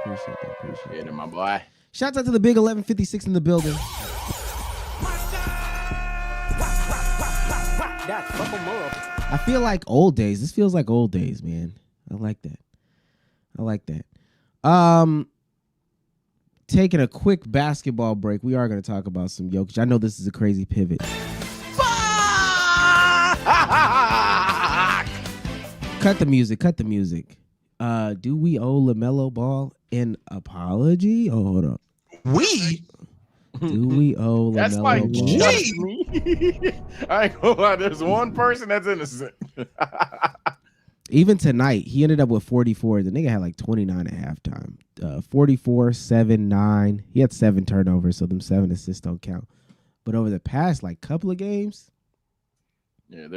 Yeah, my boy. Shouts out to the big 1156 in the building. That fuck 'em up. I feel like old days. This feels like old days, man. I like that. Taking a quick basketball break. We are going to talk about some Jokic. I know this is a crazy pivot. Cut the music. Do we owe LaMelo Ball an apology? Oh, hold up. Do we owe That's LaMelo like Ball? just me. I ain't gonna lie. There's one person that's innocent. Even tonight, he ended up with 44. The nigga had like 29 at halftime. 44, 7, 9. He had 7 turnovers, so them 7 assists don't count. But over the past like couple of games, Yeah,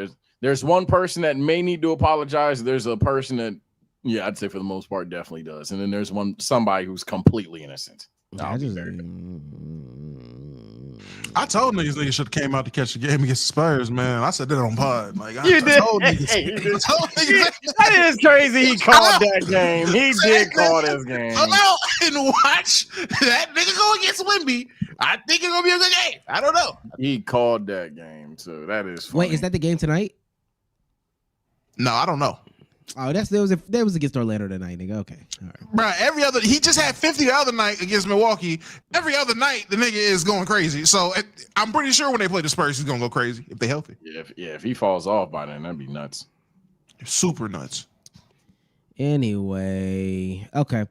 there's one person that may need to apologize. There's a person that, yeah, I'd say for the most part definitely does. And then there's somebody who's completely innocent. I told niggas should have came out to catch the game against the Spurs, man. I said that on pod. Like You I did. told niggas. That is crazy. He called that game. He did call this game. Come out and watch that nigga go against Wemby. I think it's gonna be a good game. I don't know. He called that game, so that is funny. wait, is that the game tonight? No, I don't know. Oh, that was against Orlando tonight, nigga. Okay, all right. Bro, he just had 50 the other night against Milwaukee. Every other night, the nigga is going crazy. So I'm pretty sure when they play the Spurs, he's gonna go crazy if they healthy. Yeah, if he falls off by then, that'd be nuts. Super nuts. Anyway, okay,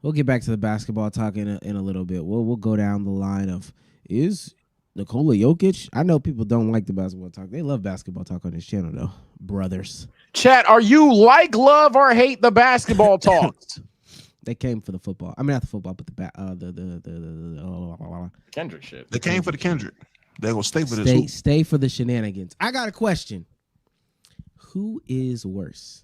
we'll get back to the basketball talk in a little bit. We'll go down the line of is Nikola Jokic. I know people don't like the basketball talk. They love basketball talk on this channel, though, brothers. Chat, are you like, love, or hate the basketball talks? They came for the football. I mean, not the football, but the Kendrick shit. They came for the Kendrick. They gonna stay for this. Stay for the shenanigans. I got a question. Who is worse?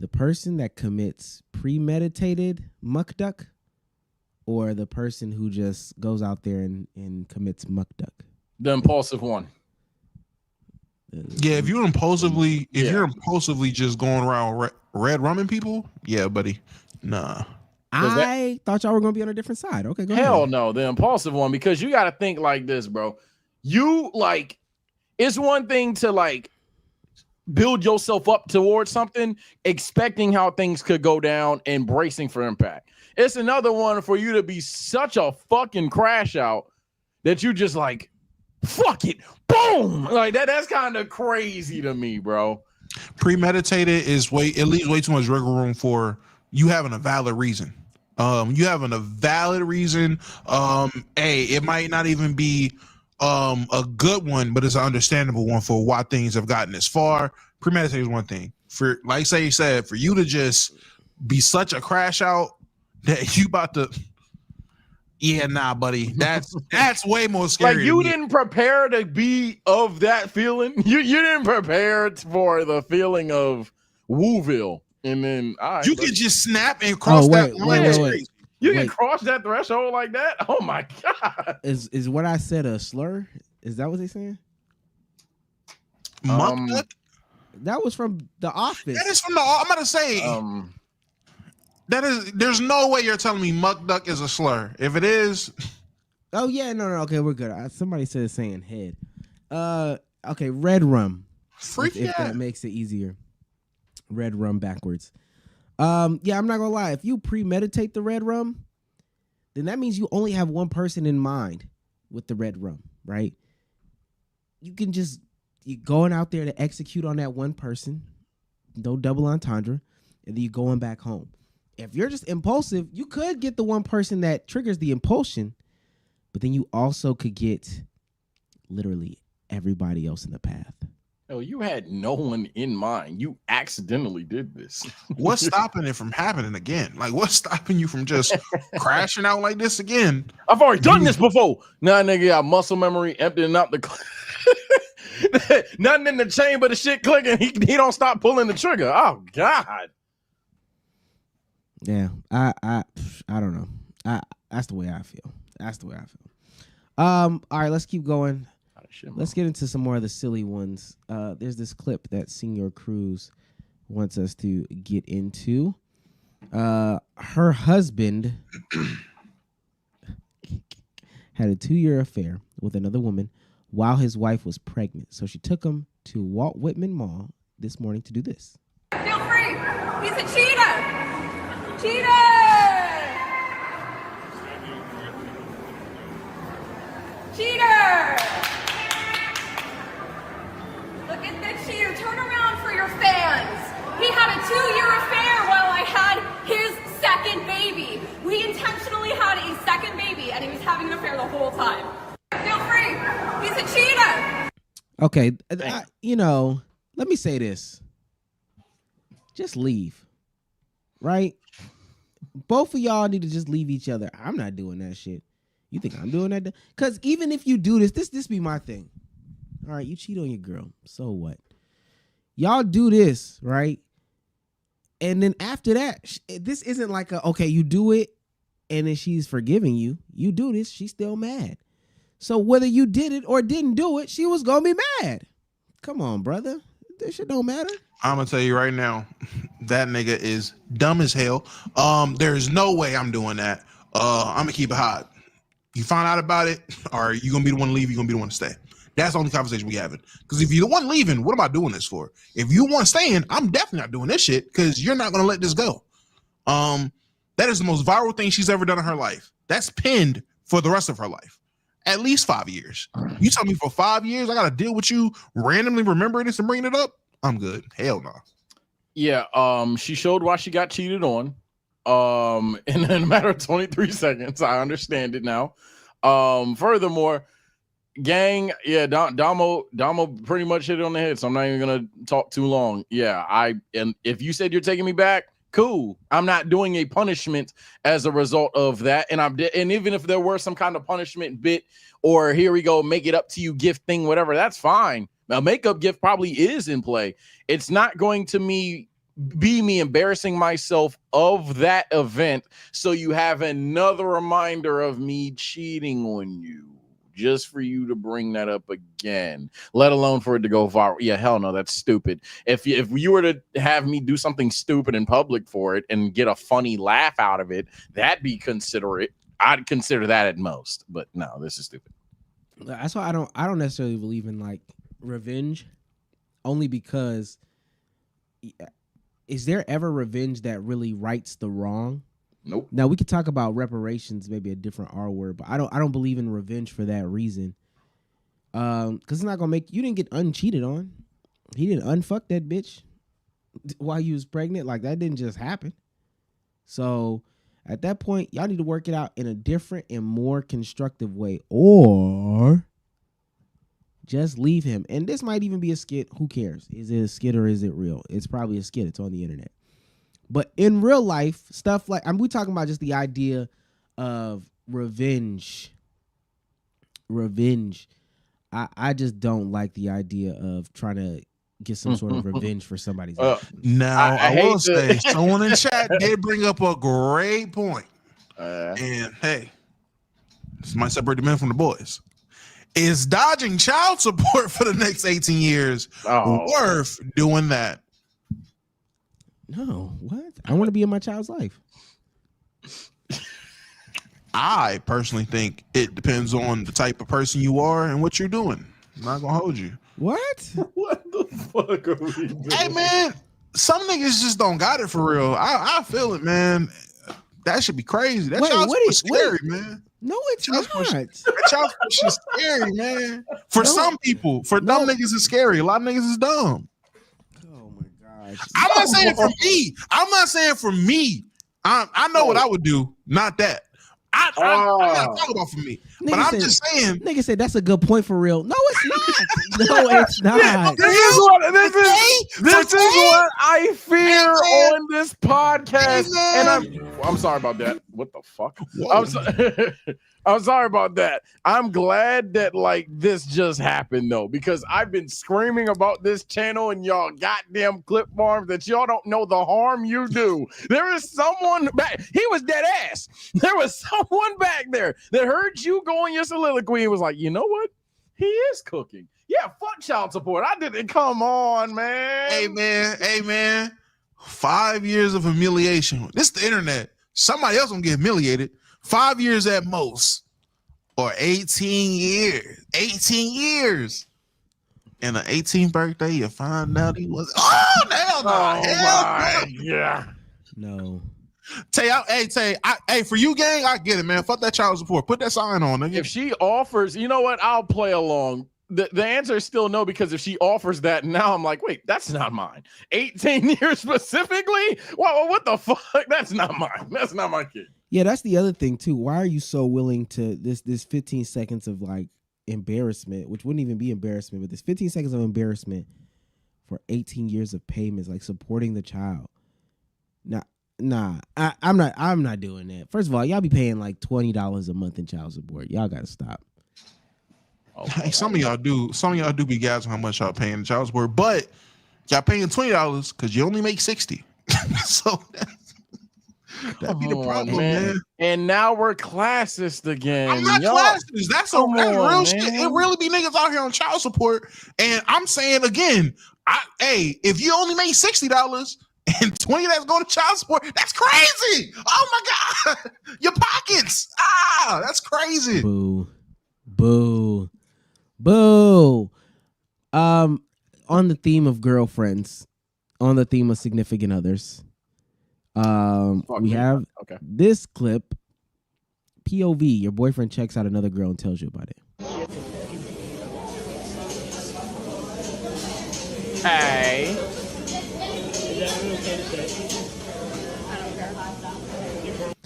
The person that commits premeditated muck duck, or the person who just goes out there and commits muck duck? The impulsive one. Yeah, if you're impulsively just going around red rumming people, yeah, buddy. Nah. I thought y'all were gonna be on a different side. Okay, go ahead. Hell no, the impulsive one, because you got to think like this, bro. You it's one thing to build yourself up towards something, expecting how things could go down and bracing for impact. It's another one for you to be such a fucking crash out that you just fuck it, boom, that's kind of crazy to me, bro. Premeditated is it leaves way too much wiggle room for you having a valid reason. You having a valid reason. It might not even be a good one, but it's an understandable one for why things have gotten this far. Premeditated is one thing. For say you said, for you to just be such a crash out that you about to. Yeah, nah, buddy. That's way more scary. You didn't prepare to be of that feeling. You didn't prepare for the feeling of Wooville, and then you could just snap and cross that line. Wait. You can cross that threshold like that. Oh my god! Is what I said a slur? Is that what they saying? Muck duck? That was from The Office. That is from the. I'm gonna say. There's no way you're telling me muck duck is a slur. If it is, oh yeah, no, okay, we're good. Somebody said it's saying head. Okay, red rum. If that makes it easier. Red rum backwards. Yeah, I'm not gonna lie. If you premeditate the red rum, then that means you only have one person in mind with the red rum, right? You're going out there to execute on that one person. No double entendre. and then you going back home. If you're just impulsive, you could get the one person that triggers the impulsion, but then you also could get literally everybody else in the path. Oh, you had no one in mind. You accidentally did this. What's stopping it from happening again? Like, what's stopping you from just crashing out like this again? I've already done this before. Nah, nigga, got muscle memory, emptying out the nothing in the chain but the shit clicking. He don't stop pulling the trigger. Oh God. Yeah, I don't know. That's the way I feel. All right, let's keep going. Let's get into some more of the silly ones. There's this clip that Senior Cruz wants us to get into. Her husband had a 2-year affair with another woman while his wife was pregnant. So she took him to Walt Whitman Mall this morning to do this. Feel free. He's a cheater. Cheater. Cheater. Look at the cheater. Turn around for your fans. He had a 2-year affair while I had his second baby. We intentionally had a second baby, and he was having an affair the whole time. Feel free. He's a cheater. Okay, let me say this. Just leave, right? Both of y'all need to just leave each other. I'm not doing that shit. You think I'm doing that? Because even if you do this be my thing. All right, you cheat on your girl. So what? Y'all do this, right? And then after that, this isn't like okay, you do it and then she's forgiving you. You do this, she's still mad. So whether you did it or didn't do it, she was going to be mad. Come on, brother. This shit don't matter. I'm going to tell you right now, that nigga is dumb as hell. There's no way I'm doing that. I'm going to keep it hot. You find out about it, or you going to be the one to leave, you're going to be the one to stay. That's the only conversation we having. Because if you're the one leaving, what am I doing this for? If you want staying, I'm definitely not doing this shit because you're not going to let this go. That is the most viral thing she's ever done in her life. That's pinned for the rest of her life. At least 5 years. You tell me for 5 years I gotta deal with you randomly remembering this and bringing it up? I'm good. Hell no. Yeah. She showed why she got cheated on. In a matter of 23 seconds. I understand it now. Furthermore, gang. Yeah. Damo pretty much hit it on the head. So I'm not even gonna talk too long. Yeah. And if you said you're taking me back, cool. I'm not doing a punishment as a result of that. And even if there were some kind of punishment bit or here we go, make it up to you gift thing, whatever, that's fine. A makeup gift probably is in play. It's not going to be me embarrassing myself of that event. So you have another reminder of me cheating on you just for you to bring that up again, let alone for it to go viral. Yeah, hell no, that's stupid. If you were to have me do something stupid in public for it and get a funny laugh out of it, that'd be considerate. I'd consider that at most, but no, this is stupid. That's why I don't necessarily believe in like revenge, only because is there ever revenge that really rights the wrong? Nope. Now we could talk about reparations, maybe a different R word, but I don't believe in revenge for that reason. Because it's not gonna make you didn't get uncheated on. He didn't unfuck that bitch while you was pregnant. Like that didn't just happen. So at that point, y'all need to work it out in a different and more constructive way, or just leave him. And this might even be a skit. Who cares? Is it a skit or is it real? It's probably a skit. It's on the internet. But in real life, stuff like we talking about just the idea of revenge. I just don't like the idea of trying to get some sort of revenge for somebody's Now I will say someone in chat did bring up a great point. And hey, this might separate the men from the boys. Is dodging child support for the next 18 years worth doing that? No, what? I want to be in my child's life. I personally think it depends on the type of person you are and what you're doing. I'm not gonna hold you. What? What the fuck are we doing? Hey man, some niggas just don't got it for real. I feel it, man. That should be crazy. That child support is scary, man. No, it's not. That child support is scary, man. For some people, for dumb niggas, it's scary. A lot of niggas is dumb. Oh my god. I'm not saying for me. I'm not saying for me. I know what I would do. Not that. I'm not talking about for me. But I'm just saying. Nigga said that's a good point for real. No, it's not. No, it's not. This is what I fear on this podcast. And I'm sorry about that. What the fuck? I'm sorry about that. I'm glad that like this just happened though, because I've been screaming about this channel and y'all goddamn clip farms that y'all don't know the harm you do. There is someone back. He was dead ass. There was someone back there that heard you go in your soliloquy and was like, you know what? He is cooking. Yeah, fuck child support. I didn't. Come on, man. Hey, man. 5 years of humiliation. This is the internet. Somebody else gonna get humiliated. 5 years at most, or 18 years. 18 years. And an 18th birthday, you find out he was. Oh, hell no. Yeah. No. Tay, for you, gang, I get it, man. Fuck that child support. Put that sign on. Nigga. If she offers, you know what? I'll play along. The answer is still no, because if she offers that now, I'm like, wait, that's not mine. 18 years specifically? What the fuck? That's not mine. That's not my kid. Yeah, that's the other thing too. Why are you so willing to this 15 seconds of like embarrassment, which wouldn't even be embarrassment, but this 15 seconds of embarrassment for 18 years of payments, like supporting the child? I'm not doing that. First of all, y'all be paying like $20 a month in child support. Y'all gotta stop. Hey, some of y'all do be gassing how much y'all paying in child support, but y'all paying $20 because you only make 60. So that'd be the problem, man. And now we're classist again. I'm not classist. That's real man. shit. It really be niggas out here on child support. And I'm saying again, if you only make $60 and 20 that's going to child support, that's crazy. Oh my God. Your pockets. That's crazy. Boo. On the theme of girlfriends, on the theme of significant others, we have this clip. POV, your boyfriend checks out another girl and tells you about it. Hey.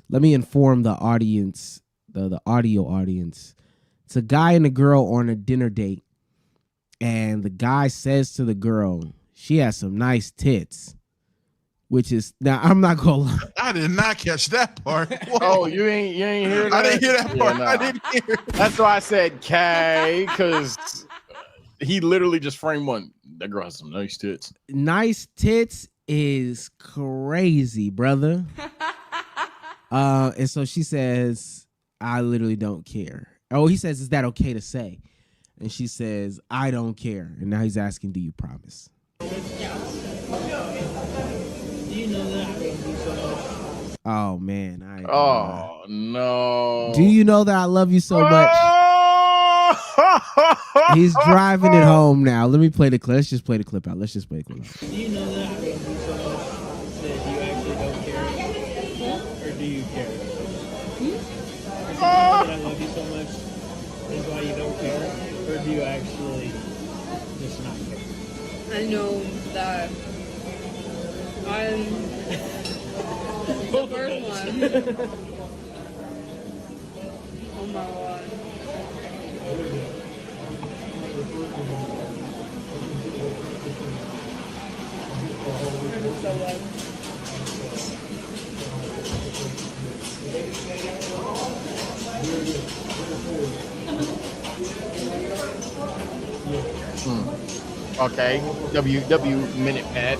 Let me inform the audience, the audio audience. It's a guy and a girl on a dinner date, and the guy says to the girl, she has some nice tits. Which is, now I'm not gonna lie, I did not catch that part. Whoa. Oh, you ain't hear that? I didn't hear that part. Yeah, nah. I didn't hear. That's why I said K, because he literally just framed one. That girl has some nice tits. Nice tits is crazy, brother. And so she says, I literally don't care. Oh, he says, is that okay to say? And she says, I don't care. And now he's asking, do you promise? Oh man, no. Do you know that I love you so much? He's driving it home now. Let me play the clip. Let's just play the clip out. Do you know that I love you so much that you actually don't care? Or do you care? Is it that I love you so much is why you don't care? Or do you actually just not care? I know that I'm the first one. Oh my God. Okay, WW minute pad.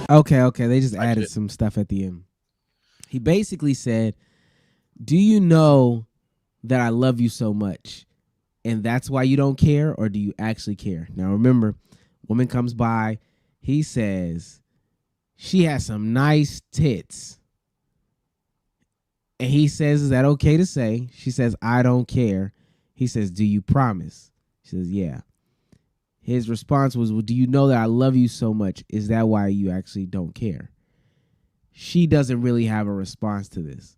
Okay. They just added some stuff at the end. He basically said, do you know that I love you so much and that's why you don't care, or do you actually care? Now remember, woman comes by, he says, she has some nice tits. And he says, is that okay to say? She says, I don't care. He says, do you promise? She says, yeah. His response was, well, do you know that I love you so much? Is that why you actually don't care? She doesn't really have a response to this.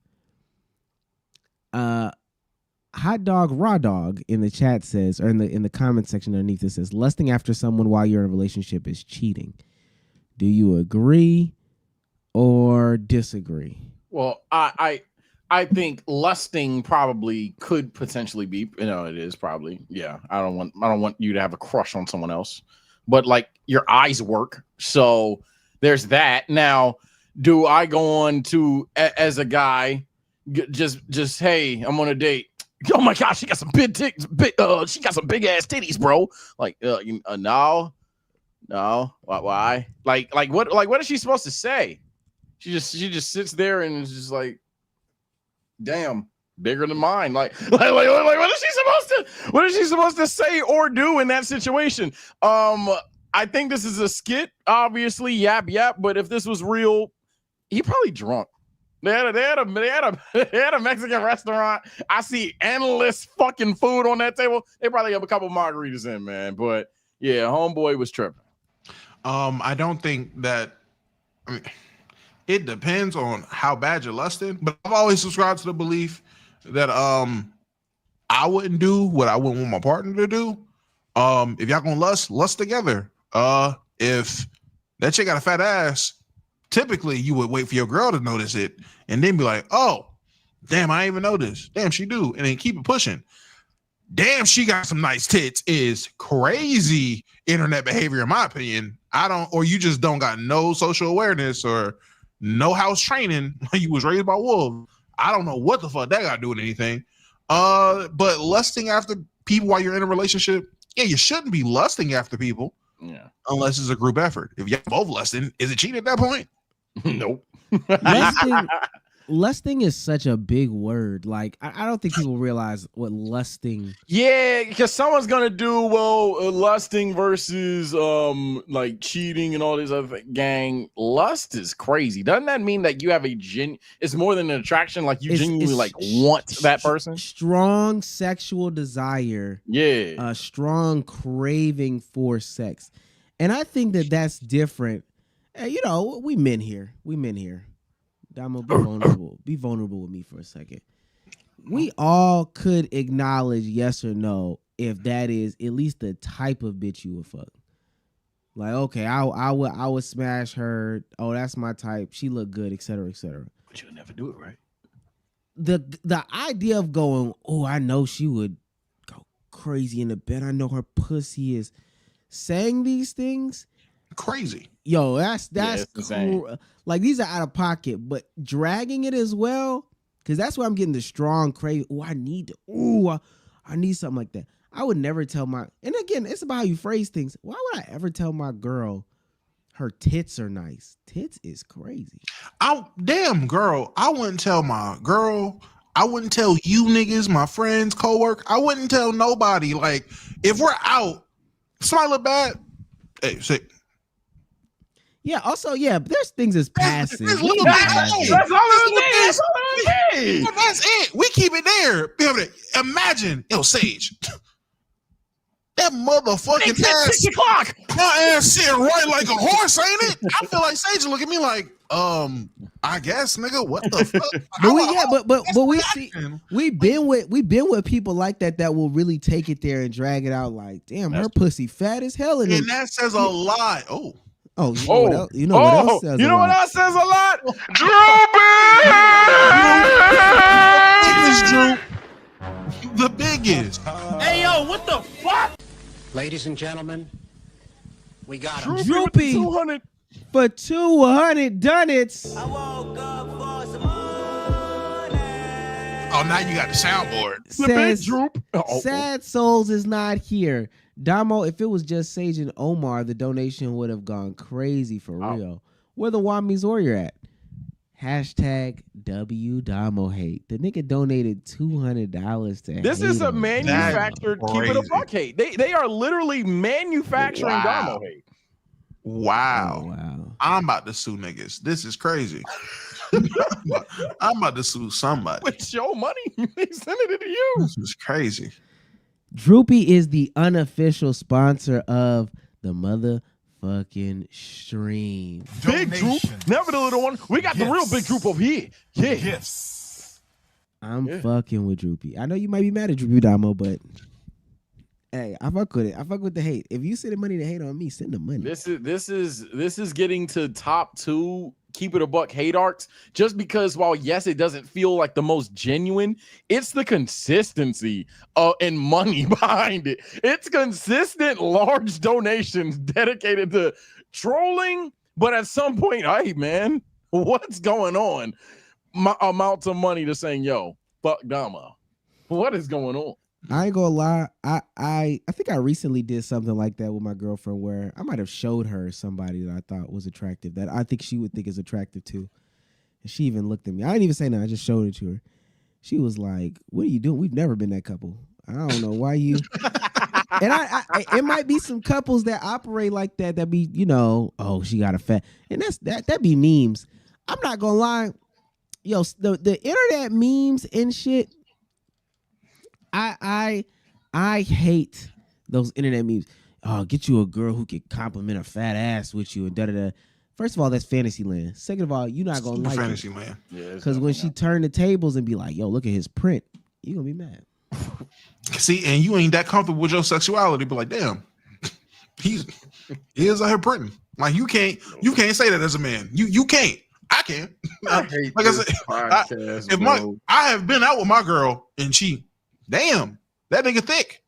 Hot Dog Raw Dog in the chat says, or in the comment section underneath it says, lusting after someone while you're in a relationship is cheating. Do you agree or disagree? Well, I think lusting probably could potentially be, it is probably. Yeah. I don't want you to have a crush on someone else. But like your eyes work. So there's that. Now, do I go on to as a guy just hey, I'm on a date. Oh my gosh, she got some big tits, she got some big ass titties, bro. Like no. Why? Like what is she supposed to say? She just sits there and is just like, damn, bigger than mine. Like what is she supposed to say or do in that situation? I think this is a skit, obviously, yap, but if this was real, he probably drunk. They had a Mexican restaurant. I see endless fucking food on that table. They probably have a couple margaritas in, man. But yeah, homeboy was tripping. I don't think that. I mean, it depends on how bad you're lusting, but I've always subscribed to the belief that I wouldn't do what I wouldn't want my partner to do. If y'all gonna lust together. If that chick got a fat ass, typically you would wait for your girl to notice it and then be like, oh, damn, I ain't even noticed. Damn, she do, and then keep it pushing. Damn, she got some nice tits is crazy internet behavior, in my opinion. Or you just don't got no social awareness or no house training. You was raised by wolves. I don't know what the fuck that got to do with anything. But lusting after people while you're in a relationship, yeah, you shouldn't be lusting after people. Yeah. Unless it's a group effort. If y'all both lusting, is it cheating at that point? Nope. Lusting is such a big word. Like, I don't think people realize what lusting. Yeah, because someone's gonna do lusting versus like cheating and all this other thing. Gang, lust is crazy. Doesn't that mean that you have it's more than an attraction? Like you genuinely like want that person? Strong sexual desire. Yeah. A strong craving for sex. And I think that that's different. You know, we men here. Damo, be vulnerable with me for a second. We all could acknowledge yes or no if that is at least the type of bitch you would fuck. Like, okay, I would smash her. Oh, that's my type. She look good, etc., etc. But you'll never do it, right? The idea of going, oh, I know she would go crazy in the bed. I know her pussy is saying these things. Crazy. Yo, that's cool. Like, these are out of pocket, but dragging it as well, because that's where I'm getting the strong crave. I need something like that. I would never tell and again, it's about how you phrase things. Why would I ever tell my girl her tits are nice? Tits is crazy. Damn, girl. I wouldn't tell my girl. I wouldn't tell you niggas, my friends, coworker. I wouldn't tell nobody. Like, if we're out, somebody look bad. Hey, sick. Yeah, also, yeah, there's things that's passive. That's all it is. That's it. We keep it there. Imagine, Sage. That motherfucking ass. 6 o'clock. My ass sitting right like a horse, ain't it? I feel like Sage look at me like, I guess, nigga, what the fuck? But we see we've been with people like that will really take it there and drag it out like, damn, her pussy fat as hell. And that says a lot. You know what else says a lot? What else says a lot? Droopy! The biggest. Hey, yo, what the fuck? Ladies and gentlemen, we got him. Droopy 200 for 200 donuts. I woke up for some money. Oh, now you got the soundboard. Says, Sad Souls is not here. Damo, if it was just Sage and Omar, the donation would have gone crazy for real. Where the Wamis Warrior at? Hashtag W Damo hate. The nigga donated $200 to This is a manufactured keep it a buck hate. They are literally manufacturing Damo hate. Wow. Oh, wow. I'm about to sue niggas. This is crazy. I'm about to sue somebody. With your money, they sending it to you. This is crazy. Droopy is the unofficial sponsor of the motherfucking stream. Big Droop, never the little one. We got the real Big Droop over here. Yeah. I'm fucking with Droopy. I know you might be mad at Droopy Damo, but Hey, I fuck with it. I fuck with the hate. If you send money to hate on me, send the money. This is getting to top 2 keep it a buck hate arcs, just because while yes, it doesn't feel like the most genuine, it's the consistency and money behind it. It's consistent large donations dedicated to trolling, but at some point, hey man, what's going on? Amounts of money to saying, yo, fuck Dama. What is going on? I ain't gonna lie. I think I recently did something like that with my girlfriend where I might have showed her somebody that I thought was attractive that I think she would think is attractive too. And she even looked at me. I didn't even say nothing. I just showed it to her. She was like, "What are you doing? We've never been that couple. I don't know why you." And I it might be some couples that operate like that. That be, oh, she got a fat, and that be memes. I'm not gonna lie, yo, the internet memes and shit. I hate those internet memes. Oh, get you a girl who can compliment a fat ass with you and da da da. First of all, that's fantasy land. Second of all, you're not gonna like fantasy land. Because when she turned the tables and be like, "Yo, look at his print," you gonna be mad. See, and you ain't that comfortable with your sexuality, but like, damn, he is out here printing. Like you can't say that as a man. You can't. I can. I hate like this I said, podcast, I have been out with my girl and damn, that nigga thick.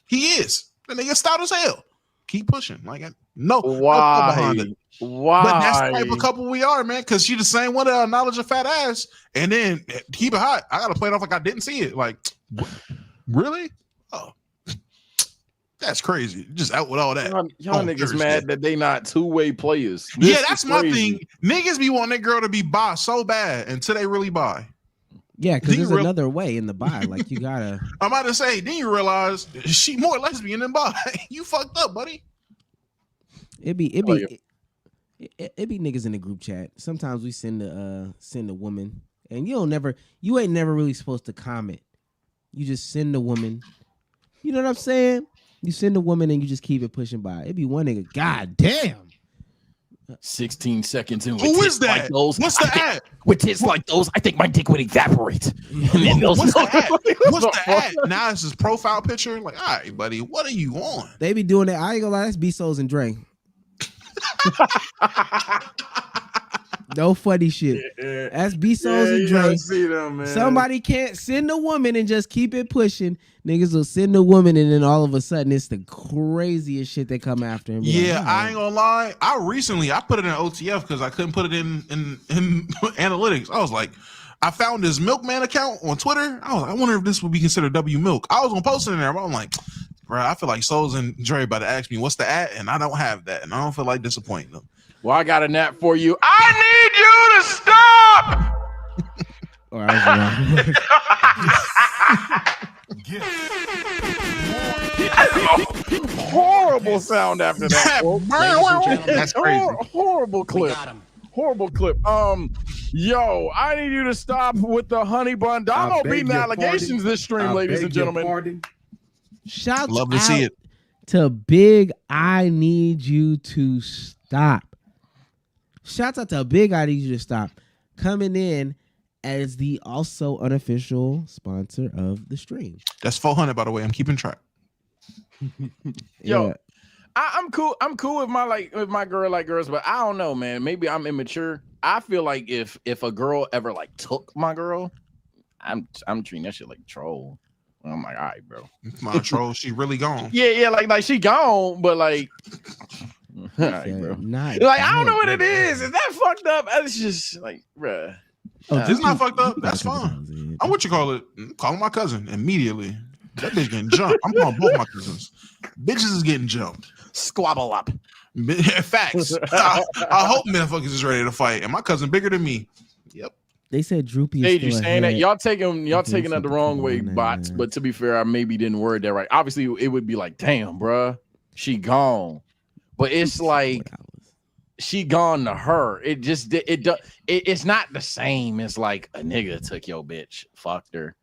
He is. That nigga stout as hell. Keep pushing. Like no behind it. Why? But that's the type of couple we are, man. Because she the same one that acknowledge a fat ass and then keep it hot. I gotta play it off like I didn't see it. Like, really? Oh, that's crazy. Just out with all that. Y'all niggas mad that they not two-way players. Yeah, that's my thing. Niggas be wanting that girl to be bi so bad until they really bi. Yeah, because there's another way in the bi. Like you gotta. I'm about to say, then you realize she more lesbian than bi. You fucked up, buddy. It be niggas in the group chat. Sometimes we send a woman, and you ain't never really supposed to comment. You just send a woman. You know what I'm saying? You send a woman and you just keep it pushing by. It be one nigga. God damn. 16 seconds in. Who is that? Like those, what's the ad? With tits like those, I think my dick would evaporate. And then what's the ad? What's the ad? Now it's his profile picture. Like, all right, buddy, what are you on? They be doing that. I ain't gonna lie. That's B-Souls and Dre. No funny shit. That's B-Souls and Dre. See them, man. Somebody can't send a woman and just keep it pushing. Niggas will send a woman and then all of a sudden it's the craziest shit they come after him. Yeah, like, I ain't gonna lie. I put it in OTF because I couldn't put it in analytics. I was like, I found this Milkman account on Twitter. I wonder if this would be considered W Milk. I was gonna post it in there, but I'm like, bro, I feel like Souls and Dre about to ask me what's the ad, and I don't have that, and I don't feel like disappointing them. Well, I got a nap for you. I need you to stop. Horrible sound after that. That's crazy. Horrible clip. Horrible clip. Yo, I need you to stop with the honey bun. Damo beating the allegations this stream, ladies and gentlemen. Shouts Love to see it. To Big I Need You to Stop. Shouts out to Big I Need You to Stop. Coming in as the also unofficial sponsor of the stream. That's 400, by the way. I'm keeping track. Yo, yeah. I'm cool. I'm cool with my girl like girls, but I don't know, man. Maybe I'm immature. I feel like if a girl ever like took my girl, I'm treating that shit like a troll. I'm like, all right, bro. My troll, she really gone. Yeah, like she gone, but like, all right, bro. Like I don't know what it is. Is that fucked up? It's just like, bruh. It's not fucked up. That's fine. I'm what you call it. Calling my cousin immediately. That bitch getting jumped. I'm calling both my cousins. Bitches is getting jumped. Squabble up. Facts. I hope motherfuckers is ready to fight. And my cousin bigger than me. Yep. They said Droopy. Hey, you saying that y'all taking that the wrong way, bots. But to be fair, I maybe didn't word that right. Obviously, it would be like, damn, bruh, she gone. But it's like she gone to her. It's not the same as like a nigga took your bitch, fucked her,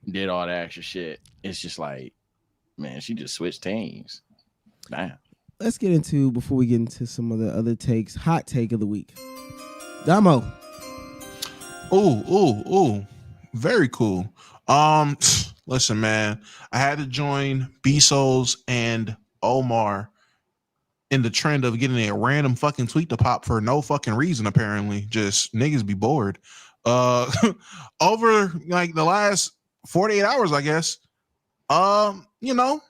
did all that extra shit. It's just like, man, she just switched teams. Damn. Let's get into, before we get into some of the other takes, hot take of the week. Damo. Oh, very cool. Listen, man, I had to join B-Souls and Omar in the trend of getting a random fucking tweet to pop for no fucking reason, apparently. Just niggas be bored. Over like the last 48 hours, I guess. You know,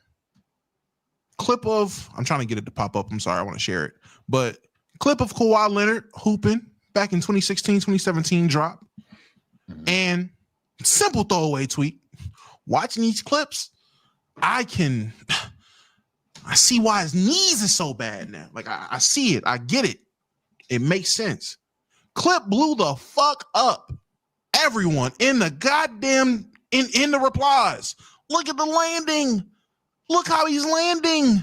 clip of, I'm trying to get it to pop up. I'm sorry, I want to share it. But clip of Kawhi Leonard hooping back in 2016, 2017 drop. And simple throwaway tweet. Watching these clips, I see why his knees is so bad now. Like I see it. I get it. It makes sense. Clip blew the fuck up. Everyone in the goddamn in the replies. Look at the landing. Look how he's landing.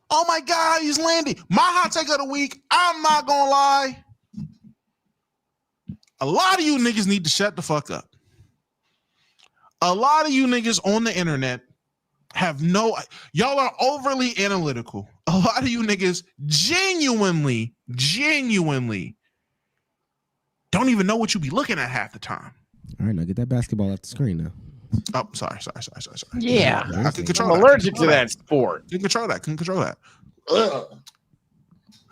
Oh my God, he's landing. My hot take of the week, I'm not gonna lie. A lot of you niggas need to shut the fuck up. A lot of you niggas on the internet have y'all are overly analytical. A lot of you niggas genuinely don't even know what you be looking at half the time. All right, now get that basketball off the screen now. Oh, sorry. Yeah. I can control I'm that. allergic to that sport. Can control that.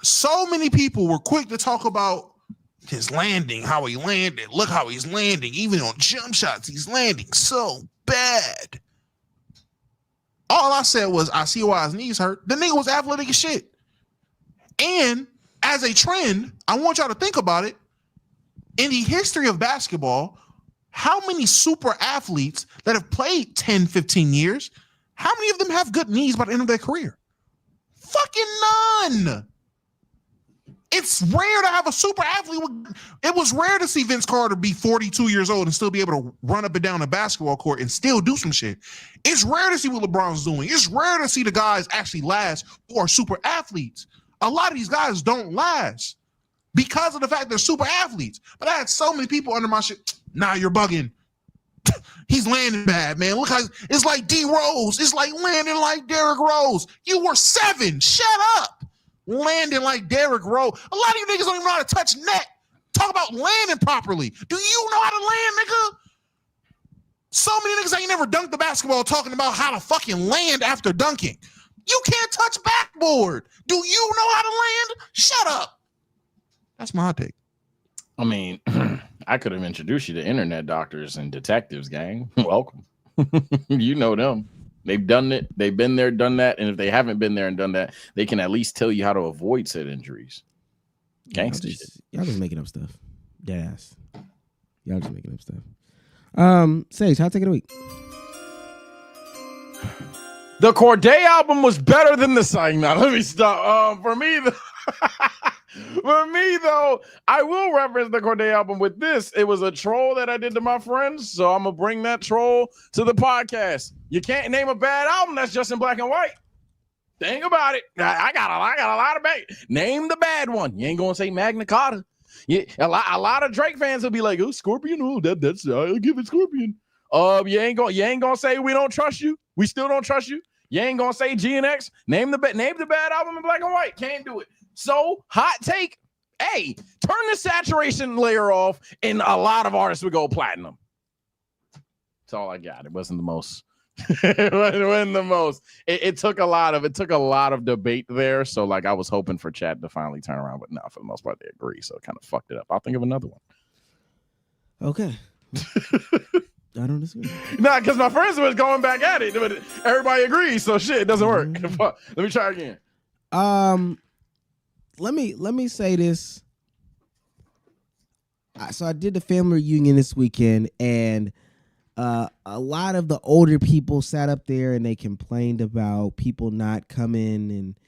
So many people were quick to talk about his landing, how he landed. Look how he's landing. Even on jump shots, he's landing so bad. All I said was, I see why his knees hurt. The nigga was athletic as shit. And as a trend, I want y'all to think about it. In the history of basketball, how many super athletes that have played 10, 15 years, how many of them have good knees by the end of their career? Fucking none. It's rare to have a super athlete. It was rare to see Vince Carter be 42 years old and still be able to run up and down a basketball court and still do some shit. It's rare to see what LeBron's doing. It's rare to see the guys actually last who are super athletes. A lot of these guys don't last because of the fact they're super athletes. But I had so many people under my shit. Nah, you're bugging. He's landing bad, man. Look how it's like D Rose. It's like landing like Derrick Rose. You were 7. Shut up. Landing like Derrick Rose. A lot of you niggas don't even know how to touch net. Talk about landing properly. Do you know how to land, nigga? So many niggas ain't never dunked the basketball talking about how to fucking land after dunking. You can't touch backboard. Do you know how to land? Shut up. That's my hot take. I mean, I could have introduced you to internet doctors and detectives, gang. Welcome. You know them. They've done it. They've been there, done that. And if they haven't been there and done that, they can at least tell you how to avoid said injuries. Gangster shit. Y'all just making up stuff. Deadass. Y'all just making up stuff. Sage, hot take of the week. The Corday album was better than the Sign. Now let me stop. For me, though, I will reference the Corday album with this. It was a troll that I did to my friends, so I'm gonna bring that troll to the podcast. You can't name a bad album that's just in black and white. Think about it. I got a lot of bad. Name the bad one. You ain't gonna say Magna Carta. Yeah, a lot of Drake fans will be like, "Oh, Scorpion. Oh, that's I'll give it Scorpion." You ain't gonna say we don't trust you. We still don't trust you. You ain't gonna say GNX. Name the bad album in black and white. Can't do it. So hot take. Hey, turn the saturation layer off, and a lot of artists would go platinum. That's all I got. It wasn't the most. It wasn't the most. It took a lot of debate there. So like I was hoping for chat to finally turn around, but no, for the most part they agree. So it kind of fucked it up. I'll think of another one. Okay. I don't disagree. Nah, because my friends was going back at it, but everybody agrees. So shit, it doesn't work. Let me try again. Let me say this. So I did the family reunion this weekend, and a lot of the older people sat up there and they complained about people not coming, and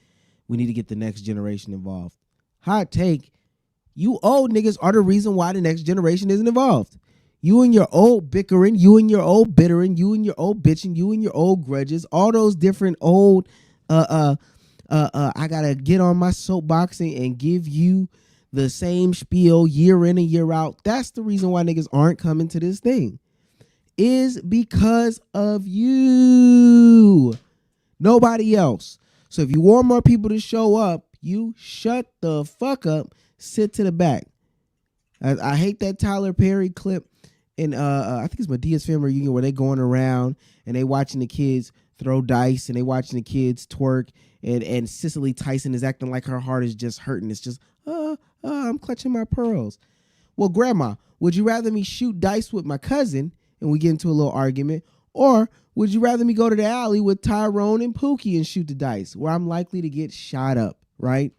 we need to get the next generation involved. Hot take: you old niggas are the reason why the next generation isn't involved. You and your old bickering, you and your old bittering, you and your old bitching, you and your old grudges, all those different old I gotta get on my soapbox and give you the same spiel year in and year out. That's the reason why niggas aren't coming to this thing. Is because of you. Nobody else. So if you want more people to show up, you shut the fuck up, sit to the back. I hate that Tyler Perry clip. in I think it's Medea's family reunion where they going around and they watching the kids throw dice and they watching the kids twerk and Cicely Tyson is acting like her heart is just hurting. It's just I'm clutching my pearls. Well, Grandma, would you rather me shoot dice with my cousin and we get into a little argument, or would you rather me go to the alley with Tyrone and Pookie and shoot the dice where I'm likely to get shot up, right?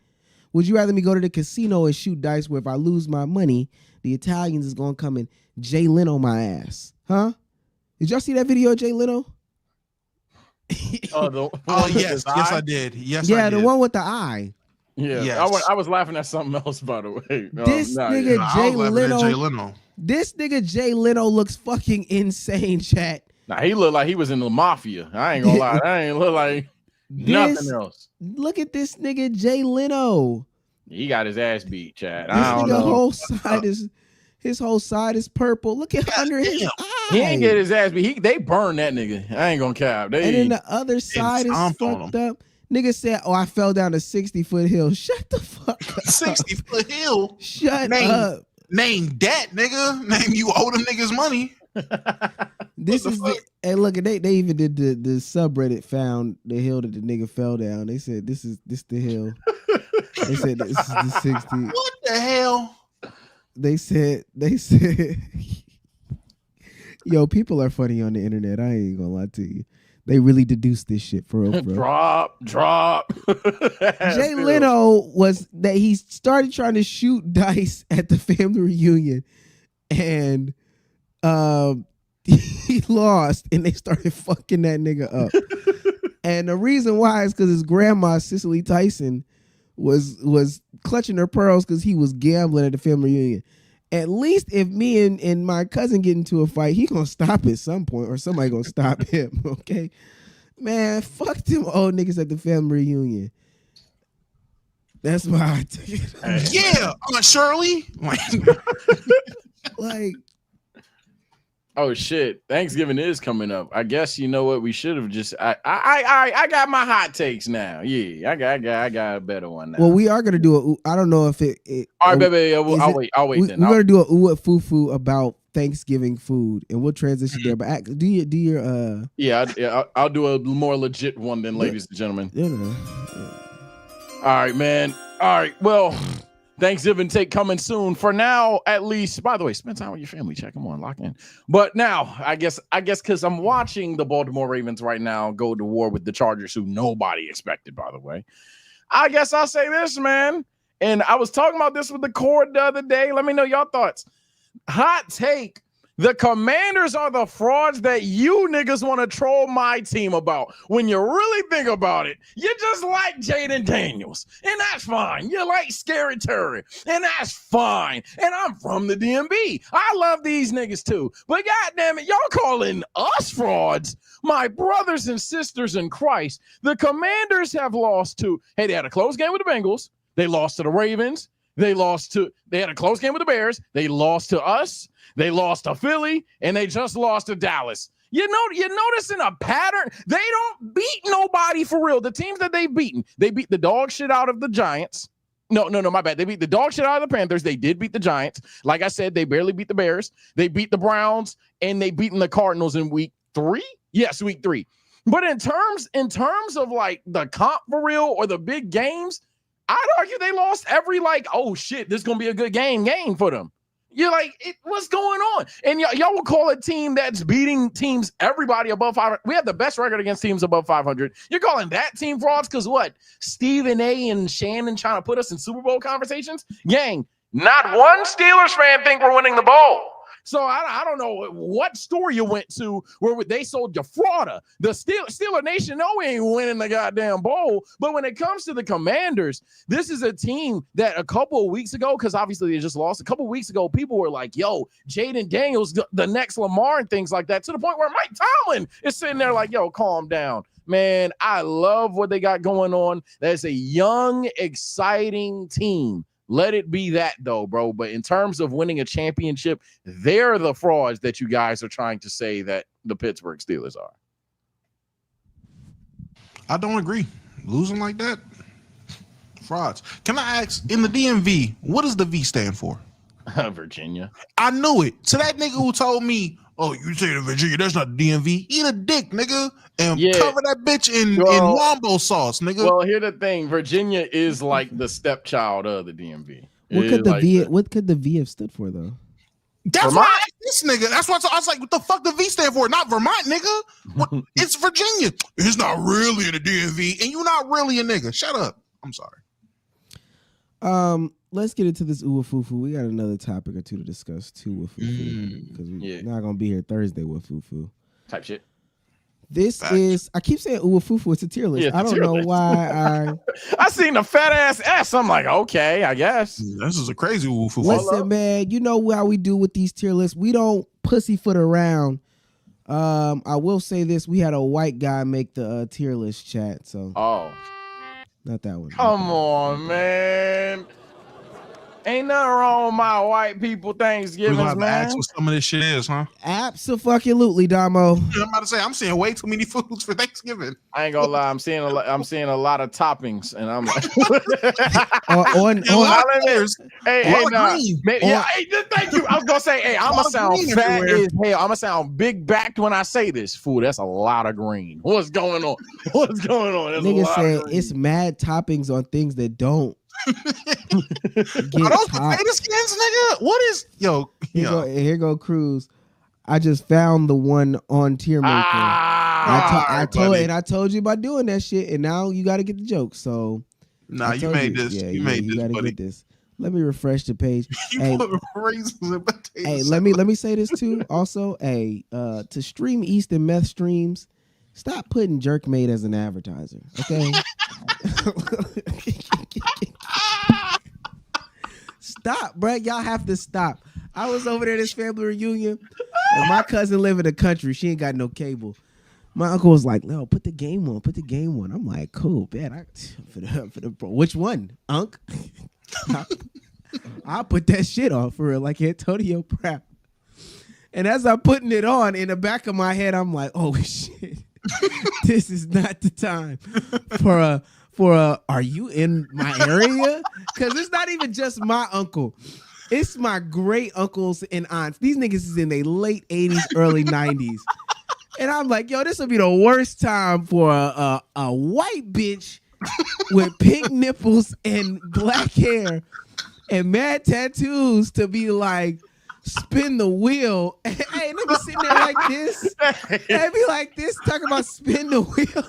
Would you rather me go to the casino and shoot dice where if I lose my money, the Italians is going to come and Jay Leno my ass? Huh? Did y'all see that video of Jay Leno? Oh, yes, I did. Yes, yeah, I did. the one with the eye. Yeah, yes. I was laughing at something else, by the way. This nigga Jay Leno. This nigga Jay Leno looks fucking insane, chat. Nah, he looked like he was in the mafia. I ain't gonna lie. I ain't look like nothing else. Look at this nigga Jay Leno. He got his ass beat, Chad. This nigga whole side is his whole side is purple. Look at under his eye. He ain't get his ass beat. They burned that nigga. I ain't gonna cap. And then the other side is fucked up. Nigga said, "Oh, I fell down a 60-foot hill." Shut the fuck up. 60-foot hill. Shut up. Name that nigga. Name you owe them niggas money. This is and look, they even did the subreddit found the hill that the nigga fell down. They said this the hill. They said this is the 60. What the hell? They said yo, people are funny on the internet. I ain't gonna lie to you. They really deduced this shit for real, bro. Drop. Jay Leno was that he started trying to shoot dice at the family reunion, and he lost, and they started fucking that nigga up. And the reason why is because his grandma Cicely Tyson was clutching her pearls because he was gambling at the family reunion. At least if me and my cousin get into a fight, he gonna stop at some point, or somebody gonna stop him. Okay, man, fuck them old niggas at the family reunion. That's why I took it. Yeah, Aunt Shirley. Like, oh shit! Thanksgiving is coming up. I guess you know what we should have just. I got my hot takes now. Yeah, I got a better one now. Well, we are gonna do I don't know if it all right, baby. I'll wait. Then we're gonna do a ooh fufu about Thanksgiving food, and we'll transition there. But do your yeah. I'll do a more legit one then, ladies and gentlemen. Yeah. All right, man. All right. Well, Thanksgiving take coming soon. For now, at least. By the way, spend time with your family. Check them on, lock in. But now, I guess, because I'm watching the Baltimore Ravens right now go to war with the Chargers, who nobody expected. By the way, I guess I'll say this, man. And I was talking about this with the Cord the other day. Let me know your thoughts. Hot take. The Commanders are the frauds that you niggas want to troll my team about. When you really think about it, you just like Jaden Daniels, and that's fine. You like Scary Terry, and that's fine. And I'm from the DMV. I love these niggas too. But goddamn it, y'all calling us frauds? My brothers and sisters in Christ, the Commanders have lost to, hey, they had a close game with the Bengals. They lost to the Ravens. They had a close game with the Bears. They lost to us. They lost to Philly, and they just lost to Dallas. You're noticing a pattern. They don't beat nobody for real. The teams that they've beaten, they beat the dog shit out of the Giants. No, my bad. They beat the dog shit out of the Panthers. They did beat the Giants. Like I said, they barely beat the Bears. They beat the Browns, and they beaten the Cardinals in week 3. Yes, week 3. But in terms of like the comp for real or the big games, I'd argue they lost every oh shit, this is gonna be a good game for them. You're like, what's going on? And y'all will call a team that's beating teams, everybody above 500. We have the best record against teams above 500. You're calling that team frauds because what? Stephen A. and Shannon trying to put us in Super Bowl conversations? Gang, not one Steelers fan think we're winning the bowl. So I don't know what store you went to where they sold you frauda. The Steeler Nation know we ain't winning the goddamn bowl. But when it comes to the Commanders, this is a team that a couple of weeks ago, because obviously they just lost, a couple of weeks ago, people were like, yo, Jaden Daniels, the next Lamar and things like that, to the point where Mike Tomlin is sitting there like, yo, calm down. Man, I love what they got going on. That's a young, exciting team. Let it be that, though, bro. But in terms of winning a championship, they're the frauds that you guys are trying to say that the Pittsburgh Steelers are. I don't agree. Losing like that, frauds. Can I ask, in the DMV, what does the V stand for? Virginia. I knew it. To that nigga who told me, "Oh, you say the Virginia? That's not the DMV. Eat a dick, nigga, and cover that bitch in wombo sauce, nigga." Well, here's the thing: Virginia is like the stepchild of the DMV. What could the V? What could the V have stood for though? That's why I asked this nigga. That's why I was like, "What the fuck the V stand for? Not Vermont, nigga. What? It's Virginia. It's not really in the DMV, and you're not really a nigga. Shut up. I'm sorry." Let's get into this Uwafufu. We got another topic or two to discuss too with Fufu because we're not gonna be here Thursday with Fufu type shit. This is, I keep saying Uwafufu. It's a tier list. I don't know why I seen a fat ass S. I'm like, okay, I guess this is a crazy Uwafufu. Listen, man, you know how we do with these tier lists. We don't pussyfoot around. I will say this: we had a white guy make the tier list chat. So not that one. Come on, man. Ain't nothing wrong with my white people Thanksgivings, man. man. Ask what some of this shit is, huh? Absolutely, Damo. I'm about to say I'm seeing way too many foods for Thanksgiving. I ain't gonna lie, I'm seeing a lot of toppings, and I'm like, thank you. I was gonna say, hey, I'm gonna sound fat as hell. I'm gonna sound big backed when I say this. Food, that's a lot of green. What's going on? What's going on? Nigga said it's mad toppings on things that don't. Are those potato skins, nigga? What is Here go Cruz. I just found the one on Tier Maker. I told you about doing that shit, and now you got to get the joke. So you made this. Yeah, you made this, buddy. Get this. Let me refresh the page. You put raisins and potatoes. Hey, let me say this too. Also, to stream East and Meth streams, stop putting Jerkmate as an advertiser. Okay. Stop, bro. Y'all have to stop. I was over there at this family reunion, and my cousin live in the country. She ain't got no cable. My uncle was like, "No, put the game on. Put the game on." I'm like, "Cool, man. Which one, Unc?" I'll put that shit on for real, like Antonio Brown. And as I'm putting it on, in the back of my head, I'm like, "Oh shit, this is not the time for a." Are you in my area? Because it's not even just my uncle. It's my great uncles and aunts. These niggas is in their late 80s, early 90s. And I'm like, yo, this will be the worst time for a white bitch with pink nipples and black hair and mad tattoos to be like, spin the wheel. Hey, nigga sitting there like this. They be like this, talking about spin the wheel.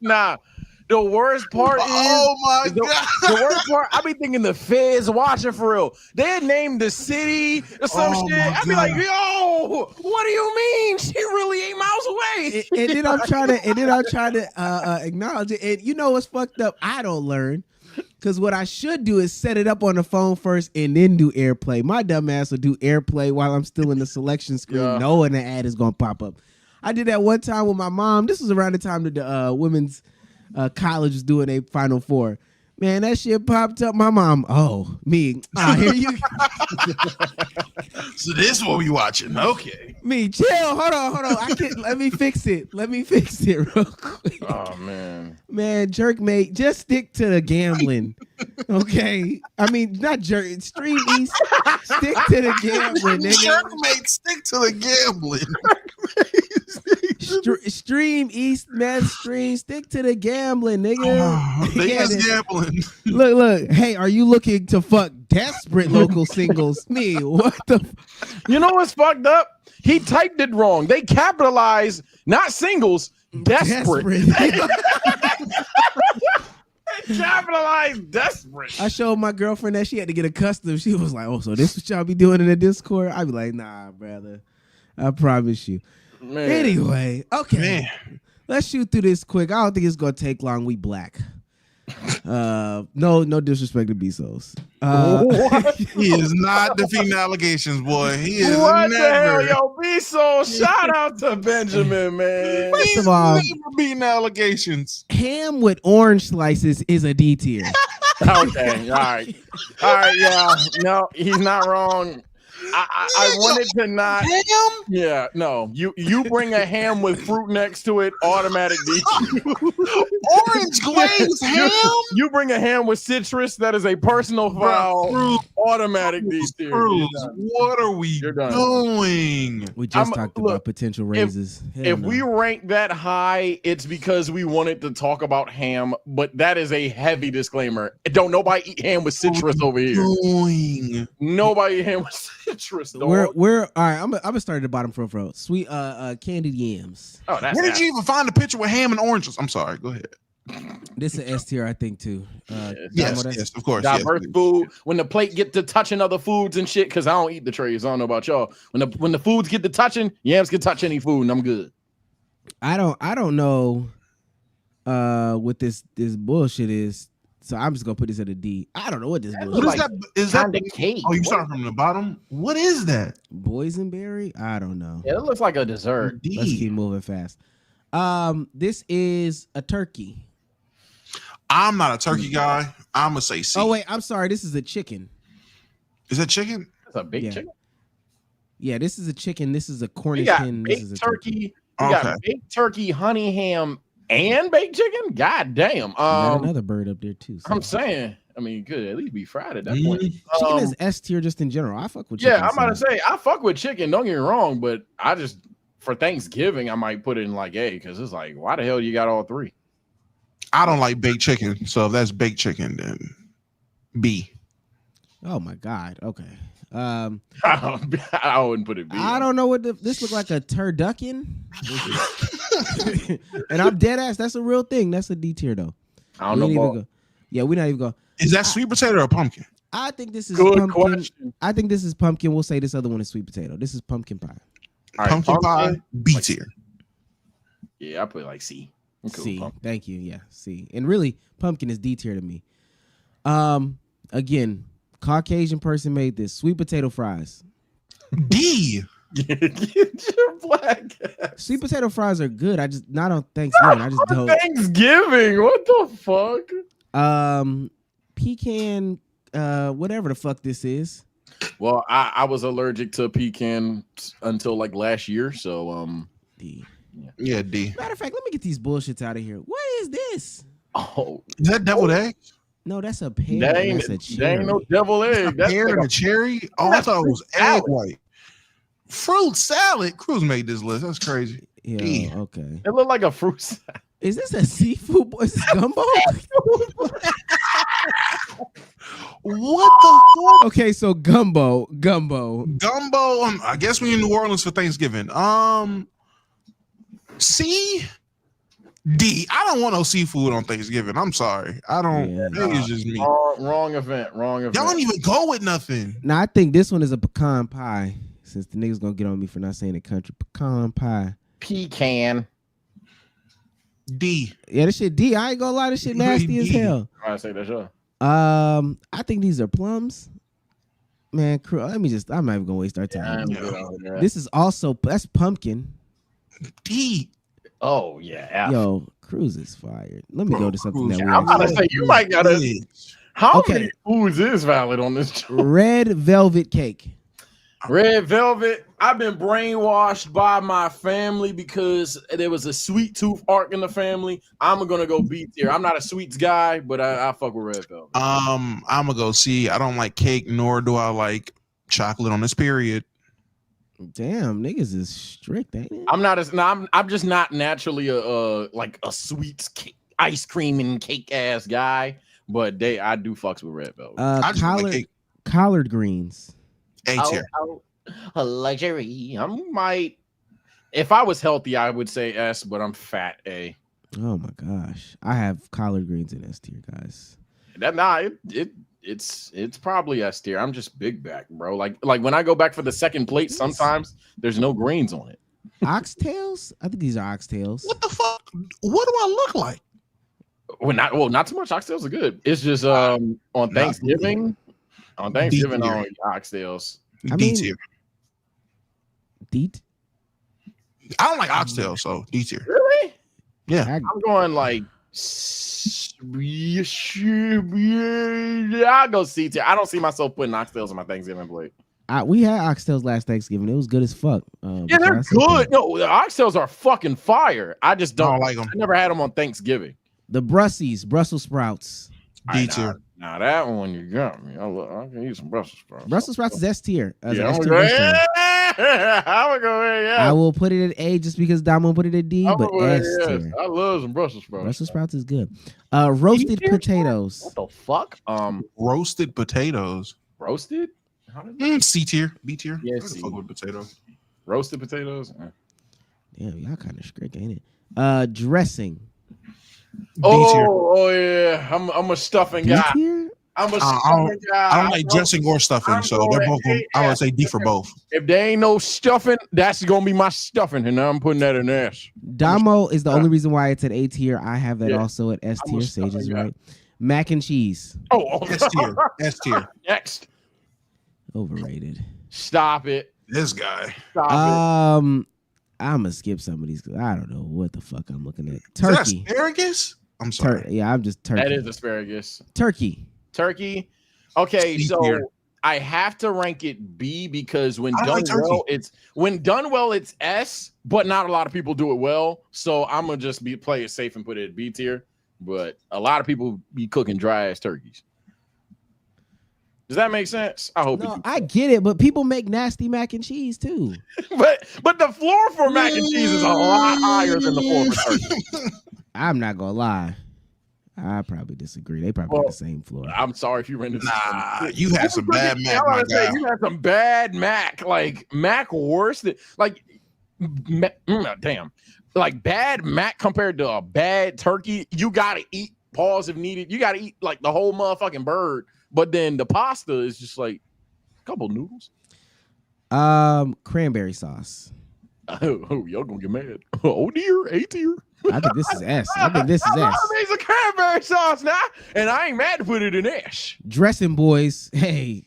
Nah, the worst part is the worst part. I be thinking the feds watching for real. They named the city or some shit. I be like, yo, what do you mean? She really 8 miles away. And then I'm trying to acknowledge it. And you know what's fucked up? I don't learn. Because what I should do is set it up on the phone first and then do AirPlay. My dumb ass will do AirPlay while I'm still in the selection screen, knowing the ad is going to pop up. I did that one time with my mom. This was around the time that the women's college was doing a Final Four. Man, that shit popped up. My mom, here you go. So this is what we watching. Okay. Me, chill. Hold on. Let me fix it real quick. Oh, man. Man, Jerkmate, just stick to the gambling. Okay? I mean, not jerk. Stream East, stick to the gambling, nigga. Jerkmate, stick to the gambling. Stream East Meth stream, stick to the gambling, nigga. They is gambling. Look. Hey, are you looking to fuck desperate local singles? Me, what the? You know what's fucked up? He typed it wrong. They capitalized not singles, desperate. Capitalized desperate. I showed my girlfriend that she had to get accustomed. She was like, "Oh, so this what y'all be doing in the Discord?" I'd be like, "Nah, brother. I promise you." Man. Anyway, okay. Man. Let's shoot through this quick. I don't think it's gonna take long. We black. No disrespect to Bezos. He is not defeating allegations, boy. He is what never. The hell, yo, Bezos? Shout out to Benjamin, man. First of all, never beating allegations. Ham with orange slices is a D tier. Okay, all right, yeah. No, he's not wrong. I wanted to not. Ham? Yeah, no. You bring a ham with fruit next to it, automatic DQ. Orange glazed ham? You bring a ham with citrus, that is a personal foul, automatic DQ. Cruz, what are we doing? We just talked about potential raises. If we rank that high, it's because we wanted to talk about ham, but that is a heavy disclaimer. Don't nobody eat ham with citrus over here. Nobody eat ham with citrus. Dog. We're all right. I'm gonna start at the bottom for sweet candied yams. Oh, that's where did you even find a picture with ham and oranges? I'm sorry. Go ahead. This is S tier, I think, too. Yes, of course. Diverse food. When the plate get to touching other foods and shit, because I don't eat the trays. I don't know about y'all. When the foods get to touching, yams can touch any food, and I'm good. I don't know what this bullshit is. So I'm just gonna put this at a D. I don't know what this bullshit What is that? Is that the cake? Oh, you starting from the bottom? What is that? Boysenberry? I don't know. Yeah, it looks like a dessert. Let's keep moving fast. This is a turkey. I'm not a turkey guy. I'm gonna say C. Oh wait, I'm sorry. This is a chicken. Is that chicken? It's a big chicken. Yeah, this is a chicken. This is a Cornish We got hen. baked This is a turkey. We got baked turkey, honey ham, and baked chicken. God damn. Got another bird up there too. So. I'm saying. I mean, good. At least be fried at that point. Chicken is S tier just in general. I fuck with chicken. Yeah, I'm about to say I fuck with chicken. Don't get me wrong, but I just for Thanksgiving I might put it in like A because it's like, why the hell you got all three? I don't like baked chicken, so if that's baked chicken, then B. Oh my god. Okay. I wouldn't put it B. I don't know what this look like a turducken. And I'm dead ass. That's a real thing. That's a D tier though. I don't know. Yeah, we're not even going. Is that sweet potato or pumpkin? I think this is Good pumpkin. question. I think this is pumpkin. We'll say this other one is sweet potato. This is pumpkin pie. All right, Pumpkin pie, B tier. Yeah, I put like C. I'm cool with C. pumpkin. Thank you. Yeah, C. And really, pumpkin is D tier to me. Again, Caucasian person made this sweet potato fries. D. You're black. Sweet potato fries are good. I just not on Thanksgiving. I just don't. Thanksgiving. What the fuck? Pecan, whatever the fuck this is. Well, I was allergic to pecan until like last year, so D. Yeah, D. Matter of fact, let me get these bullshits out of here. What is this? Oh, Is that deviled egg? No, that's a pear. that ain't, That's a that cherry. ain't no devil egg. That's Pear like and a cherry? Oh, I thought it was egg white. Fruit salad. Cruz made this list. That's crazy. D. Yeah, okay. it looked like a fruit salad. Is this a seafood boy? Is this gumbo? What the fuck? Okay, so gumbo. Gumbo. I guess we in New Orleans for Thanksgiving. C. D. I don't want no seafood on Thanksgiving. I'm sorry. I don't. Yeah, Maybe it's just me. Wrong event. Y'all don't even go with nothing. Now I think this one is a pecan pie. Since the niggas gonna get on me for not saying the country. Pecan pie. Pecan. D. Yeah, this shit D. I ain't gonna lie, this shit nasty as hell. I say that sure. I think these are plums. Man, I'm not even gonna waste our time. This is also that's pumpkin. D. Oh yeah. Yo, Cruz is fired. Let me go to something that I'm about to say you might gotta. How many foods is valid on this show? Red velvet cake. Red velvet. I've been brainwashed by my family because there was a sweet tooth arc in the family. I'm gonna go B tier. I'm not a sweets guy, but I fuck with red velvet. I'm gonna go C. I don't like cake, nor do I like chocolate on this period. Damn, niggas is strict, ain't it? I'm just not naturally a sweets cake, ice cream and cake ass guy, but I do fucks with red velvet. Collard greens. A tier. A luxury. If I was healthy, I would say S, but I'm fat A. Oh my gosh, I have collard greens in S tier, guys. It's probably S tier. I'm just big back, bro. Like when I go back for the second plate, sometimes there's no greens on it. Oxtails? I think these are oxtails. What the fuck? What do I look like? Not too much. Oxtails are good. It's just on Thanksgiving. On Thanksgiving, I don't eat oxtails. D tier. D. I don't like oxtails, so D tier. Really? Yeah. I'm going like. I'll go C tier. I don't see myself putting oxtails on my Thanksgiving plate. We had oxtails last Thanksgiving. It was good as fuck. Yeah, they're good. No, the oxtails are fucking fire. I just don't like them. I never had them on Thanksgiving. The Brussies, Brussels sprouts. D tier. Now that one you got me. I can eat some Brussels sprouts. Brussels sprouts is S tier. I'm gonna go ahead. Yeah. I will put it at A just because Damo put it at D, but S tier. I love some Brussels sprouts. Brussels sprouts is good. Roasted potatoes. What the fuck? Roasted potatoes. Roasted? C tier. B tier. Yeah, C. Fuck with potatoes. Roasted potatoes. Damn, y'all kind of strict, ain't it? Dressing. Oh yeah, I'm a stuffing guy. I'm a stuffing guy. I don't like dressing or stuffing, so they're both. I would say D for both. If there ain't no stuffing, that's gonna be my stuffing, and I'm putting that in S. Damo is the only reason why it's at A tier. I have that also at S tier. Sage is right. Mac and cheese. Oh, S tier. S tier. Next. Overrated. Stop it. This guy. Stop it. I'm gonna skip some of these because I don't know what the fuck I'm looking at. Turkey. Is that asparagus? I'm sorry. Yeah, I'm just turkey. That is asparagus. Turkey. Okay, C so tier. I have to rank it B because when done well, it's S, but not a lot of people do it well. So I'm gonna just play it safe and put it at B tier. But a lot of people be cooking dry ass turkeys. Does that make sense? I hope. No, I get it, but people make nasty mac and cheese too. but the floor for mac and cheese is a lot higher than the floor for turkey. I'm not gonna lie. I probably disagree. They probably got the same floor. I'm sorry if you rendered. Nah, you had some bad mac. My guy. You had some bad mac. Like mac worse than damn. Like bad mac compared to a bad turkey. You gotta eat. Pause if needed. You gotta eat like the whole motherfucking bird. But then the pasta is just like a couple noodles. Cranberry sauce. Oh, y'all gonna get mad. Oh dear, A tier. I think this is S. I think this is S. It's a cranberry sauce now, and I ain't mad to put it in S. Dressing boys. Hey,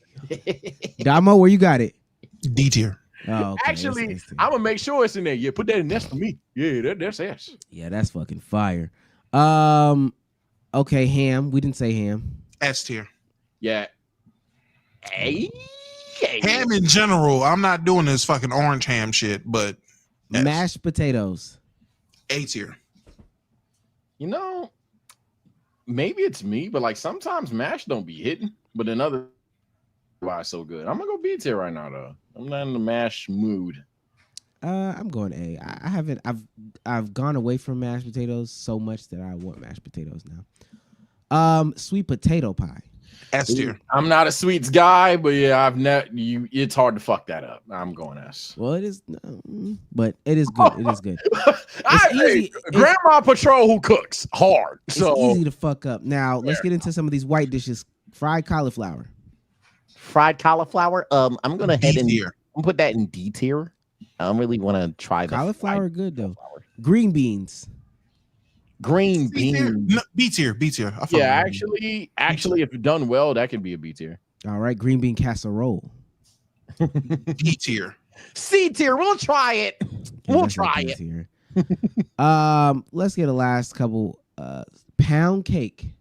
Damo, where you got it? D tier. Oh, okay. Actually, I'm gonna make sure it's in there. Yeah, put that in S for me. Yeah, that's S. Yeah, that's fucking fire. Okay, ham. We didn't say ham. S tier. Yeah. Ham in general. I'm not doing this fucking orange ham shit, but S. Mashed potatoes. A tier. You know, maybe it's me, but like sometimes mash don't be hitting, but in other why so good. I'm gonna go B tier right now though. I'm not in the mash mood. I'm going A. I haven't. I've gone away from mashed potatoes so much that I want mashed potatoes now. Sweet potato pie. S tier. I'm not a sweets guy, but yeah, it's hard to fuck that up. I'm going S. Well, it is, but it is good. It is good. It's easy. Grandma Patrol who cooks hard. So it's easy to fuck up. Now let's get into some of these white dishes. Fried cauliflower. Fried cauliflower. I'm gonna head and put that in D tier. I don't really want to try the cauliflower. Good though. Green beans. Green beans. No, B tier. B tier. Yeah, actually, if done well, that could be a B tier. All right, green bean casserole. D tier. C tier. We'll try it. We'll try it. Let's get a last couple. Pound cake.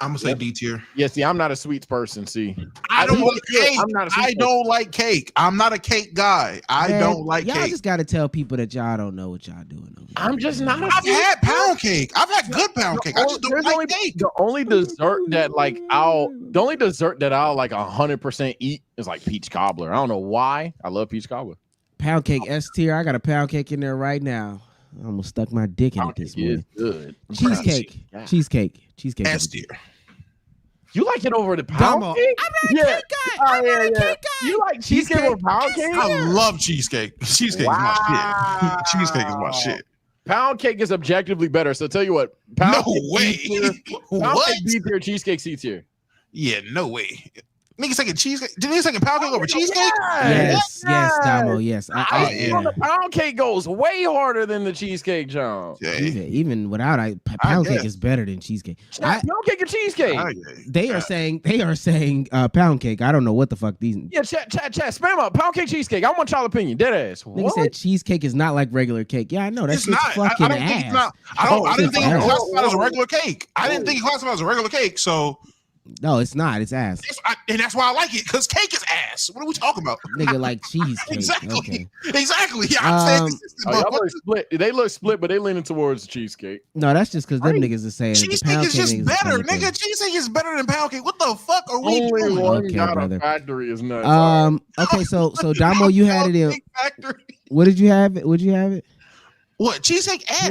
I'm gonna say D tier. Yeah, see, I'm not a sweets person. See, I don't like cake. I don't like cake. I'm not a cake guy. I don't like y'all cake. just gotta tell people that y'all don't know what y'all doing. I'm just not. I've had pound cake. I've had good pound cake. I just don't like cake. The only dessert that I'll 100% eat is like peach cobbler. I don't know why. I love peach cobbler. Pound cake S tier. I got a pound cake in there right now. I almost stuck my dick in it this morning. Good. Cheesecake. Cheesecake. S tier. You like it over the pound cake? I'm not a cake guy. I'm not a cake guy. You like cheesecake over pound cake? I love cheesecake. Cheesecake is my shit. Cheesecake is my shit. Pound cake is objectively better. So tell you what. No way. What? B tier, cheesecake C tier. Yeah, no way. Niggas taking cheesecake. Did niggas taking pound cake over cheesecake? Yes, Damo. Yes, the pound cake goes way harder than the cheesecake, John. Yeah. Even without pound cake is better than cheesecake. Pound cake or cheesecake? They are saying pound cake. I don't know what the fuck these. Yeah, chat. Spam up pound cake cheesecake. I want y'all opinion. Dead ass. Nigga said cheesecake is not like regular cake. Yeah, I know that's not fucking I don't think ass. it's not. I didn't think it was classified as a regular cake. I didn't think it classified as a regular cake. So No, it's not. It's ass. And that's why I like it, because cake is ass. What are we talking about? Nigga like cheesecake. Exactly. Okay. Exactly. Yeah, I'm saying consistent, y'all look split. They look split, but they leaning towards the cheesecake. No, that's just because them niggas are saying cheesecake is just better, nigga. Cheesecake is better than pound cake. What the fuck are we doing? Okay, brother. Factory is nuts. Okay, so Damo, you had it in. What did you have it? Would you have it? What cheesecake ass?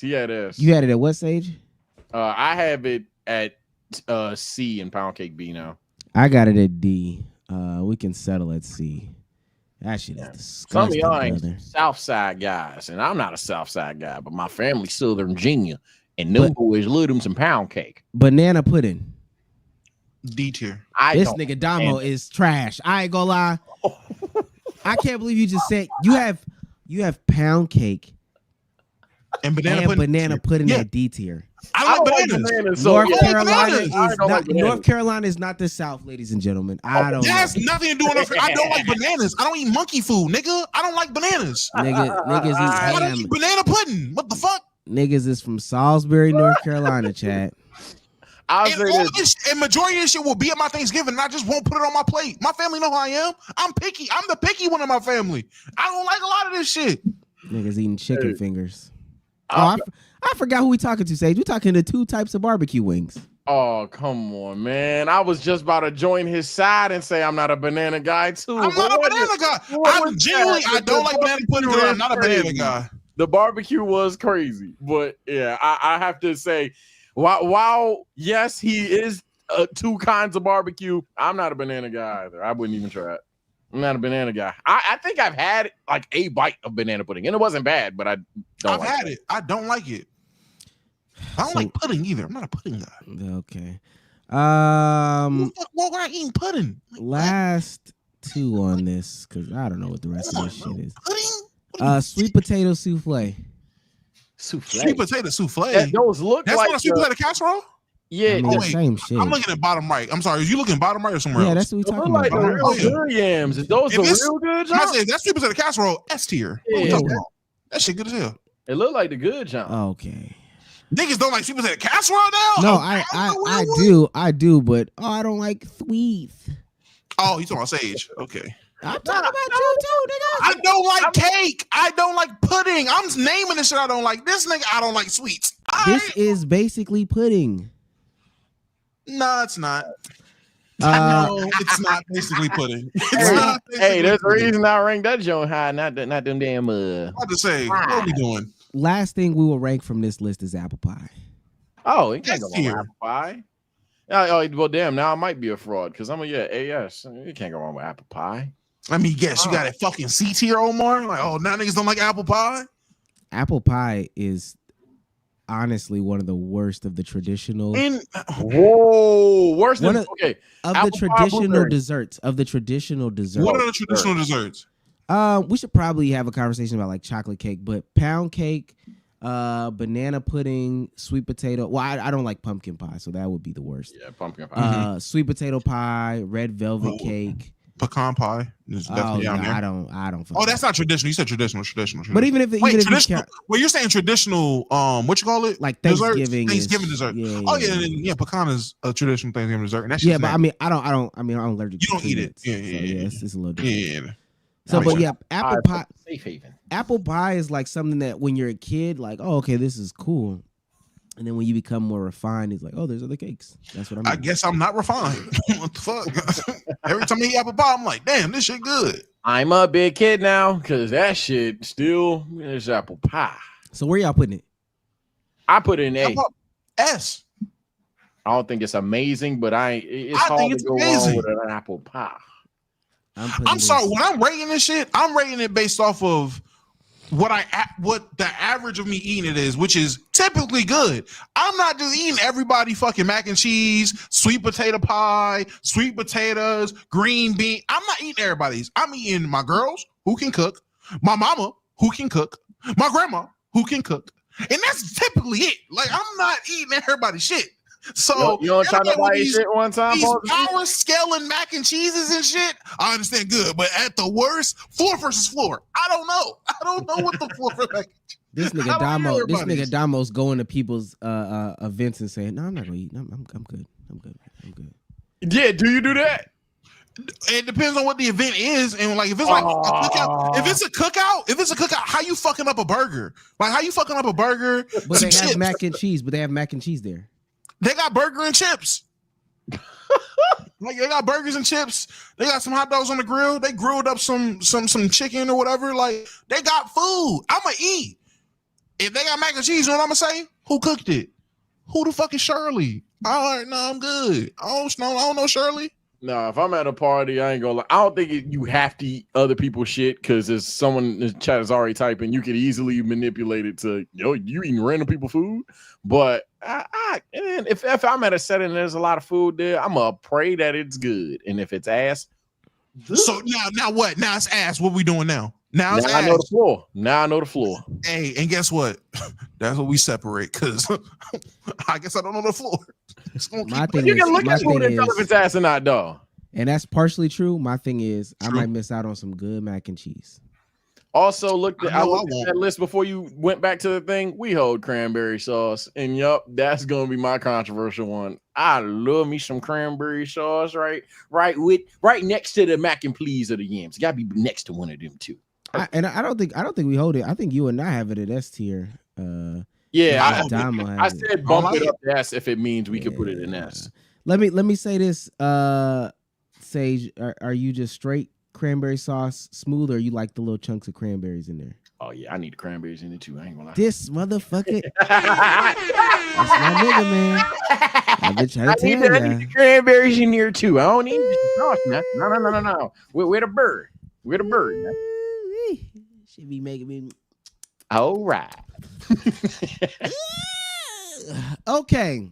He had S. You had it at what stage? I have it at C and pound cake B now. I got it at D. We can settle at C. That shit is disgusting. Some of y'all ain't South Side guys, and I'm not a South Side guy, but my family's Southern Virginia, and them boys love them some pound cake. Banana pudding. D tier. This nigga Damo is trash. I ain't gonna lie. I can't believe you just said you have pound cake and banana pudding at D tier. I don't like bananas. North Carolina is not the South, ladies and gentlemen. That has nothing to do with it. I don't like bananas. I don't eat monkey food, nigga. I don't like bananas. Niggas eat I don't eat banana pudding. What the fuck? Niggas is from Salisbury, North Carolina, Chad. And majority of this shit will be at my Thanksgiving, and I just won't put it on my plate. My family know who I am. I'm picky. I'm the picky one in my family. I don't like a lot of this shit. Niggas eating chicken fingers. I forgot who we talking to, Sage. We talking to two types of barbecue wings. Oh, come on, man. I was just about to join his side and say I'm not a banana guy, too. I'm not a banana guy. I'm genuinely, I don't like banana pudding, but I'm not a banana guy. The barbecue was crazy. But, yeah, I have to say, while yes, he is two kinds of barbecue, I'm not a banana guy either. I wouldn't even try it. I'm not a banana guy. I think I've had like a bite of banana pudding, and it wasn't bad, but I've had it. I don't like it. I don't like pudding either. I'm not a pudding guy. Okay. Well, we're not eating pudding. Last two on this, because I don't know what the rest of this shit is. Pudding? Sweet potato souffle. Sweet potato souffle. Those look that's like not a sweet potato casserole. Yeah, I mean, same shit. I'm looking at bottom right. I'm sorry. Is you looking bottom right or somewhere else? Yeah, that's what we talking about. Like the real good yams. Is those the real good John? I say that's sweet potato casserole. S tier. Yeah. That shit good as hell. It look like the good John. Okay. Niggas don't like sweet potato casserole now. No, I do, but I don't like sweet. Oh, you talking about Sage? Okay. I'm talking about you too, nigga. I don't like cake. I don't like pudding. I'm naming the shit I don't like. This nigga, I don't like sweets. This is basically pudding. No, it's not. No, it's not basically pudding. It's not hey, there's a reason I ranked that joint high, not them damn. I have to say, what are we doing? Last thing we will rank from this list is apple pie. Oh, it can't go wrong with apple pie. Oh, well, damn. Now I might be a fraud because I'm AS. You can't go wrong with apple pie. I mean, yes, you got a fucking C tier, Omar. Like, oh, now niggas don't like apple pie. Apple pie is honestly one of the worst of the traditional. Worse than okay. Of the traditional desserts. Of the traditional desserts. What are the traditional desserts? We should probably have a conversation about like chocolate cake, but pound cake, banana pudding, sweet potato. Well, I don't like pumpkin pie, so that would be the worst. Yeah, pumpkin pie. Sweet potato pie, red velvet cake. Pecan pie is definitely down there. I don't. Oh, that's not traditional. You said traditional. But even if traditional, well, you're saying traditional. What you call it? Like Thanksgiving dessert. Yeah. Pecan is a traditional Thanksgiving dessert. And that's but I mean, I don't. I'm allergic. You don't eat it. Yeah. It's a little different. Yeah. So, but yeah, apple pie. Safe haven. Apple pie is like something that when you're a kid, like, oh, okay, this is cool. And then when you become more refined, it's like, oh, there's other cakes. That's what I mean. I guess I'm not refined. What the fuck? Every time I eat apple pie, I'm like, damn, this shit good. I'm a big kid now because that shit still is apple pie. So where y'all putting it? I put it in A. S. I don't think it's amazing, but it's hard to go wrong with an apple pie. I'm sorry. When I'm rating this shit, I'm rating it based off of what the average of me eating it is, which is typically good. I'm not just eating everybody fucking mac and cheese, sweet potato pie, sweet potatoes, green bean. I'm not eating everybody's. I'm eating my girls who can cook, my mama who can cook, my grandma who can cook, and that's typically it. Like, I'm not eating everybody's shit. So you don't try to buy shit one time. These power scaling mac and cheeses and shit, I understand good, but at the worst, floor versus floor. I don't know. I don't know what the floor for mac and cheese. This nigga Damo's going to people's events and saying, "No, I'm not gonna eat. I'm good." I'm good. Yeah, do you do that? It depends on what the event is, and like if it's like a cookout, if it's a cookout, how you fucking up a burger? Like how you fucking up a burger? But they have mac and cheese. There. They got burger and chips. Like they got burgers and chips. They got some hot dogs on the grill. They grilled up some chicken or whatever. Like they got food. I'ma eat. If they got mac and cheese, you know what I'm gonna say? Who cooked it? Who the fuck is Shirley? All right, no, I'm good. I don't know Shirley. No, if I'm at a party, I ain't gonna lie. I don't think you have to eat other people's shit because there's someone in the chat is already typing. You could easily manipulate it to, you eating random people food. But and if I'm at a setting and there's a lot of food there, I'm gonna pray that it's good. And if it's ass, so now what? Now it's ass. What we doing now? Now it's ass. I know the floor. Now I know the floor. Hey, and guess what? That's what we separate because I guess I don't know the floor. You can look at food and tell if it's ass or not, dog. And that's partially true. My thing is, I might miss out on some good mac and cheese. Also, I looked at that list before you went back to the thing. We hold cranberry sauce, and that's gonna be my controversial one. I love me some cranberry sauce, right next to the mac and please or the yams. Got to be next to one of them too. I don't think we hold it. I think you and I have it at S tier. Yeah, I said bump it up to S if it means we could put it in S. Let me say this, Sage. Are you just straight cranberry sauce smooth, or you like the little chunks of cranberries in there? Oh yeah, I need cranberries in it too. I ain't gonna lie. This motherfucker. That's my nigga, man. I've been trying to tell you. I need the cranberries in here too. I don't need the sauce, man. No. We're the bird. We're the bird. Man. Should be making me. All right. Okay.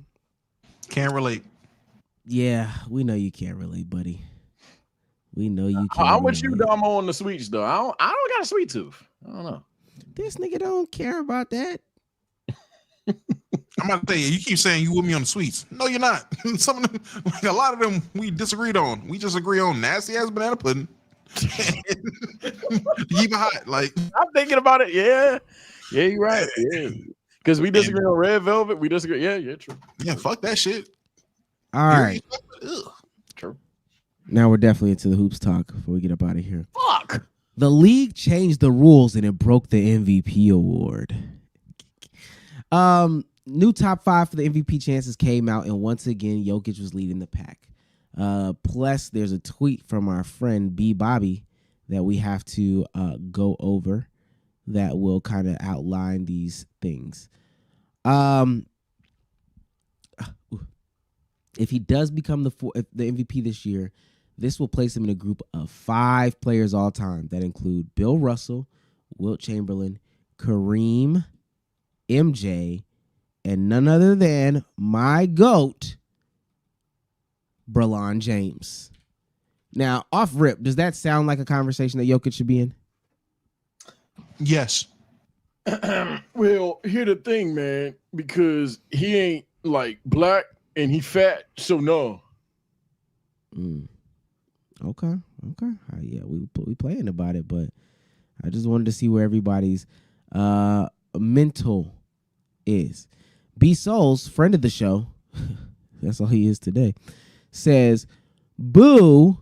Can't relate. Yeah, we know you can't relate, buddy. We know you can't. I'm with you, Dom, on the sweets, though. I don't got a sweet tooth. I don't know. This nigga don't care about that. I'm about to tell you, you keep saying you with me on the sweets. No, you're not. Some of them, like a lot of them, we disagreed on. We just agree on nasty ass banana pudding. Keep it hot. Like I'm thinking about it. Yeah, you're right. Yeah, because we disagree on red velvet. We disagree. Yeah, true. Yeah, fuck that shit. All right. True. Now we're definitely into the hoops talk before we get up out of here. Fuck. The league changed the rules and it broke the MVP award. New top 5 for the MVP chances came out, and once again, Jokic was leading the pack. Plus, there's a tweet from our friend B Bobby that we have to go over that will kind of outline these things. If he does become the MVP this year, this will place him in a group of 5 players all time that include Bill Russell, Wilt Chamberlain, Kareem, MJ, and none other than my GOAT, LeBron James. Now, off rip, does that sound like a conversation that Jokic should be in? Yes. Well, here's the thing, man, because he ain't like black and he fat, so no. Okay. Yeah, we playing about it, but I just wanted to see where everybody's mental is. B Souls, friend of the show, that's all he is today, says, boo,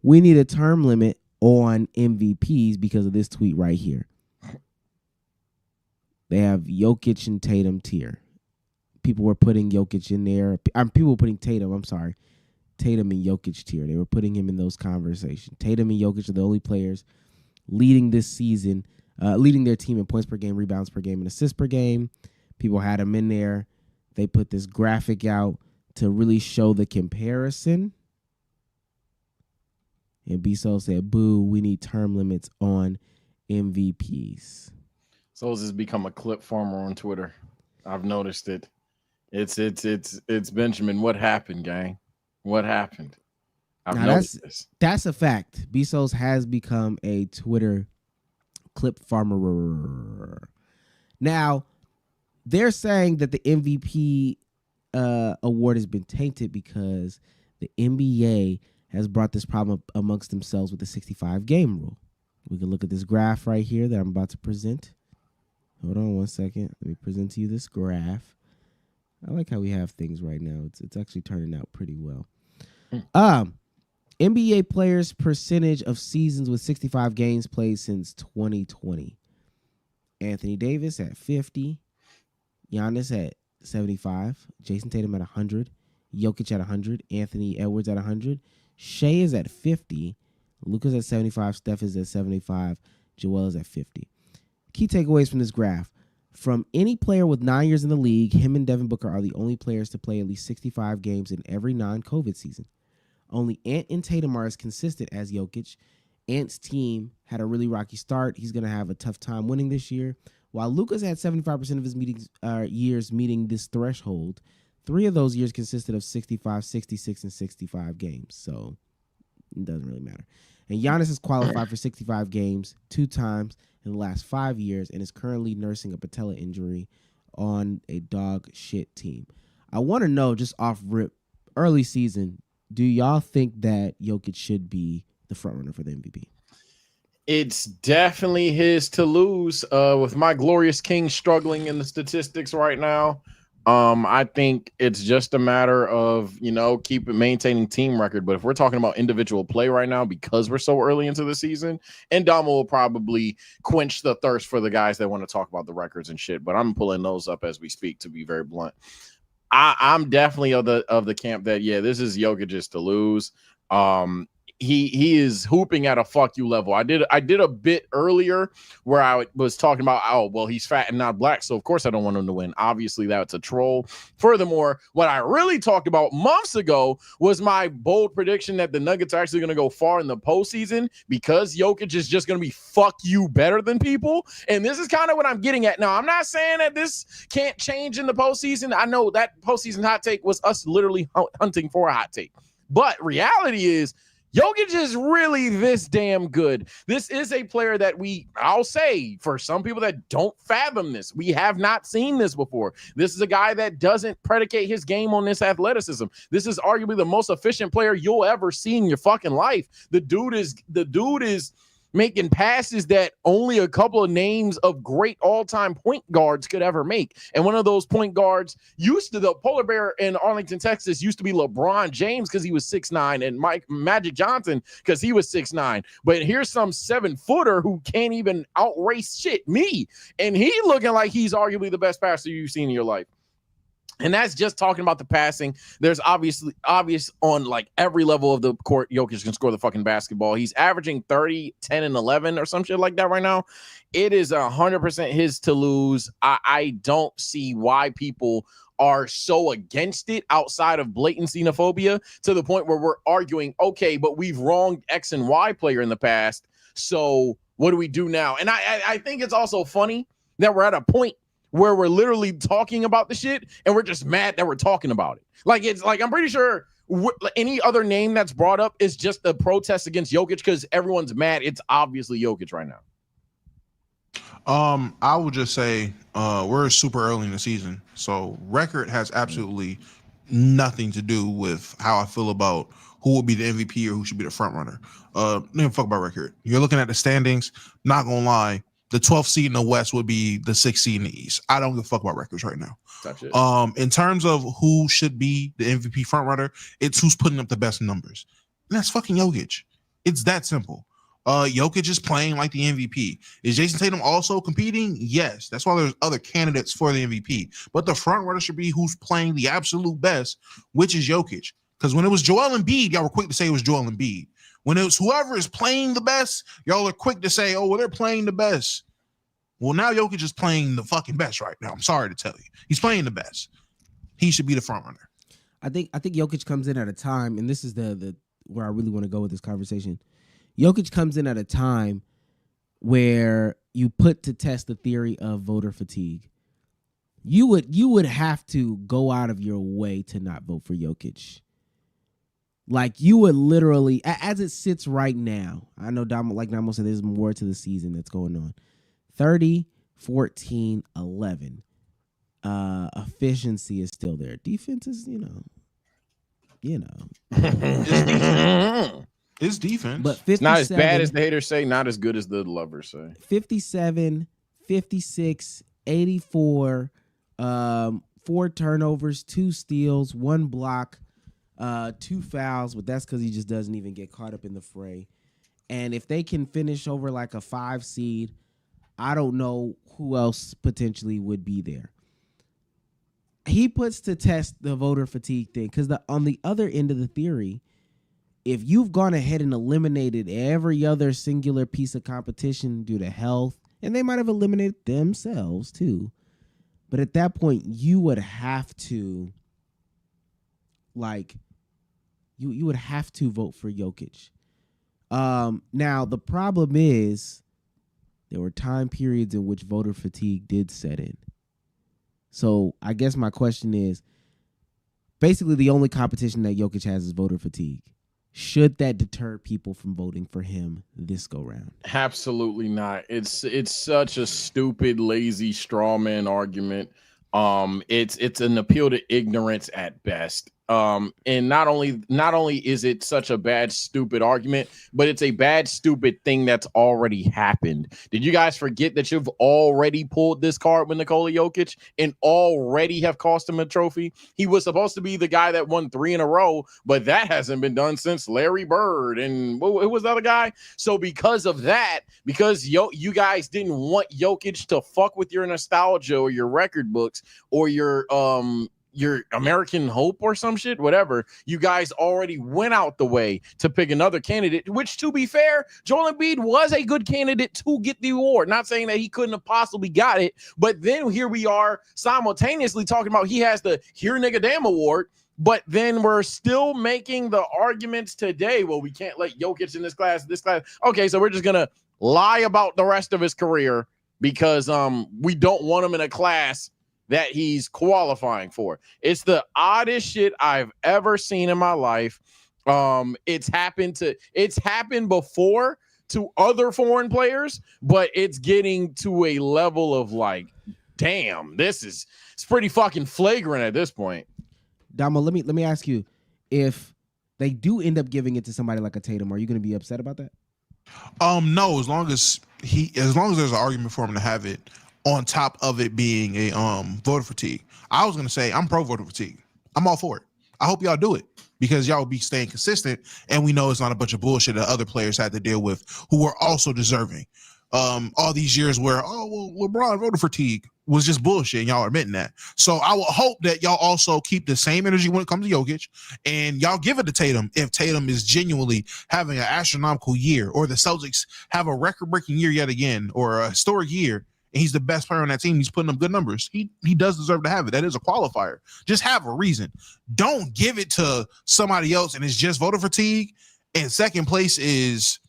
we need a term limit on MVPs because of this tweet right here. They have Jokic and Tatum tier. People were putting Jokic in there. People were putting Tatum and Jokic tier. They were putting him in those conversations. Tatum and Jokic are the only players leading this season, leading their team in points per game, rebounds per game, and assists per game. People had him in there. They put this graphic out to really show the comparison. And B-Soul said, boo, we need term limits on MVPs. Souls has become a clip farmer on Twitter. I've noticed it. It's Benjamin. What happened, gang? What happened? I've noticed this. That's a fact. B-Souls has become a Twitter clip farmer. Now, they're saying that the MVP award has been tainted because the NBA has brought this problem up amongst themselves with the 65 game rule. We can look at this graph right here that I'm about to present. Hold on one second. Let me present to you this graph. I like how we have things right now. It's actually turning out pretty well. NBA players' percentage of seasons with 65 games played since 2020. Anthony Davis at 50. Giannis at 75. Jason Tatum at 100. Jokic at 100. Anthony Edwards at 100. Shea is at 50. Luka's at 75. Steph is at 75. Joel is at 50. Key takeaways from this graph. From any player with 9 years in the league, him and Devin Booker are the only players to play at least 65 games in every non-COVID season. Only Ant and Tatum are as consistent as Jokic. Ant's team had a really rocky start. He's going to have a tough time winning this year. While Luka's had 75% of his years meeting this threshold, 3 of those years consisted of 65, 66, and 65 games. So it doesn't really matter. And Giannis has qualified for 65 games 2 times in the last 5 years and is currently nursing a patella injury on a dog shit team. I want to know, just off rip, early season, do y'all think that Jokic should be the frontrunner for the MVP? It's definitely his to lose. With my glorious king struggling in the statistics right now, I think it's just a matter of, maintaining team record. But if we're talking about individual play right now, because we're so early into the season, and Dama will probably quench the thirst for the guys that want to talk about the records and shit. But I'm pulling those up as we speak, to be very blunt. I'm definitely of the camp that, this is Jokic's to lose. He is hooping at a fuck you level. I did a bit earlier where I was talking about, he's fat and not black, so of course I don't want him to win. Obviously, that's a troll. Furthermore, what I really talked about months ago was my bold prediction that the Nuggets are actually going to go far in the postseason because Jokic is just going to be fuck you better than people. And this is kind of what I'm getting at. Now, I'm not saying that this can't change in the postseason. I know that postseason hot take was us literally hunting for a hot take. But reality is, Jokic is really this damn good. This is a player that I'll say, for some people that don't fathom this, we have not seen this before. This is a guy that doesn't predicate his game on this athleticism. This is arguably the most efficient player you'll ever see in your fucking life. The dude is making passes that only a couple of names of great all-time point guards could ever make. And one of those point guards the polar bear in Arlington, Texas used to be LeBron James because he was 6'9", and Magic Johnson because he was 6'9". But here's some 7-footer who can't even outrace shit, me. And he looking like he's arguably the best passer you've seen in your life. And that's just talking about the passing. There's obvious on like every level of the court, Jokic can score the fucking basketball. He's averaging 30, 10, and 11 or some shit like that right now. It is 100% his to lose. I don't see why people are so against it outside of blatant xenophobia to the point where we're arguing, okay, but we've wronged X and Y player in the past. So what do we do now? And I think it's also funny that we're at a point where we're literally talking about the shit and we're just mad that we're talking about it. Like, it's like, I'm pretty sure any other name that's brought up is just a protest against Jokic because everyone's mad. It's obviously Jokic right now. I would just say we're super early in the season, so record has absolutely nothing to do with how I feel about who will be the MVP or who should be the front runner. Don't fuck about record. You're looking at the standings. Not gonna lie, the 12th seed in the West would be the 6th seed in the East. I don't give a fuck about records right now. In terms of who should be the MVP frontrunner, it's who's putting up the best numbers. And that's fucking Jokic. It's that simple. Jokic is playing like the MVP. Is Jason Tatum also competing? Yes. That's why there's other candidates for the MVP. But the frontrunner should be who's playing the absolute best, which is Jokic. Because when it was Joel Embiid, y'all were quick to say it was Joel Embiid. When it was whoever is playing the best, y'all are quick to say, oh, well, they're playing the best. Well, now Jokic is playing the fucking best right now. I'm sorry to tell you. He's playing the best. He should be the front runner. I think Jokic comes in at a time, and this is the where I really want to go with this conversation. Jokic comes in at a time where you put to test the theory of voter fatigue. You would have to go out of your way to not vote for Jokic. Like, you would literally, as it sits right now, I know Damo said there's more to the season that's going on. 30, 14, 11. Efficiency is still there. Defense is, It's defense. But 57, not as bad as the haters say, not as good as the lovers say. 57, 56, 84, 4 turnovers, 2 steals, 1 block, 2 fouls, but that's because he just doesn't even get caught up in the fray. And if they can finish over like a 5 seed, I don't know who else potentially would be there. He puts to test the voter fatigue thing because on the other end of the theory, if you've gone ahead and eliminated every other singular piece of competition due to health, and they might have eliminated themselves too, but at that point, you would have to, you would have to vote for Jokic. Now, the problem is there were time periods in which voter fatigue did set in. So I guess my question is, basically the only competition that Jokic has is voter fatigue. Should that deter people from voting for him this go round? Absolutely not. It's such a stupid, lazy straw man argument. It's an appeal to ignorance at best. And not only is it such a bad, stupid argument, but it's a bad, stupid thing that's already happened. Did you guys forget that you've already pulled this card with Nikola Jokic and already have cost him a trophy? He was supposed to be the guy that won 3 in a row, but that hasn't been done since Larry Bird. And who was the other guy? So because of that, because you guys didn't want Jokic to fuck with your nostalgia or your record books or your American Hope or some shit, whatever, you guys already went out the way to pick another candidate, which, to be fair, Joel Embiid was a good candidate to get the award. Not saying that he couldn't have possibly got it, but then here we are simultaneously talking about he has the Here Nigga Damn award, but then we're still making the arguments today, well, we can't let Jokic in this class. Okay, so we're just going to lie about the rest of his career because we don't want him in a class that he's qualifying for. It's the oddest shit I've ever seen in my life. It's happened before to other foreign players, but it's getting to a level of like, damn, it's pretty fucking flagrant at this point. Damo, let me ask you, if they do end up giving it to somebody like a Tatum, are you going to be upset about that? No, as long as there's an argument for him to have it, on top of it being a voter fatigue. I was gonna say I'm pro voter fatigue. I'm all for it. I hope y'all do it because y'all will be staying consistent, and we know it's not a bunch of bullshit that other players had to deal with who were also deserving. All these years where LeBron voter fatigue was just bullshit, and y'all are admitting that. So I will hope that y'all also keep the same energy when it comes to Jokic, and y'all give it to Tatum if Tatum is genuinely having an astronomical year, or the Celtics have a record-breaking year yet again, or a historic year. And he's the best player on that team. He's putting up good numbers. He does deserve to have it. That is a qualifier. Just have a reason. Don't give it to somebody else and it's just voter fatigue. And second place is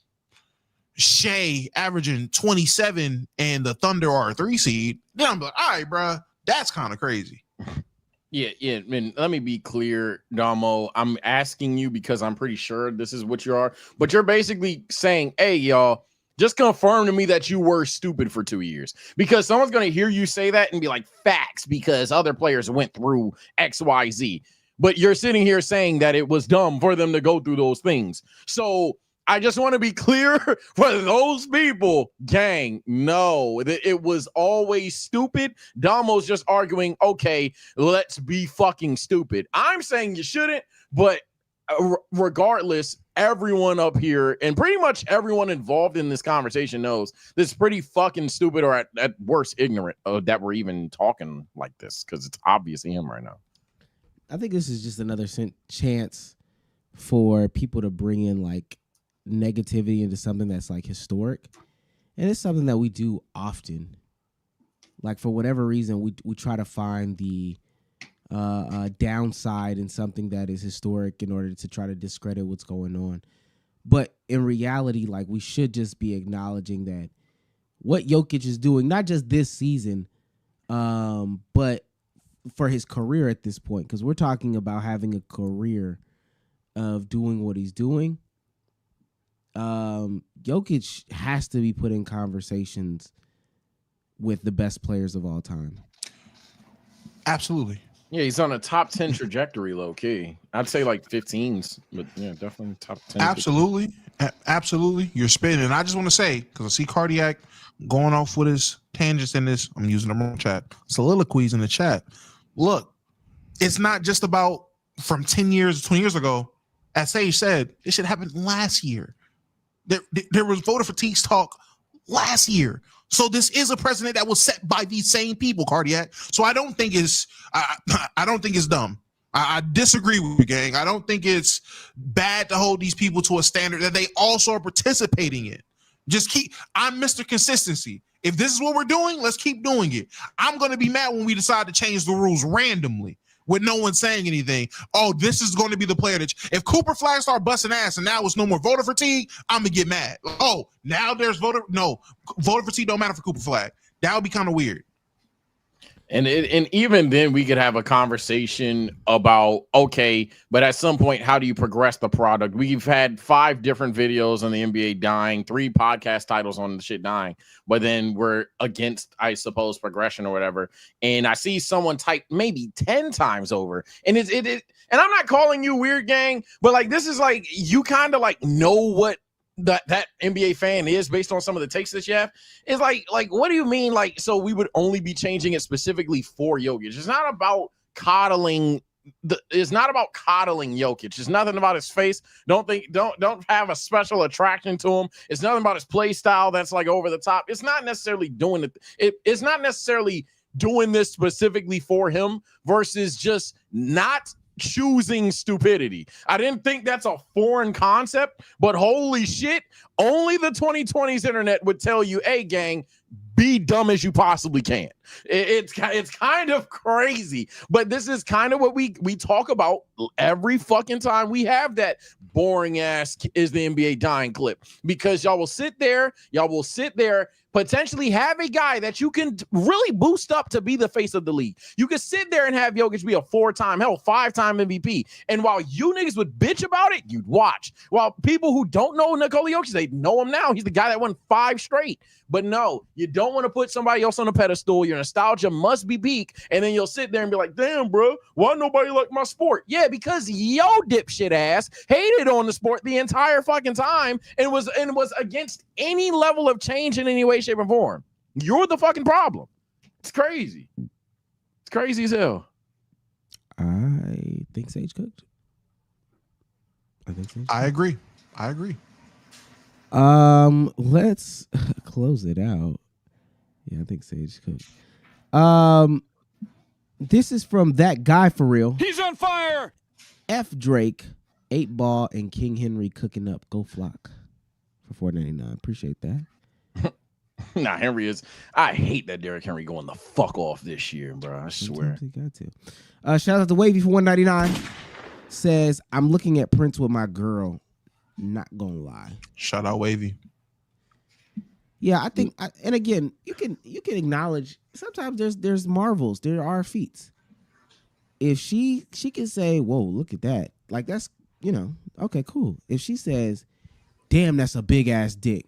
Shea averaging 27 and the Thunder are a 3 seed. Then I'm like, all right, bro, that's kind of crazy. Yeah. And let me be clear, Damo. I'm asking you because I'm pretty sure this is what you are. But you're basically saying, hey, y'all, just confirm to me that you were stupid for 2 years, because someone's going to hear you say that and be like, facts, because other players went through XYZ. But you're sitting here saying that it was dumb for them to go through those things. So I just want to be clear for those people, gang, no, it was always stupid. Damo's just arguing, okay, let's be fucking stupid. I'm saying you shouldn't, but regardless, everyone up here and pretty much everyone involved in this conversation knows this is pretty fucking stupid, or at worst ignorant that we're even talking like this, because it's obviously him right now. I think this is just another chance for people to bring in like negativity into something that's like historic, and it's something that we do often. Like, for whatever reason, we try to find the downside in something that is historic in order to try to discredit what's going on. But in reality, like, we should just be acknowledging that what Jokic is doing, not just this season, but for his career at this point, because we're talking about having a career of doing what he's doing. Jokic has to be put in conversations with the best players of all time. Absolutely. Yeah, he's on a top 10 trajectory, low key. I'd say like 15s, but yeah, definitely top 10. Absolutely. 15. Absolutely. You're spinning. And I just want to say, because I see Cardiac going off with his tangents in this, I'm using the wrong chat, soliloquies in the chat. Look, it's not just about from 10 years, 20 years ago. As Sage said, it should happen last year. There was voter fatigue talk last year. So this is a precedent that was set by these same people, Cardiac. So I don't think it's I don't think it's dumb. I disagree with you, gang. I don't think it's bad to hold these people to a standard that they also are participating in. I'm Mr. Consistency. If this is what we're doing, let's keep doing it. I'm going to be mad when we decide to change the rules randomly with no one saying anything. Oh, this is going to be the player that if Cooper Flag start busting ass and now it's no more voter fatigue, I'm going to get mad. Oh, now there's voter fatigue don't matter for Cooper Flag. That would be kind of weird. And even then we could have a conversation about, okay, but at some point, how do you progress the product? We've had 5 different videos on the NBA dying, 3 podcast titles on the shit dying, but then we're against, I suppose, progression or whatever. And I see someone type maybe 10 times over, and and I'm not calling you weird, gang, but like this is like you kind of like know what that NBA fan is based on some of the takes that you have. It's like what do you mean? Like, so we would only be changing it specifically for Jokic. It's not about coddling. It's not about coddling Jokic. It's nothing about his face. Don't have a special attraction to him. It's nothing about his play style that's like over the top. It's not necessarily doing it. It's not necessarily doing this specifically for him versus just not choosing stupidity. I didn't think that's a foreign concept, but holy shit, only the 2020s internet would tell you, hey, gang, be dumb as you possibly can. It's kind of crazy, but this is kind of what we talk about every fucking time we have that boring ass is the NBA dying clip, because y'all will sit there, potentially have a guy that you can really boost up to be the face of the league. You could sit there and have Jokic be a 4-time, hell, 5-time MVP. And while you niggas would bitch about it, you'd watch. While people who don't know Nikola Jokic, they know him now. He's the guy that won 5 straight. But no, you don't want to put somebody else on a pedestal. Your nostalgia must be peak. And then you'll sit there and be like, damn, bro, why nobody like my sport? Yeah, because yo dipshit ass hated on the sport the entire fucking time and was against any level of change in any way, shape, or form. You're the fucking problem. It's crazy. It's crazy as hell. I think Sage cooked. I agree. Let's close it out. Yeah, I think Sage cooked. This is from that guy for real. He's on fire. F Drake, 8 Ball, and King Henry cooking up. Go Flock for $4.99. Appreciate that. Nah, Henry is. I hate that Derrick Henry going the fuck off this year, bro. I swear. Sometimes he got to. Shout out to Wavy for $1.99. Says, I'm looking at Prince with my girl. Not gonna lie. Shout out Wavy. Yeah, I think, and again, you can acknowledge sometimes there's marvels, there are feats. If she can say, "Whoa, look at that," like that's okay, cool. If she says, "Damn, that's a big ass dick,"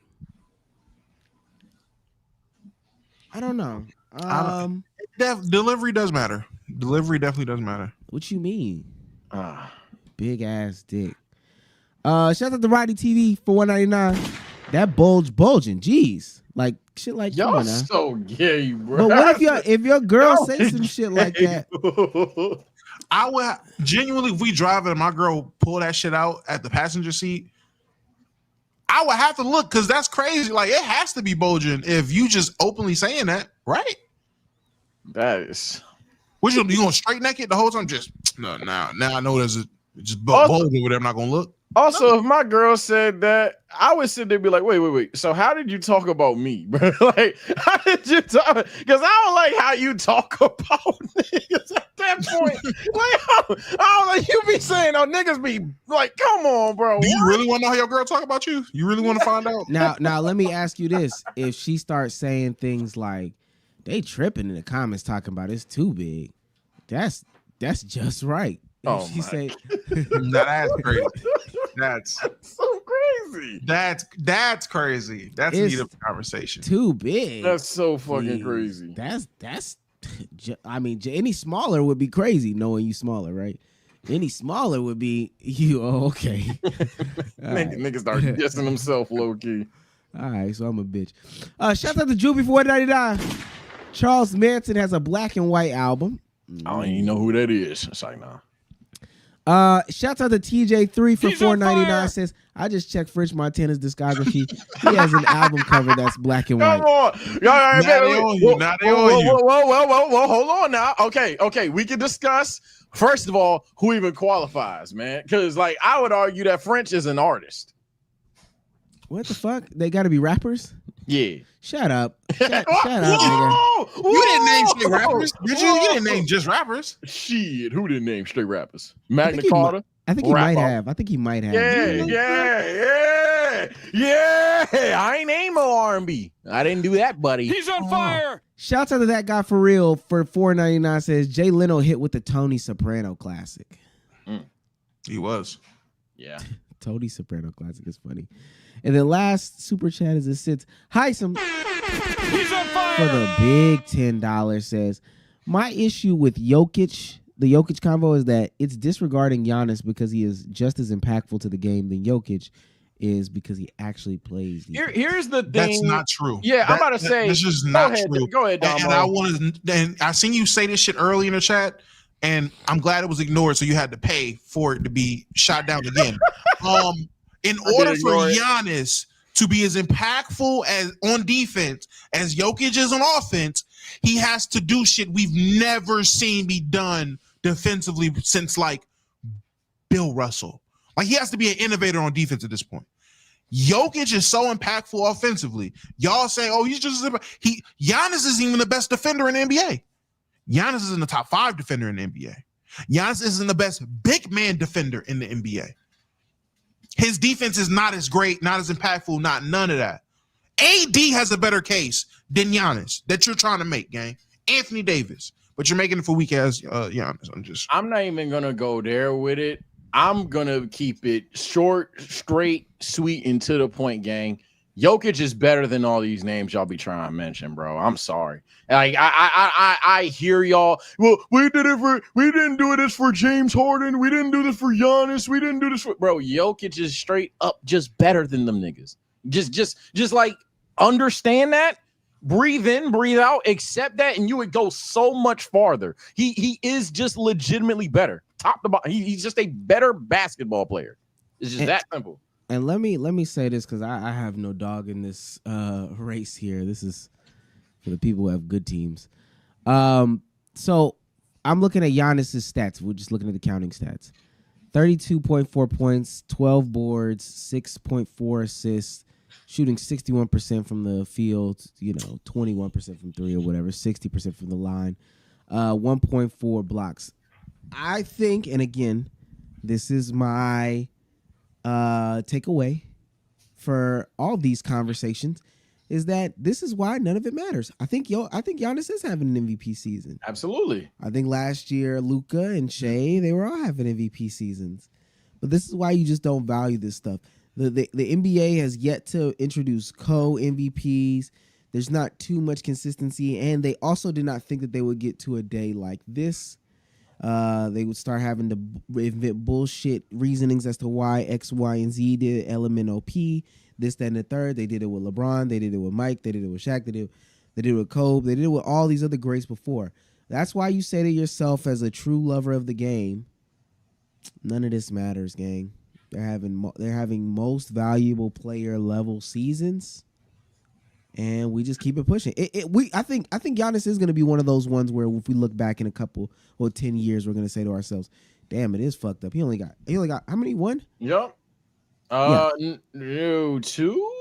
I don't know. Delivery does matter. Delivery definitely does matter. What you mean? Big ass dick. Shout out to Roddy TV for $1.99. That bulging, jeez, like shit like y'all so gay, bro. But what if your girl say some shit like that? I would genuinely, if we drive and my girl pull that shit out at the passenger seat, I would have to look, because that's crazy. Like, it has to be bulging if you just openly saying that, right? That is. What you gonna straight neck it the whole time? Just no. Now I know there's just bulging with it. I'm not gonna look. Also, if my girl said that, I would sit there and be like, wait. So how did you talk about me, bro? Like, how did you talk? Because I don't like how you talk about niggas at that point. Like, I don't like you be saying, oh, niggas be like, come on, bro. Do you really want to know how your girl talk about you? You really want to find out? Now, let me ask you this. If she starts saying things like, they tripping in the comments talking about it's too big, that's just right. Oh, she say, that's crazy. That's so crazy. That's crazy. That's It's need of conversation. Too big. That's so fucking crazy. That's. I mean, any smaller would be crazy. Knowing you smaller, right? Any smaller would be you. Oh, okay. Niggas start dissing himself low key. All right, so I'm a bitch. Shout out to Juby for $1.99. Charles Manson has a black and white album. I don't even know who that is. It's like, nah. Shouts out to TJ3 for $4.99. Says, I just checked French Montana's discography. He has an album cover that's black and white. Come on. Whoa, hold on now. Okay. We can discuss, first of all, who even qualifies, man. Because, like, I would argue that French is an artist. What the fuck? They got to be rappers? Yeah. Shut up. Shut up, nigga. You didn't name straight rappers. Did you? You didn't name just rappers. Shit. Who didn't name straight rappers? Magna Carta? I think he might have. Yeah. I ain't name no R&B. I didn't do that, buddy. He's on fire. Shouts out to that guy for real for $4.99. Says Jay Leno hit with the Tony Soprano classic. He was. Yeah. Tony Soprano classic is funny. And then last super chat is it sits Heisem for the big $10 says, my issue with the Jokic convo is that it's disregarding Giannis because he is just as impactful to the game than Jokic is because he actually plays. Here's the thing. That's not true. Yeah, I'm about to say. This is not true. Go ahead, Damo. And I seen you say this shit early in the chat, and I'm glad it was ignored, so you had to pay for it to be shot down again. In order for Giannis to be as impactful as on defense as Jokic is on offense, he has to do shit we've never seen be done defensively since like Bill Russell. Like he has to be an innovator on defense at this point. Jokic is so impactful offensively. Y'all say, "Oh, he's just Giannis isn't even the best defender in the NBA. Giannis is in the top 5 defender in the NBA. Giannis isn't the best big man defender in the NBA. His defense is not as great, not as impactful, not none of that. AD has a better case than Giannis that you're trying to make, gang. Anthony Davis, but you're making it for weak ass Giannis. I'm not even gonna go there with it. I'm gonna keep it short, straight, sweet, and to the point, gang. Jokic is better than all these names y'all be trying to mention, bro. I'm sorry. Like I hear y'all. Well, we didn't do this for James Harden. We didn't do this for Giannis. We didn't do this for bro. Jokic is straight up just better than them niggas. Just like understand that. Breathe in, breathe out, accept that, and you would go so much farther. He is just legitimately better. Top to bottom. He's just a better basketball player. It's just that simple. And let me say this because I have no dog in this race here. This is for the people who have good teams. So I'm looking at Giannis's stats. We're just looking at the counting stats. 32.4 points, 12 boards, 6.4 assists, shooting 61% from the field, 21% from 3 or whatever, 60% from the line, 1.4 blocks. I think, and again, this is my takeaway for all these conversations, is that this is why none of it matters. I think Giannis is having an MVP season. Absolutely. I think last year Luka and Shea, they were all having MVP seasons. But this is why you just don't value this stuff. The NBA has yet to introduce co-MVPs. There's not too much consistency, and they also did not think that they would get to a day like this. They would start having to invent bullshit reasonings as to why X, Y, and Z did LMNOP, this, that, and the third. They did it with LeBron. They did it with Mike. They did it with Shaq. They did it with Kobe. They did it with all these other greats before. That's why you say to yourself as a true lover of the game, none of this matters, gang. They're having most valuable player level seasons, and we just keep it pushing. I think Giannis is going to be one of those ones where if we look back in a couple or 10 years, we're going to say to ourselves, "Damn, it is fucked up." He only got how many? One? Yep. No, two.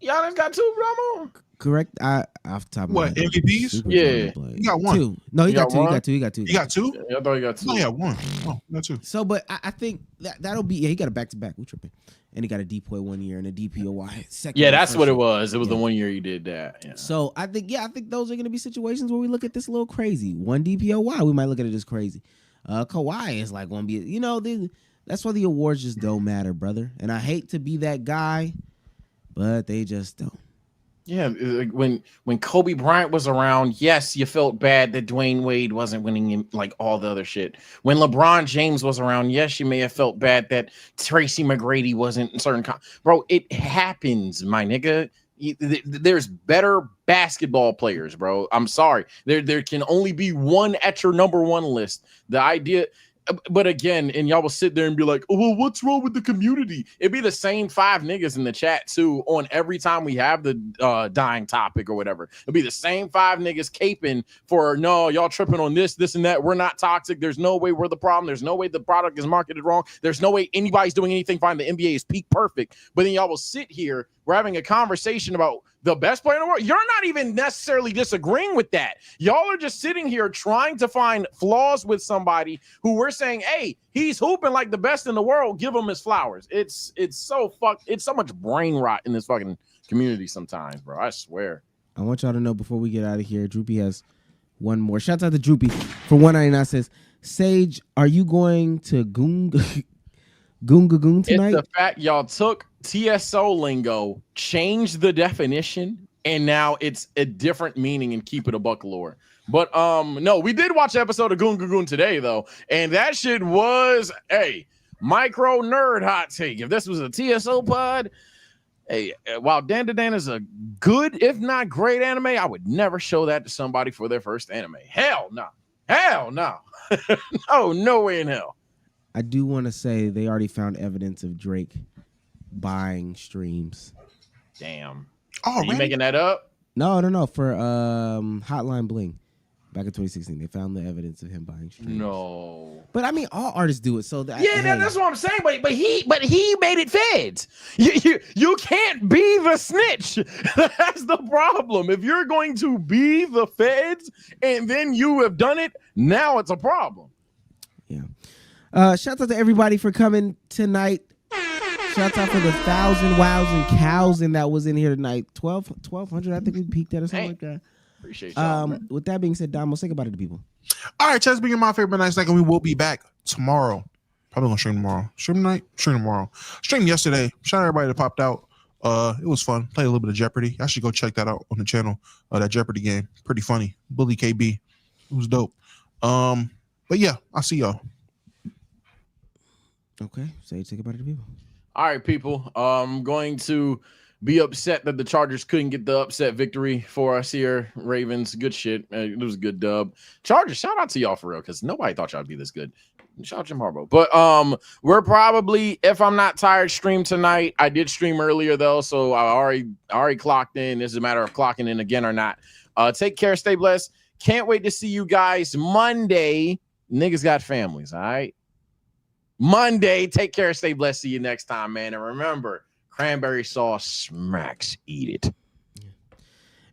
Giannis got 2, Ramo. Correct. Off the top of my head. MVPs? Yeah. He got 1. 2. No, he got 2. He got 2. He got 2? Yeah, I thought he got 2. No, he got 1. Oh, not 2. So, but I think that'll be. Yeah, he got a back-to-back. We tripping. And he got a DPOY 1 year and a DPOY second. Yeah, that's what it was. It was the 1 year he did that. Yeah. So I think those are going to be situations where we look at this a little crazy. 1 DPOY, we might look at it as crazy. Kawhi is like going to be, that's why the awards just don't matter, brother. And I hate to be that guy, but they just don't. Yeah, when Kobe Bryant was around, yes, you felt bad that Dwayne Wade wasn't winning like all the other shit. When LeBron James was around, yes, you may have felt bad that Tracy McGrady wasn't in certain bro, it happens, my nigga. There's better basketball players, bro. I'm sorry. There can only be one at your number one list. The idea, but again, and y'all will sit there and be like, oh, well, what's wrong with the community? It'd be the same 5 niggas in the chat too on every time we have the dying topic or whatever. It'll be the same 5 niggas caping for, no, y'all tripping on this and that. We're not toxic. There's no way we're the problem. There's no way the product is marketed wrong. There's no way anybody's doing anything fine. The NBA is peak perfect. But then y'all will sit here. We're having a conversation about the best player in the world. You're not even necessarily disagreeing with that. Y'all are just sitting here trying to find flaws with somebody who we're saying, hey, he's hooping like the best in the world. Give him his flowers. It's so much brain rot in this fucking community sometimes, bro. I swear. I want y'all to know before we get out of here, Droopy has one more. Shouts out to Droopy for 199 says, Sage, are you going to Goonga tonight? It's the fact y'all took TSO lingo, changed the definition, and now it's a different meaning in Keep It a Buck lore. But no, we did watch an episode of Goon today though, and that shit was a micro nerd hot take. If this was a TSO pod, hey, while Dan to Dan is a good, if not great anime, I would never show that to somebody for their first anime. Hell no. Hell no. No way in hell. I do want to say they already found evidence of Drake buying streams. Damn. Oh, are you making that up? No. For Hotline Bling. Back in 2016, they found the evidence of him buying streams. No. But I mean, all artists do it. So that that's what I'm saying. But he made it feds. You can't be the snitch. That's the problem. If you're going to be the feds and then you have done it, now it's a problem. Yeah. Shout out to everybody for coming tonight. Shout out for the 1,000 wows and cows and that was in here tonight. 1,200. I think we peaked at or something like that. Appreciate y'all. With that being said, Damo, say goodbye to the people. All right, Chess being my favorite night second. We will be back tomorrow. Probably gonna stream tomorrow. Stream tonight? Stream tomorrow. Stream yesterday. Shout out everybody that popped out. It was fun. Played a little bit of Jeopardy. I should go check that out on the channel. That Jeopardy game. Pretty funny. Bully KB. It was dope. But yeah, I'll see y'all. Okay. Say goodbye to the people. All right, people. I'm going to be upset that the Chargers couldn't get the upset victory for us here. Ravens, good shit. It was a good dub. Chargers, shout out to y'all for real, because nobody thought y'all would be this good. Shout out Jim Harbaugh. But we're probably, if I'm not tired, stream tonight. I did stream earlier though, so I already clocked in. This is a matter of clocking in again or not. Take care, stay blessed. Can't wait to see you guys Monday. Niggas got families, all right? Monday. Take care, stay blessed. See you next time, man. And remember, cranberry sauce smacks. Eat it.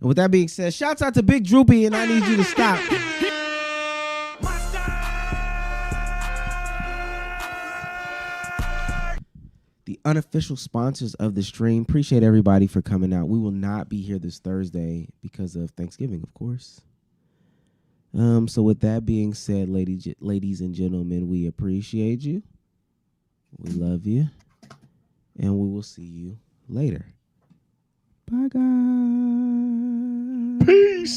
And with that being said, shouts out to Big Droopy, and I need you to stop. The unofficial sponsors of the stream. Appreciate everybody for coming out. We will not be here this Thursday because of Thanksgiving, of course. So with that being said, ladies and gentlemen, we appreciate you. We love you. And we will see you later. Bye, guys. Peace.